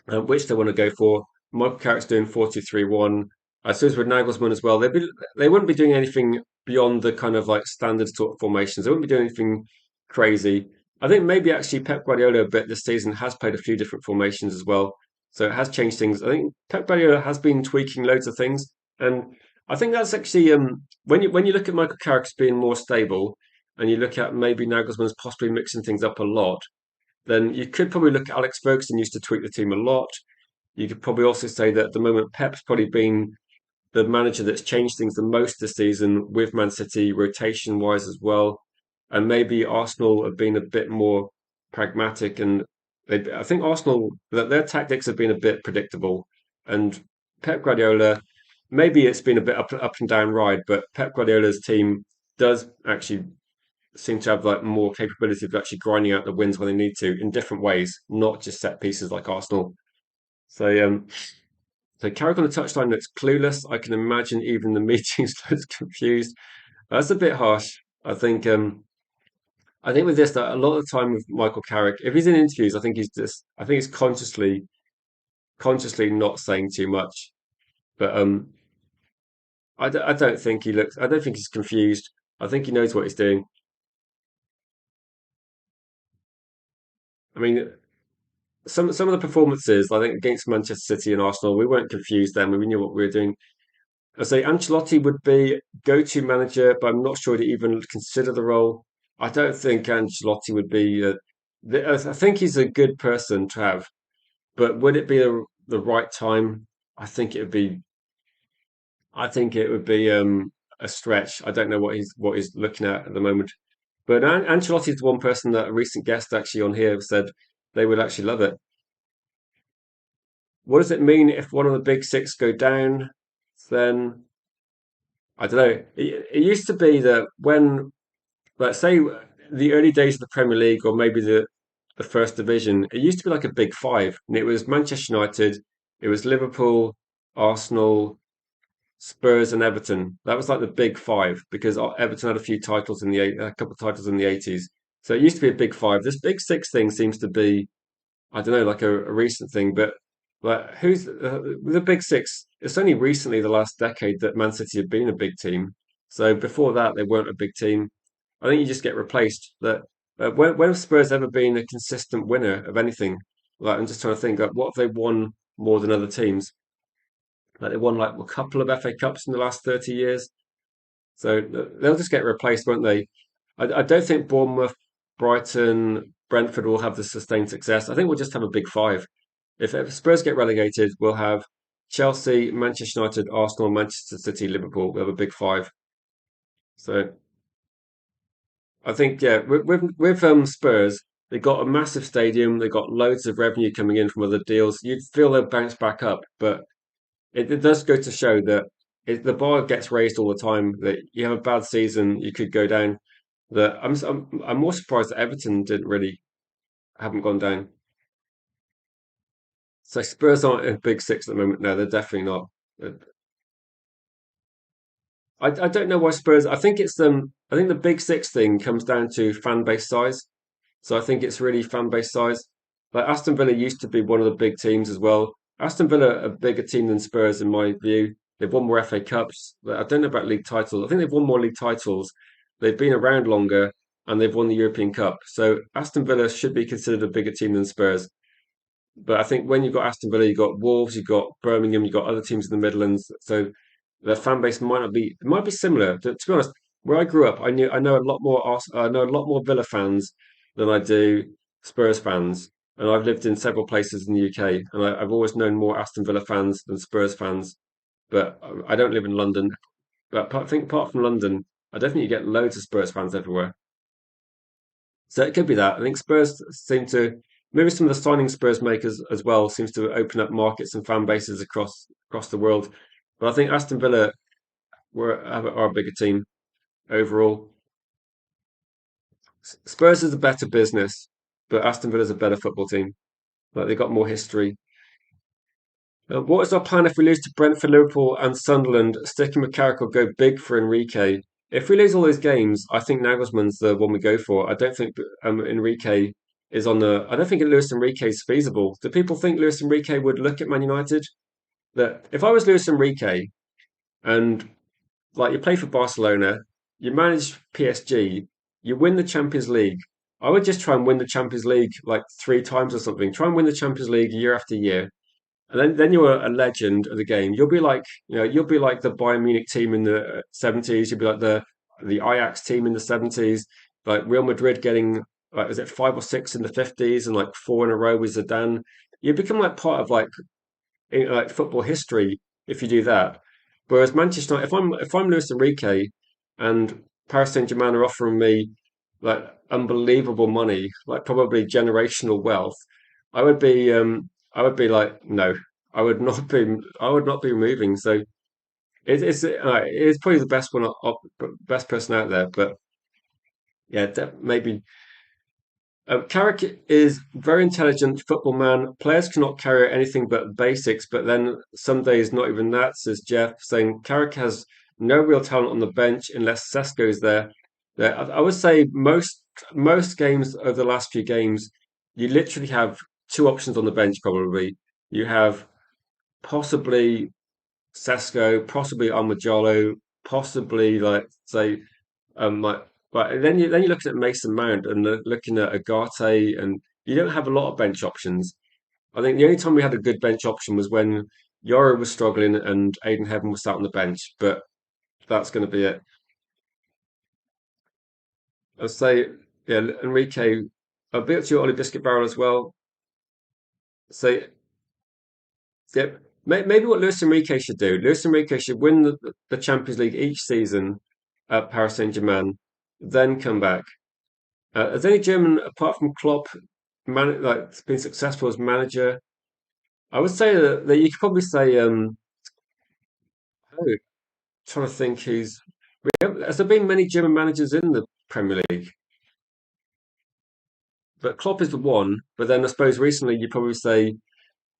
which they want to go for. Michael Carrick's doing 4-2-3-1. I suppose with Nagelsmann as well, they wouldn't be doing anything beyond the kind of like standard sort of formations. They wouldn't be doing anything crazy. I think maybe actually Pep Guardiola a bit this season has played a few different formations as well. So it has changed things. I think Pep Guardiola has been tweaking loads of things. And I think that's actually when you look at Michael Carrick as being more stable and you look at maybe Nagelsmann's possibly mixing things up a lot, then you could probably look at Alex Ferguson used to tweak the team a lot. You could probably also say that at the moment Pep's probably been the manager that's changed things the most this season with Man City rotation wise as well. And maybe Arsenal have been a bit more pragmatic and I think Arsenal that their tactics have been a bit predictable. And Pep Guardiola, maybe it's been a bit up and down ride, but Pep Guardiola's team does actually seem to have like more capability of actually grinding out the wins when they need to in different ways, not just set pieces like Arsenal. So Carrick on the touchline looks clueless. I can imagine even the meetings looks confused. That's a bit harsh. I think with this that a lot of the time with Michael Carrick, if he's in interviews, I think he's consciously not saying too much. But I don't think I don't think he's confused. I think he knows what he's doing. I mean, some of the performances, I think against Manchester City and Arsenal, we weren't confused then. We knew what we were doing. I say Ancelotti would be go-to manager, but I'm not sure to even consider the role. I don't think Ancelotti would be. I think he's a good person to have, but would it be the right time? I think it would be. I think it would be a stretch. I don't know what he's looking at the moment. But Ancelotti is the one person that a recent guest actually on here said they would actually love it. What does it mean if one of the big six go down? Then I don't know. It used to be that when, let's say, the early days of the Premier League, or maybe the first division, it used to be like a big five, and it was Manchester United, it was Liverpool, Arsenal, Spurs, and Everton. That was like the big five because Everton had a few titles in a couple of titles in the 80s. So it used to be a big five. This big six thing seems to be, I don't know, like a recent thing, but like who's the big six? It's only recently, the last decade, that Man City have been a big team. So before that, they weren't a big team. I think you just get replaced. That when have Spurs ever been a consistent winner of anything? Like I'm just trying to think, like, what have they won more than other teams? Like they won like a couple of FA Cups in the last 30 years. So they'll just get replaced, won't they? I don't think Bournemouth, Brighton, Brentford will have the sustained success. I think we'll just have a big five. If Spurs get relegated, we'll have Chelsea, Manchester United, Arsenal, Manchester City, Liverpool. We'll have a big five. So I think, yeah, with Spurs, they got a massive stadium. They got loads of revenue coming in from other deals. You'd feel they'll bounce back up, but it does go to show that the bar gets raised all the time. That you have a bad season, you could go down. That I'm more surprised that Everton didn't really haven't gone down. So Spurs aren't a big six at the moment. No, they're definitely not. I don't know why Spurs. I think it's I think the big six thing comes down to fan base size. So I think it's really fan base size. Like Aston Villa used to be one of the big teams as well. Aston Villa are a bigger team than Spurs in my view. They've won more FA Cups. I don't know about league titles. I think they've won more league titles. They've been around longer and they've won the European Cup. So Aston Villa should be considered a bigger team than Spurs. But I think when you've got Aston Villa, you've got Wolves, you've got Birmingham, you've got other teams in the Midlands. So their fan base might not be, it might be similar. To be honest, where I grew up, I know a lot more I know a lot more Villa fans than I do Spurs fans. And I've lived in several places in the UK, and I've always known more Aston Villa fans than Spurs fans. But I don't live in London. But I think apart from London, I definitely get loads of Spurs fans everywhere. So it could be that. I think Spurs seem to maybe some of the signing Spurs make as well seems to open up markets and fan bases across the world. But I think Aston Villa are a bigger team overall. Spurs is a better business, but Aston Villa is a better football team. Like they've got more history. What is our plan if we lose to Brentford, Liverpool, and Sunderland? Sticking with Carrick or go big for Enrique? If we lose all those games, I think Nagelsmann's the one we go for. I don't think Enrique is on the. I don't think Luis Enrique is feasible. Do people think Luis Enrique would look at Man United? That if I was Luis Enrique and like you play for Barcelona, you manage PSG, you win the Champions League. I would just try and win the Champions League like three times or something. Try and win the Champions League year after year and then you're a legend of the game. You'll be like, you'll be like the Bayern Munich team in the 70s. You'll be like the Ajax team in the 70s. Like Real Madrid getting like was it five or six in the 50s and like four in a row with Zidane. You become like part of like football history if you do that. Whereas Manchester United, if I'm Luis Enrique and Paris Saint-Germain are offering me like unbelievable money, like probably generational wealth, I would be like, no, I would not be moving. So it's probably the best best person out there. But yeah, maybe Carrick is very intelligent football man. Players cannot carry out anything but basics, but then some days not even that, says Jeff, saying Carrick has no real talent on the bench unless Sesko there. I would say most games over the last few games, you literally have two options on the bench probably. You have possibly Sesko, possibly Armadillo, possibly like say like, but then you look at Mason Mount and looking at Agate, and you don't have a lot of bench options. I think the only time we had a good bench option was when Yoro was struggling and Aiden Heaven was sat on the bench. But that's going to be it. I'll say, yeah, Enrique, a bit to Ollie Biscuit Barrel as well. So, yeah, maybe what Luis Enrique should do. Luis Enrique should win the Champions League each season at Paris Saint-Germain, then come back. Has any German, apart from Klopp, like been successful as manager? I would say that you could probably say oh, trying to think who's. Has there been many German managers in the Premier League? But Klopp is the one. But then I suppose recently you probably say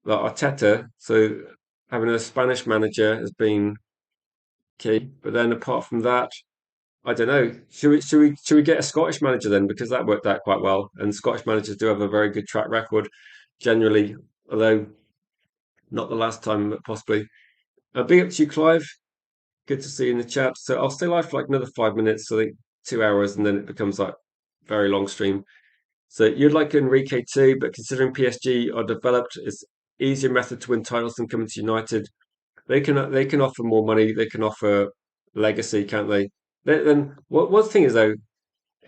like Arteta. So having a Spanish manager has been key. But then apart from that, I don't know. Should we get a Scottish manager then? Because that worked out quite well, and Scottish managers do have a very good track record generally, although not the last time possibly. Big up to you, Clive. Good to see you in the chat. So I'll stay live for like another 5 minutes, so I think 2 hours, and then it becomes like very long stream. So you'd like Enrique too, but considering PSG are developed, it's easier method to win titles than coming to United. They can offer more money. They can offer legacy, can't they? Then what one thing is though,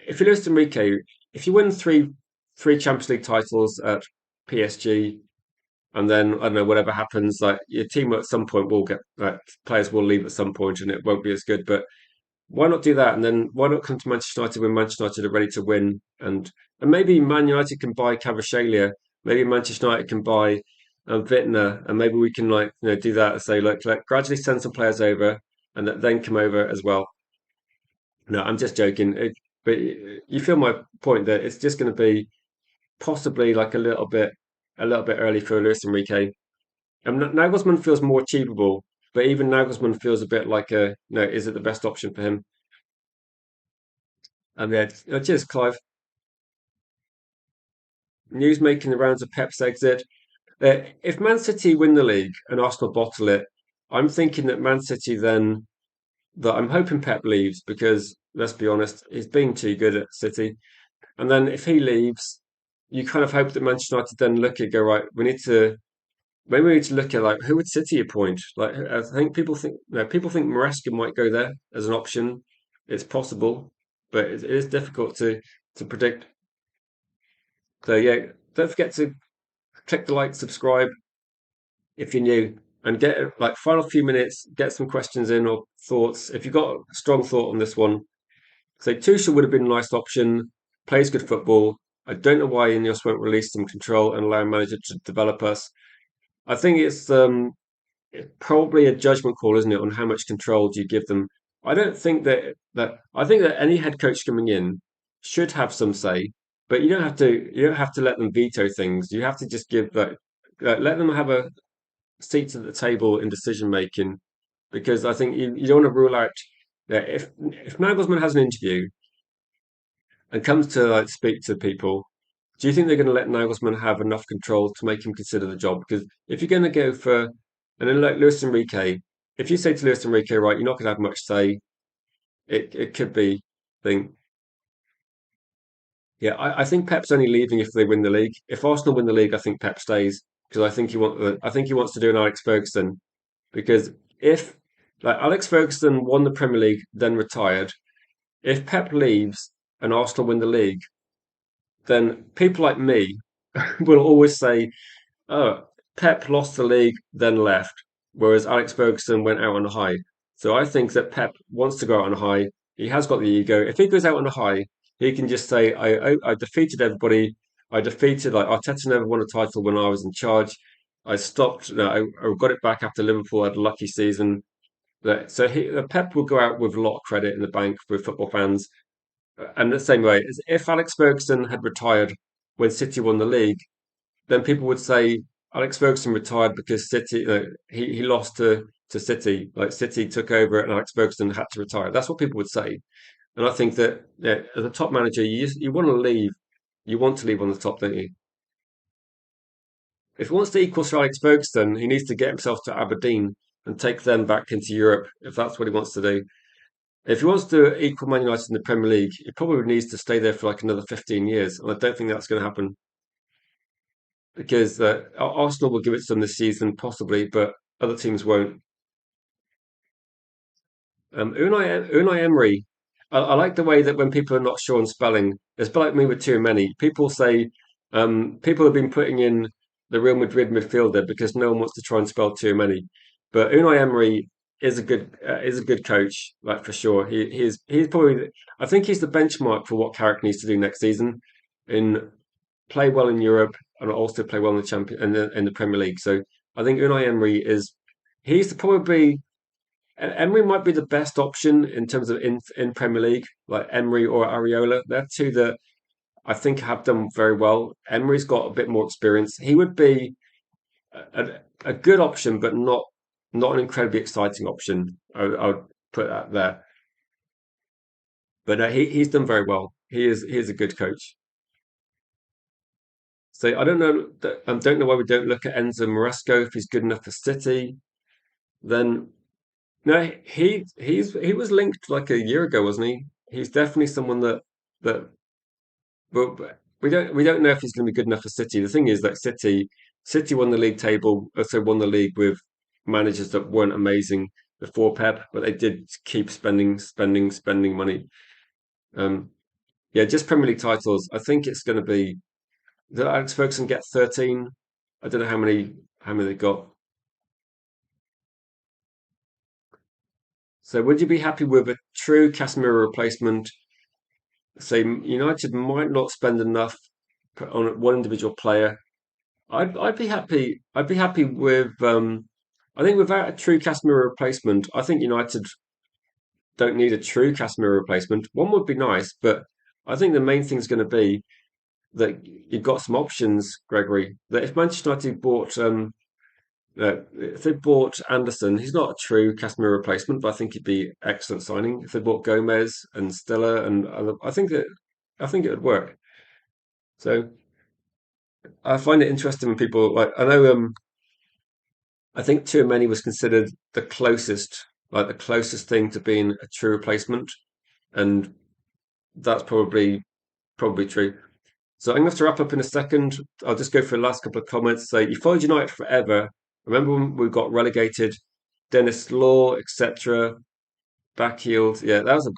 if you lose to Enrique, if you win three Champions League titles at PSG, and then I don't know whatever happens, like your team at some point will get like players will leave at some point, and it won't be as good. But why not do that? And then why not come to Manchester United when Manchester United are ready to win? And maybe Man United can buy Kvaratskhelia. Maybe Manchester United can buy Wittner, and maybe we can like do that and say look, gradually send some players over, and then come over as well. No, I'm just joking. But you feel my point that it's just going to be possibly like a little bit early for Luis Enrique. And Nagelsmann feels more achievable, but even Nagelsmann feels a bit like is it the best option for him? And yeah, cheers, Clive. News making the rounds of Pep's exit. If Man City win the league and Arsenal bottle it, I'm thinking that Man City then that I'm hoping Pep leaves because let's be honest, he's been too good at City. And then if he leaves, you kind of hope that Manchester United then look at go right. Maybe we need to look at like who would City appoint. Like I think people think Maresca might go there as an option. It's possible, but it is difficult to predict. So yeah, don't forget to click the like, subscribe if you're new, and get like final few minutes, get some questions in or thoughts. If you've got a strong thought on this one, so Tuchel would have been a nice option. Plays good football. I don't know why Ineos won't release some control and allow a manager to develop us. I think it's probably a judgment call, isn't it, on how much control do you give them? I don't think that I think that any head coach coming in should have some say, but you don't have to let them veto things. You have to just give let them have a seat at the table in decision making because I think you don't want to rule out that if Nagelsmann has an interview and comes to like speak to people, do you think they're going to let Nagelsmann have enough control to make him consider the job? Because if you're going to go for, and then like Luis Enrique, if you say to Luis Enrique, right, you're not going to have much say, it could be thing. Yeah, I think Pep's only leaving if they win the league. If Arsenal win the league, I think Pep stays because I think he wants to do an Alex Ferguson because if like Alex Ferguson won the Premier League then retired, if Pep leaves and Arsenal win the league, then people like me will always say, "Oh, Pep lost the league, then left," whereas Alex Ferguson went out on a high. So I think that Pep wants to go out on a high. He has got the ego. If he goes out on a high, he can just say, "I defeated everybody. I defeated like Arteta never won a title when I was in charge. I stopped. No, I got it back after Liverpool had a lucky season." So Pep will go out with a lot of credit in the bank with football fans. And the same way as if Alex Ferguson had retired when City won the league, then people would say Alex Ferguson retired because City, he lost to City. Like City took over and Alex Ferguson had to retire. That's what people would say. And I think that as a top manager, you want to leave. You want to leave on the top, don't you? If he wants to equal Sir Alex Ferguson, he needs to get himself to Aberdeen and take them back into Europe. If that's what he wants to do. If he wants to equal Man United in the Premier League, he probably needs to stay there for like another 15 years. And I don't think that's going to happen because Arsenal will give it to them this season, possibly, but other teams won't. Unai Emery, I like the way that when people are not sure on spelling, it's like me with too many. People say people have been putting in the Real Madrid midfielder because no one wants to try and spell too many. But Unai Emery is a good coach, like for sure. He's probably I think he's the benchmark for what Carrick needs to do next season in play well in Europe and also play well in the champion in the Premier League. So I think Unai Emery is he's probably Emery might be the best option in terms of in Premier League, like Emery or Areola. They're two that I think have done very well. Emery's got a bit more experience. He would be a good option, but not an incredibly exciting option. I would put that there. But he's done very well. He is a good coach. So I don't know don't know why we don't look at Enzo Maresco if he's good enough for City. Then no, he was linked like a year ago, wasn't he? He's definitely someone that but we don't know if he's going to be good enough for City. The thing is that City won the league table, also won the league with managers that weren't amazing before Pep, but they did keep spending money. Um, yeah, just Premier League titles. I think it's going to be. Did Alex Ferguson get 13? I don't know how many they got. So would you be happy with a true Casemiro replacement? Say United might not spend enough on one individual player. I'd be happy. I'd be happy with. I think without a true Casemiro replacement, I think United don't need a true Casemiro replacement. One would be nice, but I think the main thing is going to be that you've got some options, Gregory. That if Manchester United bought if they bought Anderson, he's not a true Casemiro replacement, but I think he'd be excellent signing. If they bought Gomez and Stella and other, I think it would work. So I find it interesting when people like I know I think Tchouaméni was considered the closest thing to being a true replacement, and that's probably true. So I'm going to have to wrap up in a second. I'll just go for the last couple of comments. So you followed United forever. Remember when we got relegated? Dennis Law, etc. Backheeled. Yeah, that was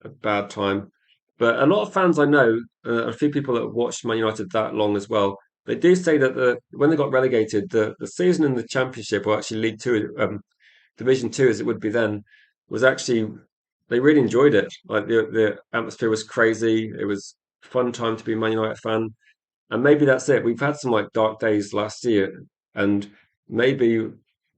a bad time. But a lot of fans I know, a few people that have watched Man United that long as well, they do say that when they got relegated, the season in the Championship, or actually League Two, Division Two as it would be then, was actually they really enjoyed it. Like the atmosphere was crazy. It was a fun time to be a Man United fan, and maybe that's it. We've had some like dark days last year, and maybe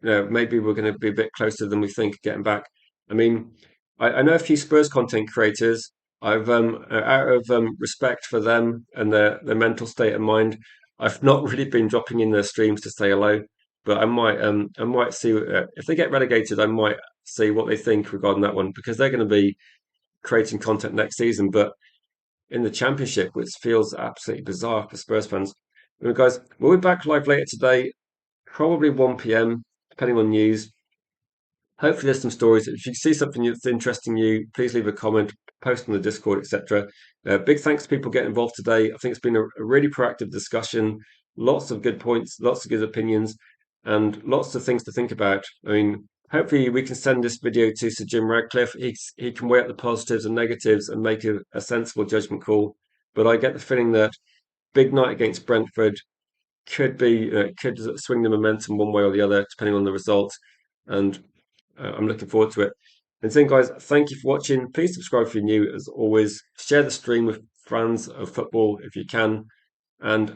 we're going to be a bit closer than we think getting back. I mean, I know a few Spurs content creators. I've out of respect for them and their mental state of mind, I've not really been dropping in their streams to say hello. But I might see if they get relegated. I might see what they think regarding that one because they're going to be creating content next season. But in the championship, which feels absolutely bizarre for Spurs fans. Anyway, guys, we'll be back live later today, probably 1 p.m., depending on news. Hopefully, there's some stories. If you see something that's interesting you, please leave a comment, post on the Discord, etc. Big thanks to people getting involved today. I think it's been a really proactive discussion. Lots of good points, lots of good opinions, and lots of things to think about. I mean, hopefully, we can send this video to Sir Jim Radcliffe. He can weigh up the positives and negatives and make a sensible judgment call. But I get the feeling that big night against Brentford could swing the momentum one way or the other, depending on the result. And I'm looking forward to it. And then, guys, thank you for watching. Please subscribe if you're new. As always, share the stream with fans of football if you can. And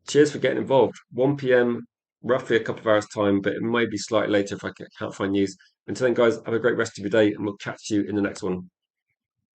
cheers for getting involved. 1 p.m., roughly a couple of hours' time, but it may be slightly later if I can't find news. Until then, guys, have a great rest of your day, and we'll catch you in the next one.